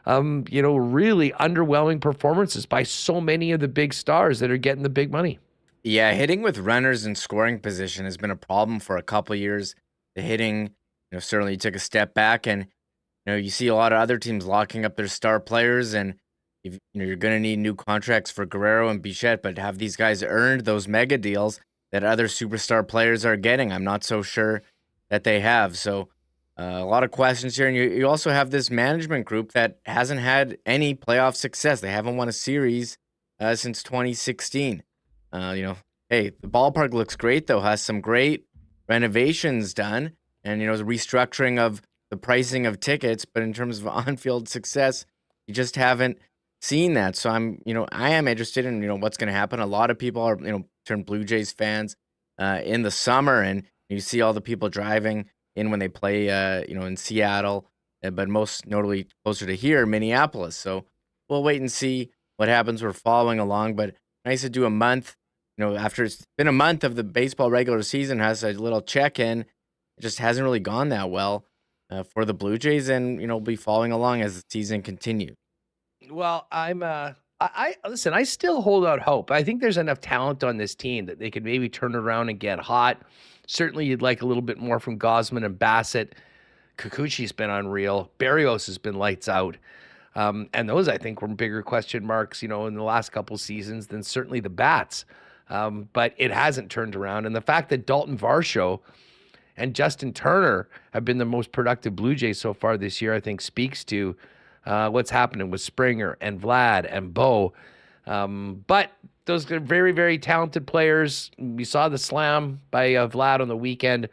really underwhelming performances by so many of the big stars that are getting the big money. Yeah, hitting with runners in scoring position has been a problem for a couple of years. The hitting, certainly took a step back, and you see a lot of other teams locking up their star players, and you're going to need new contracts for Guerrero and Bichette, but have these guys earned those mega deals that other superstar players are getting? I'm not so sure that they have. So a lot of questions here, and you also have this management group that hasn't had any playoff success. They haven't won a series since 2016. Hey, the ballpark looks great, though, has some great renovations done, and, the restructuring of the pricing of tickets, but in terms of on-field success, you just haven't seen that. So I am interested in, what's going to happen. A lot of people are, turned Blue Jays fans in the summer, and you see all the people driving in when they play, in Seattle, but most notably closer to here, Minneapolis. So we'll wait and see what happens. We're following along, but nice to do a month. After it's been a month of the baseball regular season, has a little check-in. It just hasn't really gone that well for the Blue Jays, and we'll be following along as the season continues. Well, listen, I still hold out hope. I think there's enough talent on this team that they could maybe turn around and get hot. Certainly, you'd like a little bit more from Gausman and Bassett. Kikuchi's been unreal. Berrios has been lights out. And those, I think, were bigger question marks, in the last couple seasons than certainly the bats. But it hasn't turned around. And the fact that Dalton Varsho and Justin Turner have been the most productive Blue Jays so far this year, I think speaks to what's happening with Springer and Vlad and Bo. But those are very, very talented players. We saw the slam by Vlad on the weekend.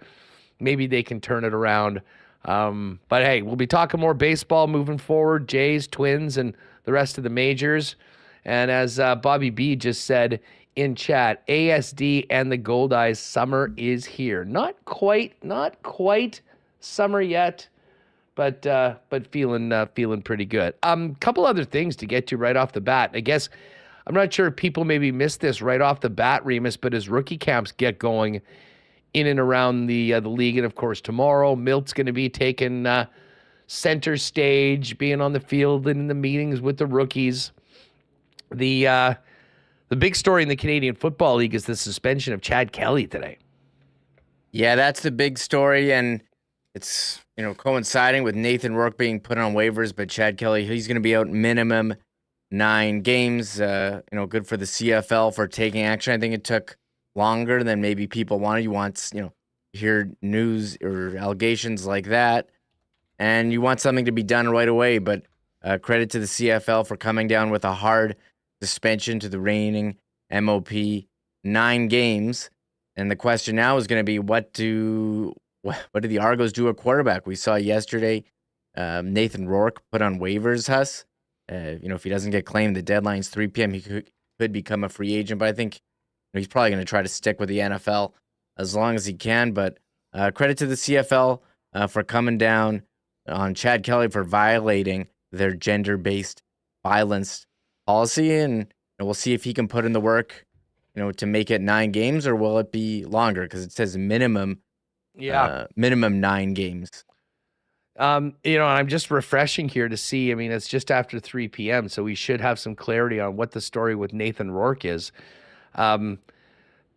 Maybe they can turn it around. But hey, we'll be talking more baseball moving forward, Jays, Twins, and the rest of the majors. And as Bobby B just said in chat, ASD and the Gold Eyes, summer is here. Not quite summer yet, but feeling pretty good. Couple other things to get to right off the bat. I guess I'm not sure if people maybe missed this right off the bat, Remis, but as rookie camps get going in and around the league, and of course tomorrow, Milt's going to be taking center stage, being on the field and in the meetings with the rookies. The big story in the Canadian Football League is the suspension of Chad Kelly today. Yeah, that's the big story, and it's coinciding with Nathan Rourke being put on waivers, but Chad Kelly, he's going to be out minimum 9 games. Good for the CFL for taking action. I think it took longer than maybe people wanted. You want hear news or allegations like that, and you want something to be done right away. But credit to the CFL for coming down with a hard suspension to the reigning MOP, 9 games. And the question now is going to be, what do the Argos do at quarterback? We saw yesterday Nathan Rourke put on waivers, Huss. If he doesn't get claimed, the deadline's 3 p.m. He could become a free agent, but I think he's probably going to try to stick with the NFL as long as he can. But credit to the CFL for coming down on Chad Kelly for violating their gender-based violence policy, and we'll see if he can put in the work, to make it 9 games, or will it be longer? Because it says minimum 9 games. And I'm just refreshing here to see. I mean, it's just after 3 p.m., so we should have some clarity on what the story with Nathan Rourke is.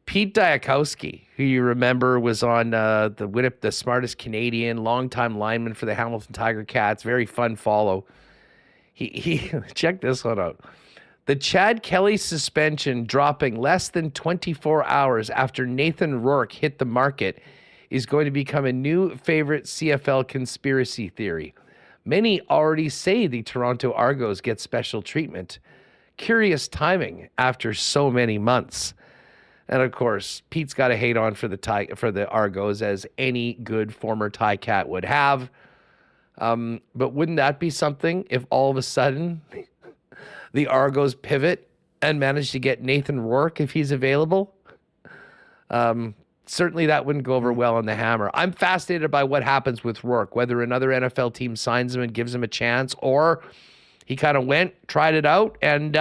Pete Diakowski, who you remember was on the Smartest Canadian, longtime lineman for the Hamilton Tiger Cats, very fun follow. He check this one out. The Chad Kelly suspension dropping less than 24 hours after Nathan Rourke hit the market is going to become a new favorite CFL conspiracy theory. Many already say the Toronto Argos get special treatment. curious timing after so many months. And of course, Pete's got to hate on for the Argos, as any good former Cat would have. But wouldn't that be something if all of a sudden the Argos pivot and manage to get Nathan Rourke if he's available? Certainly that wouldn't go over well on the Hammer. I'm fascinated by what happens with Rourke, whether another NFL team signs him and gives him a chance, or he kind of tried it out, and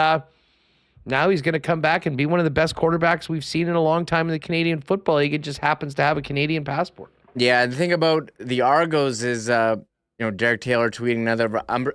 now he's going to come back and be one of the best quarterbacks we've seen in a long time in the Canadian Football League. It just happens to have a Canadian passport. Yeah, the thing about the Argos is, Derek Taylor tweeting,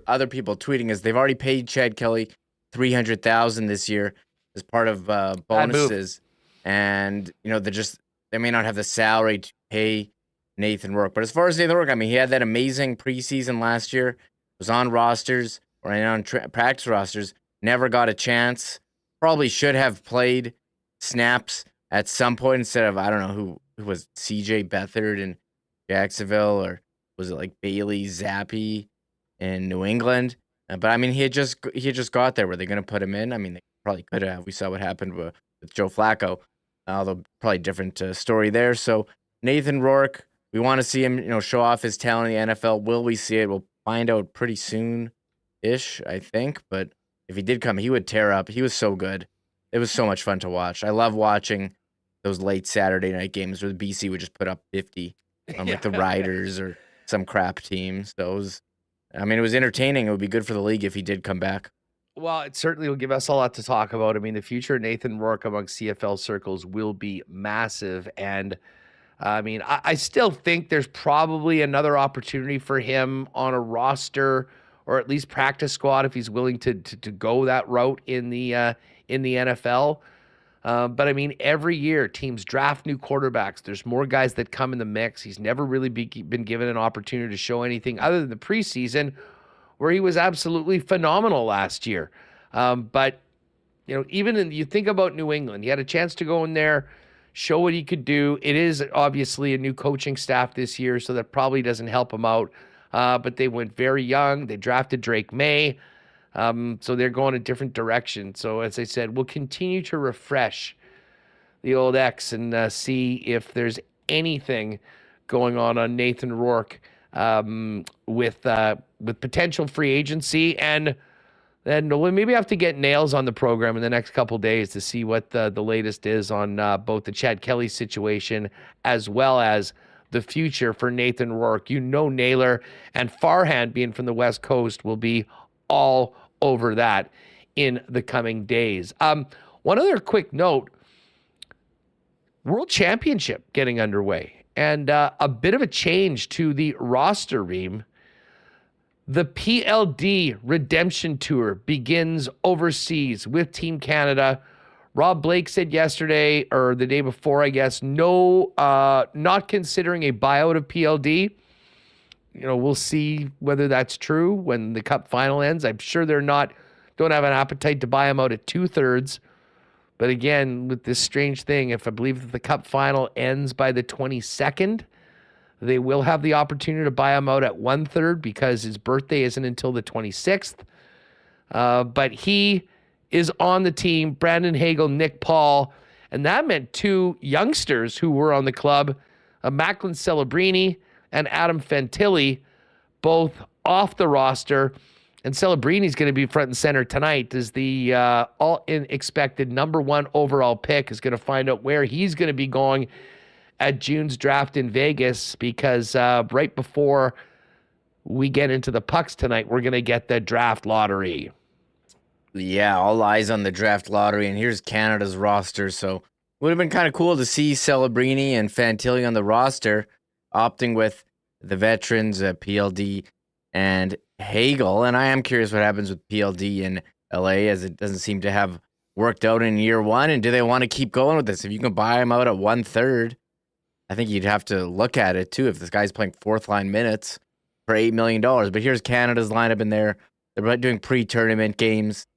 other people tweeting, is they've already paid Chad Kelly $300,000 this year as part of bonuses, and they may not have the salary to pay Nathan Rourke. But as far as Nathan Rourke, I mean, he had that amazing preseason last year, was on rosters or on practice rosters, never got a chance. Probably should have played snaps at some point instead of, I don't know who was CJ Beathard in Jacksonville, or was it like Bailey Zappi in New England? But I mean, he had just got there. Were they going to put him in? I mean, they probably could have. We saw what happened with Joe Flacco, although probably different story there. So Nathan Rourke, we want to see him, show off his talent in the NFL. Will we see it? We'll find out pretty soon-ish, I think. But if he did come, he would tear up. He was so good. It was so much fun to watch. I love watching those late Saturday night games where the BC would just put up 50 on like the Riders or some crap team. So it was entertaining. It would be good for the league if he did come back. Well, it certainly will give us a lot to talk about. I mean, the future of Nathan Rourke among CFL circles will be massive. And I mean, I still think there's probably another opportunity for him on a roster or at least practice squad if he's willing to go that route in the NFL. But I mean, every year teams draft new quarterbacks. There's more guys that come in the mix. He's never really been given an opportunity to show anything other than the preseason, where he was absolutely phenomenal last year. But even you think about New England, he had a chance to go in there, show what he could do. It is obviously a new coaching staff this year, so that probably doesn't help him out. But they went very young. They drafted Drake May. So they're going a different direction. So as I said, we'll continue to refresh the old X and see if there's anything going on Nathan Rourke with potential free agency. And then we'll maybe have to get Nails on the program in the next couple of days to see what the latest is on both the Chad Kelly situation as well as the future for Nathan Rourke. Naylor and Farhan, being from the West Coast, will be all over that in the coming days. One other quick note, World Championship getting underway, and a bit of a change to the roster, Reem. The PLD Redemption Tour begins overseas with Team Canada. Rob Blake said yesterday, or the day before, I guess, not considering a buyout of PLD. We'll see whether that's true when the Cup final ends. I'm sure don't have an appetite to buy him out at 2/3. But again, with this strange thing, if I believe that the Cup final ends by the 22nd, they will have the opportunity to buy him out at 1/3 because his birthday isn't until the 26th. But he is on the team, Brandon Hagel, Nick Paul, and that meant two youngsters who were on the club, Macklin Celebrini and Adam Fantilli, both off the roster. And Celebrini's going to be front and center tonight as the all-expected number 1 overall pick is going to find out where he's going to be going at June's draft in Vegas, because right before we get into the pucks tonight, we're going to get the draft lottery. Yeah, all eyes on the draft lottery, and here's Canada's roster. So it would have been kind of cool to see Celebrini and Fantilli on the roster, opting with the veterans, PLD and Hagel. And I am curious what happens with PLD in LA, as it doesn't seem to have worked out in year one. And do they want to keep going with this? If you can buy him out at 1/3, I think you'd have to look at it too. If this guy's playing fourth line minutes for $8 million, but here's Canada's lineup in there. They're doing pre-tournament games.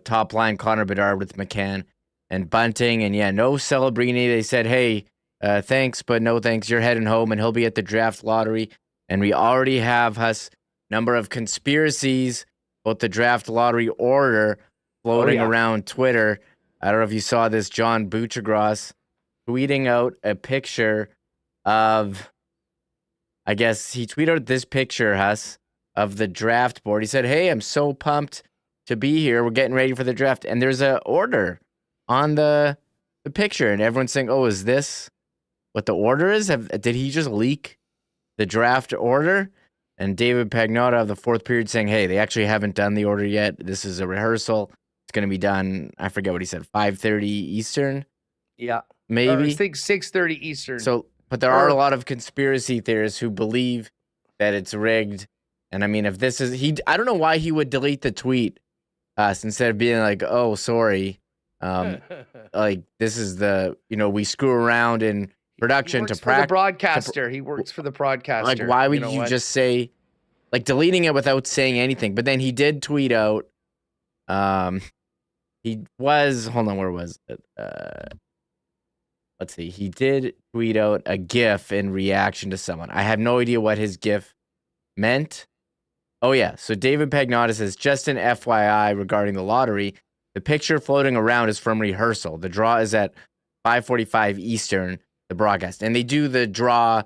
Top line Connor Bedard with McCann and Bunting, and no Celebrini. They said, hey, thanks, but no thanks. You're heading home, and he'll be at the draft lottery. And we already have number of conspiracies about the draft lottery order. floating around Twitter. I don't know if you saw this, John Buchagras tweeting out a picture of, I guess he tweeted out this picture, Huss, of the draft board. He said, "Hey, I'm so pumped to be here. We're getting ready for the draft." And there's an order on the picture, and everyone's saying, "Oh, is this what the order is? Did he just leak the draft order?" And David Pagnotta of the fourth period saying, "Hey, they actually haven't done the order yet. This is a rehearsal. It's going to be done." I forget what he said, 5:30 Eastern. Yeah, maybe. I think 6:30 Eastern. So, but there are a lot of conspiracy theorists who believe that it's rigged. And I mean, if this is I don't know why he would delete the tweet instead of being like, "Oh, sorry." Like this is we screw around in production to practice. The broadcaster. He works for the broadcaster. Like, why would you just say, like, deleting it without saying anything? But then he did tweet out. Hold on, where was it? Let's see. He did tweet out a GIF in reaction to someone. I have no idea what his GIF meant. Oh yeah. So David Pagnotta says, "Just an FYI regarding the lottery. The picture floating around is from rehearsal. The draw is at 5:45 Eastern, the broadcast." And they do the draw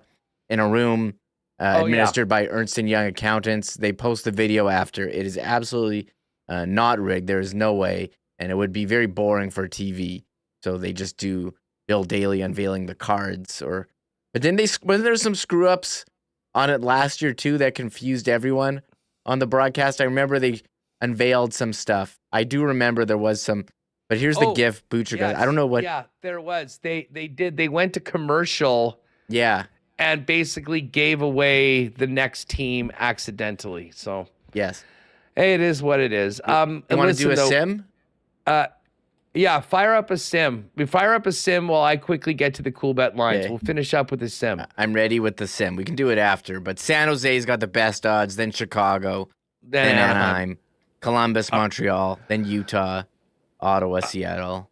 in a room administered by Ernst & Young accountants. They post the video after. It is absolutely not rigged. There is no way. And it would be very boring for TV. So they just do Bill Daly unveiling the cards. But then wasn't there some screw-ups on it last year too that confused everyone on the broadcast? I remember they unveiled some stuff. I do remember there was some, but here's the GIF. Butcher. Yes, I don't know what. Yeah, there was. They did. They went to commercial. Yeah. And basically gave away the next team accidentally. So yes, hey, it is what it is. You want to do a sim? Yeah, fire up a sim. We fire up a sim while I quickly get to the Coolbet lines. Okay. We'll finish up with the sim. I'm ready with the sim. We can do it after. But San Jose's got the best odds. Then Chicago. Then Anaheim. Columbus, Montreal, then Utah, Ottawa, Seattle.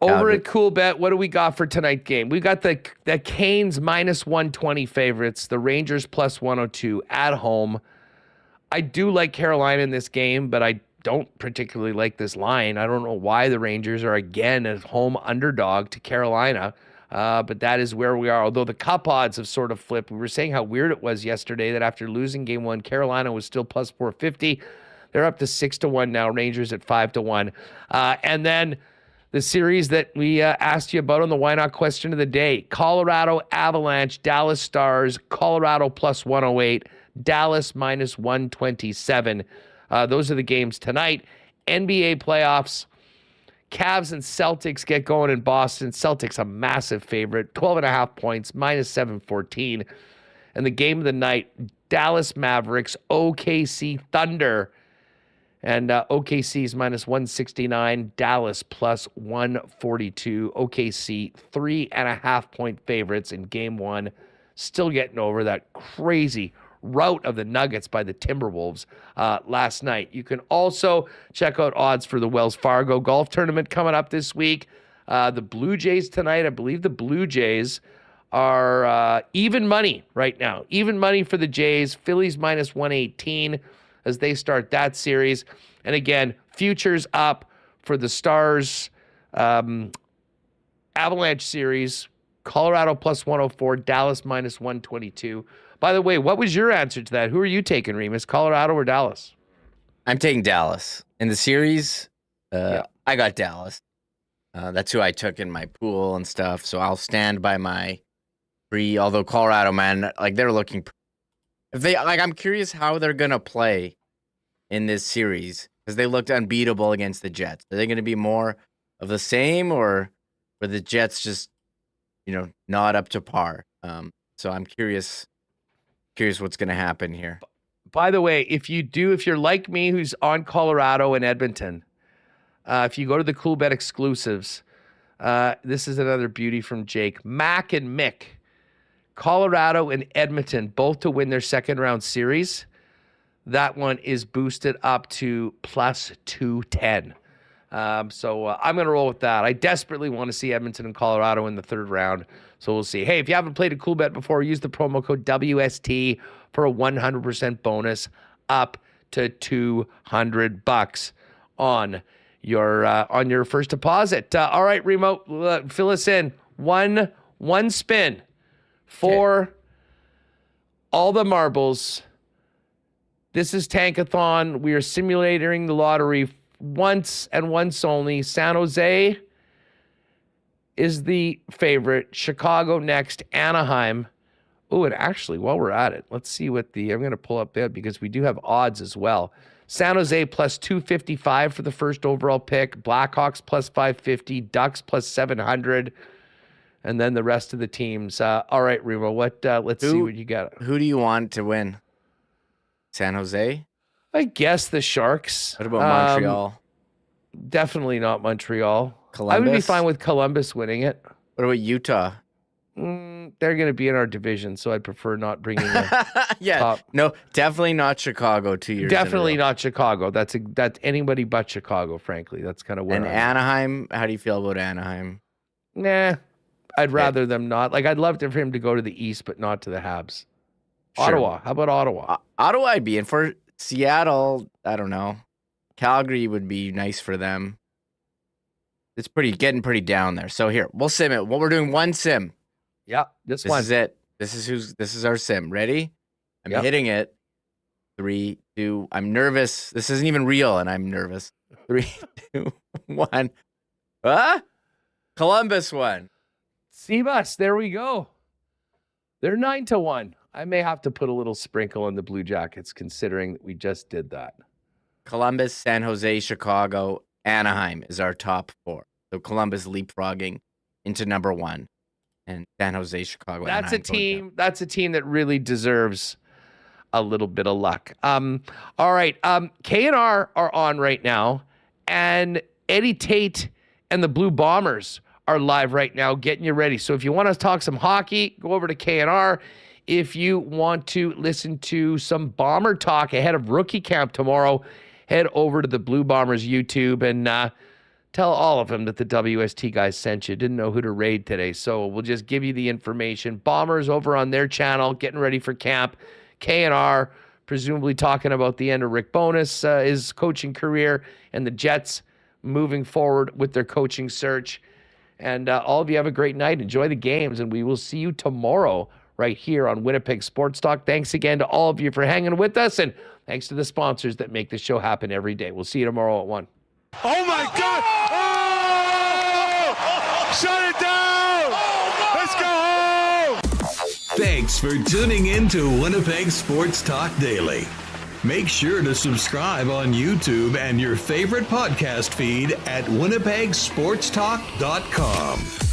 Over at Coolbet, what do we got for tonight's game? We got the Canes -120 favorites, the Rangers +102 at home. I do like Carolina in this game, but I don't particularly like this line. I don't know why the Rangers are again a home underdog to Carolina, but that is where we are. Although the cup odds have sort of flipped. We were saying how weird it was yesterday that after losing game one, Carolina was still +450. They're up to 6-1 now. Rangers at 5-1. And then the series that we asked you about on the Why Not question of the day: Colorado Avalanche, Dallas Stars, Colorado +108, Dallas -127. Those are the games tonight. NBA playoffs. Cavs and Celtics get going in Boston. Celtics a massive favorite, 12.5 points, -714. And the game of the night: Dallas Mavericks, OKC Thunder. And OKC is -169, Dallas +142. OKC 3.5 point favorites in game one. Still getting over that crazy rout of the Nuggets by the Timberwolves last night. You can also check out odds for the Wells Fargo golf tournament coming up this week. The Blue Jays tonight, I believe the Blue Jays are even money right now. Even money for the Jays. Phillies -118 as they start that series. And again, futures up for the Stars Avalanche series. Colorado +104, Dallas -122. By the way, what was your answer to that? Who are you taking, Remis? Colorado or Dallas? I'm taking Dallas. In the series, I got Dallas. That's who I took in my pool and stuff. So I'll stand by my free. Although Colorado, man, like they're looking. If they I'm curious how they're gonna play in this series because they looked unbeatable against the Jets. Are they going to be more of the same, or were the Jets just, not up to par? So I'm curious what's going to happen here. By the way, if you're like me, who's on Colorado and Edmonton, if you go to the Coolbet exclusives, this is another beauty from Jake. Mac and Mick, Colorado and Edmonton, both to win their second round series. That one is boosted up to +210. So I'm going to roll with that. I desperately want to see Edmonton and Colorado in the third round. So we'll see. Hey, if you haven't played a Coolbet before, use the promo code WST for a 100% bonus up to $200 on on your first deposit. All right, Remo, fill us in. One spin for all the marbles. This is Tankathon. We are simulating the lottery once and once only. San Jose is the favorite. Chicago next. Anaheim. Oh, and actually, while we're at it, let's see what I'm going to pull up there because we do have odds as well. San Jose plus 255 for the first overall pick. Blackhawks plus 550. Ducks plus 700. And then the rest of the teams. All right, Remo, let's see what you got. Who do you want to win? San Jose? I guess the Sharks. What about Montreal? Definitely not Montreal. Columbus? I would be fine with Columbus winning it. What about Utah? They're going to be in our division, so I'd prefer not bringing them. Yeah, no, definitely not Chicago 2 years. Definitely not Chicago. That's anybody but Chicago, frankly. That's kind of where. And Anaheim, how do you feel about Anaheim? Nah, I'd rather them not. Like, I'd love for him to go to the East, but not to the Habs. Sure. Ottawa. How about Ottawa? Ottawa, I'd be in for. Seattle, I don't know. Calgary would be nice for them. It's getting pretty down there. So here, we'll sim it. We're doing one sim. Yeah, this one. This is it. This is our sim. Ready? I'm hitting it. 3, 2. I'm nervous. This isn't even real, and I'm nervous. 3, 2, 1. Columbus won. Seabus, there we go. They're 9-1. I may have to put a little sprinkle on the Blue Jackets, considering that we just did that. Columbus, San Jose, Chicago, Anaheim is our top 4. So Columbus leapfrogging into number 1, and San Jose, Chicago. That's Anaheim a team. That's a team that really deserves a little bit of luck. All right. K&R are on right now, and Eddie Tate and the Blue Bombers are live right now, getting you ready. So if you want to talk some hockey, go over to K&R. If you want to listen to some Bomber talk ahead of rookie camp tomorrow, head over to the Blue Bombers YouTube and tell all of them that the WST guys sent you. Didn't know who to raid today, so we'll just give you the information. Bombers over on their channel, getting ready for camp. K&R, presumably talking about the end of Rick Bowness, his coaching career, and the Jets moving forward with their coaching search. And all of you have a great night. Enjoy the games, and we will see you tomorrow right here on Winnipeg Sports Talk. Thanks again to all of you for hanging with us, and thanks to the sponsors that make this show happen every day. We'll see you tomorrow at 1. Oh, my God! Oh! Shut it down! Let's go home! Thanks for tuning in to Winnipeg Sports Talk Daily. Make sure to subscribe on YouTube and your favorite podcast feed at winnipegsportstalk.com.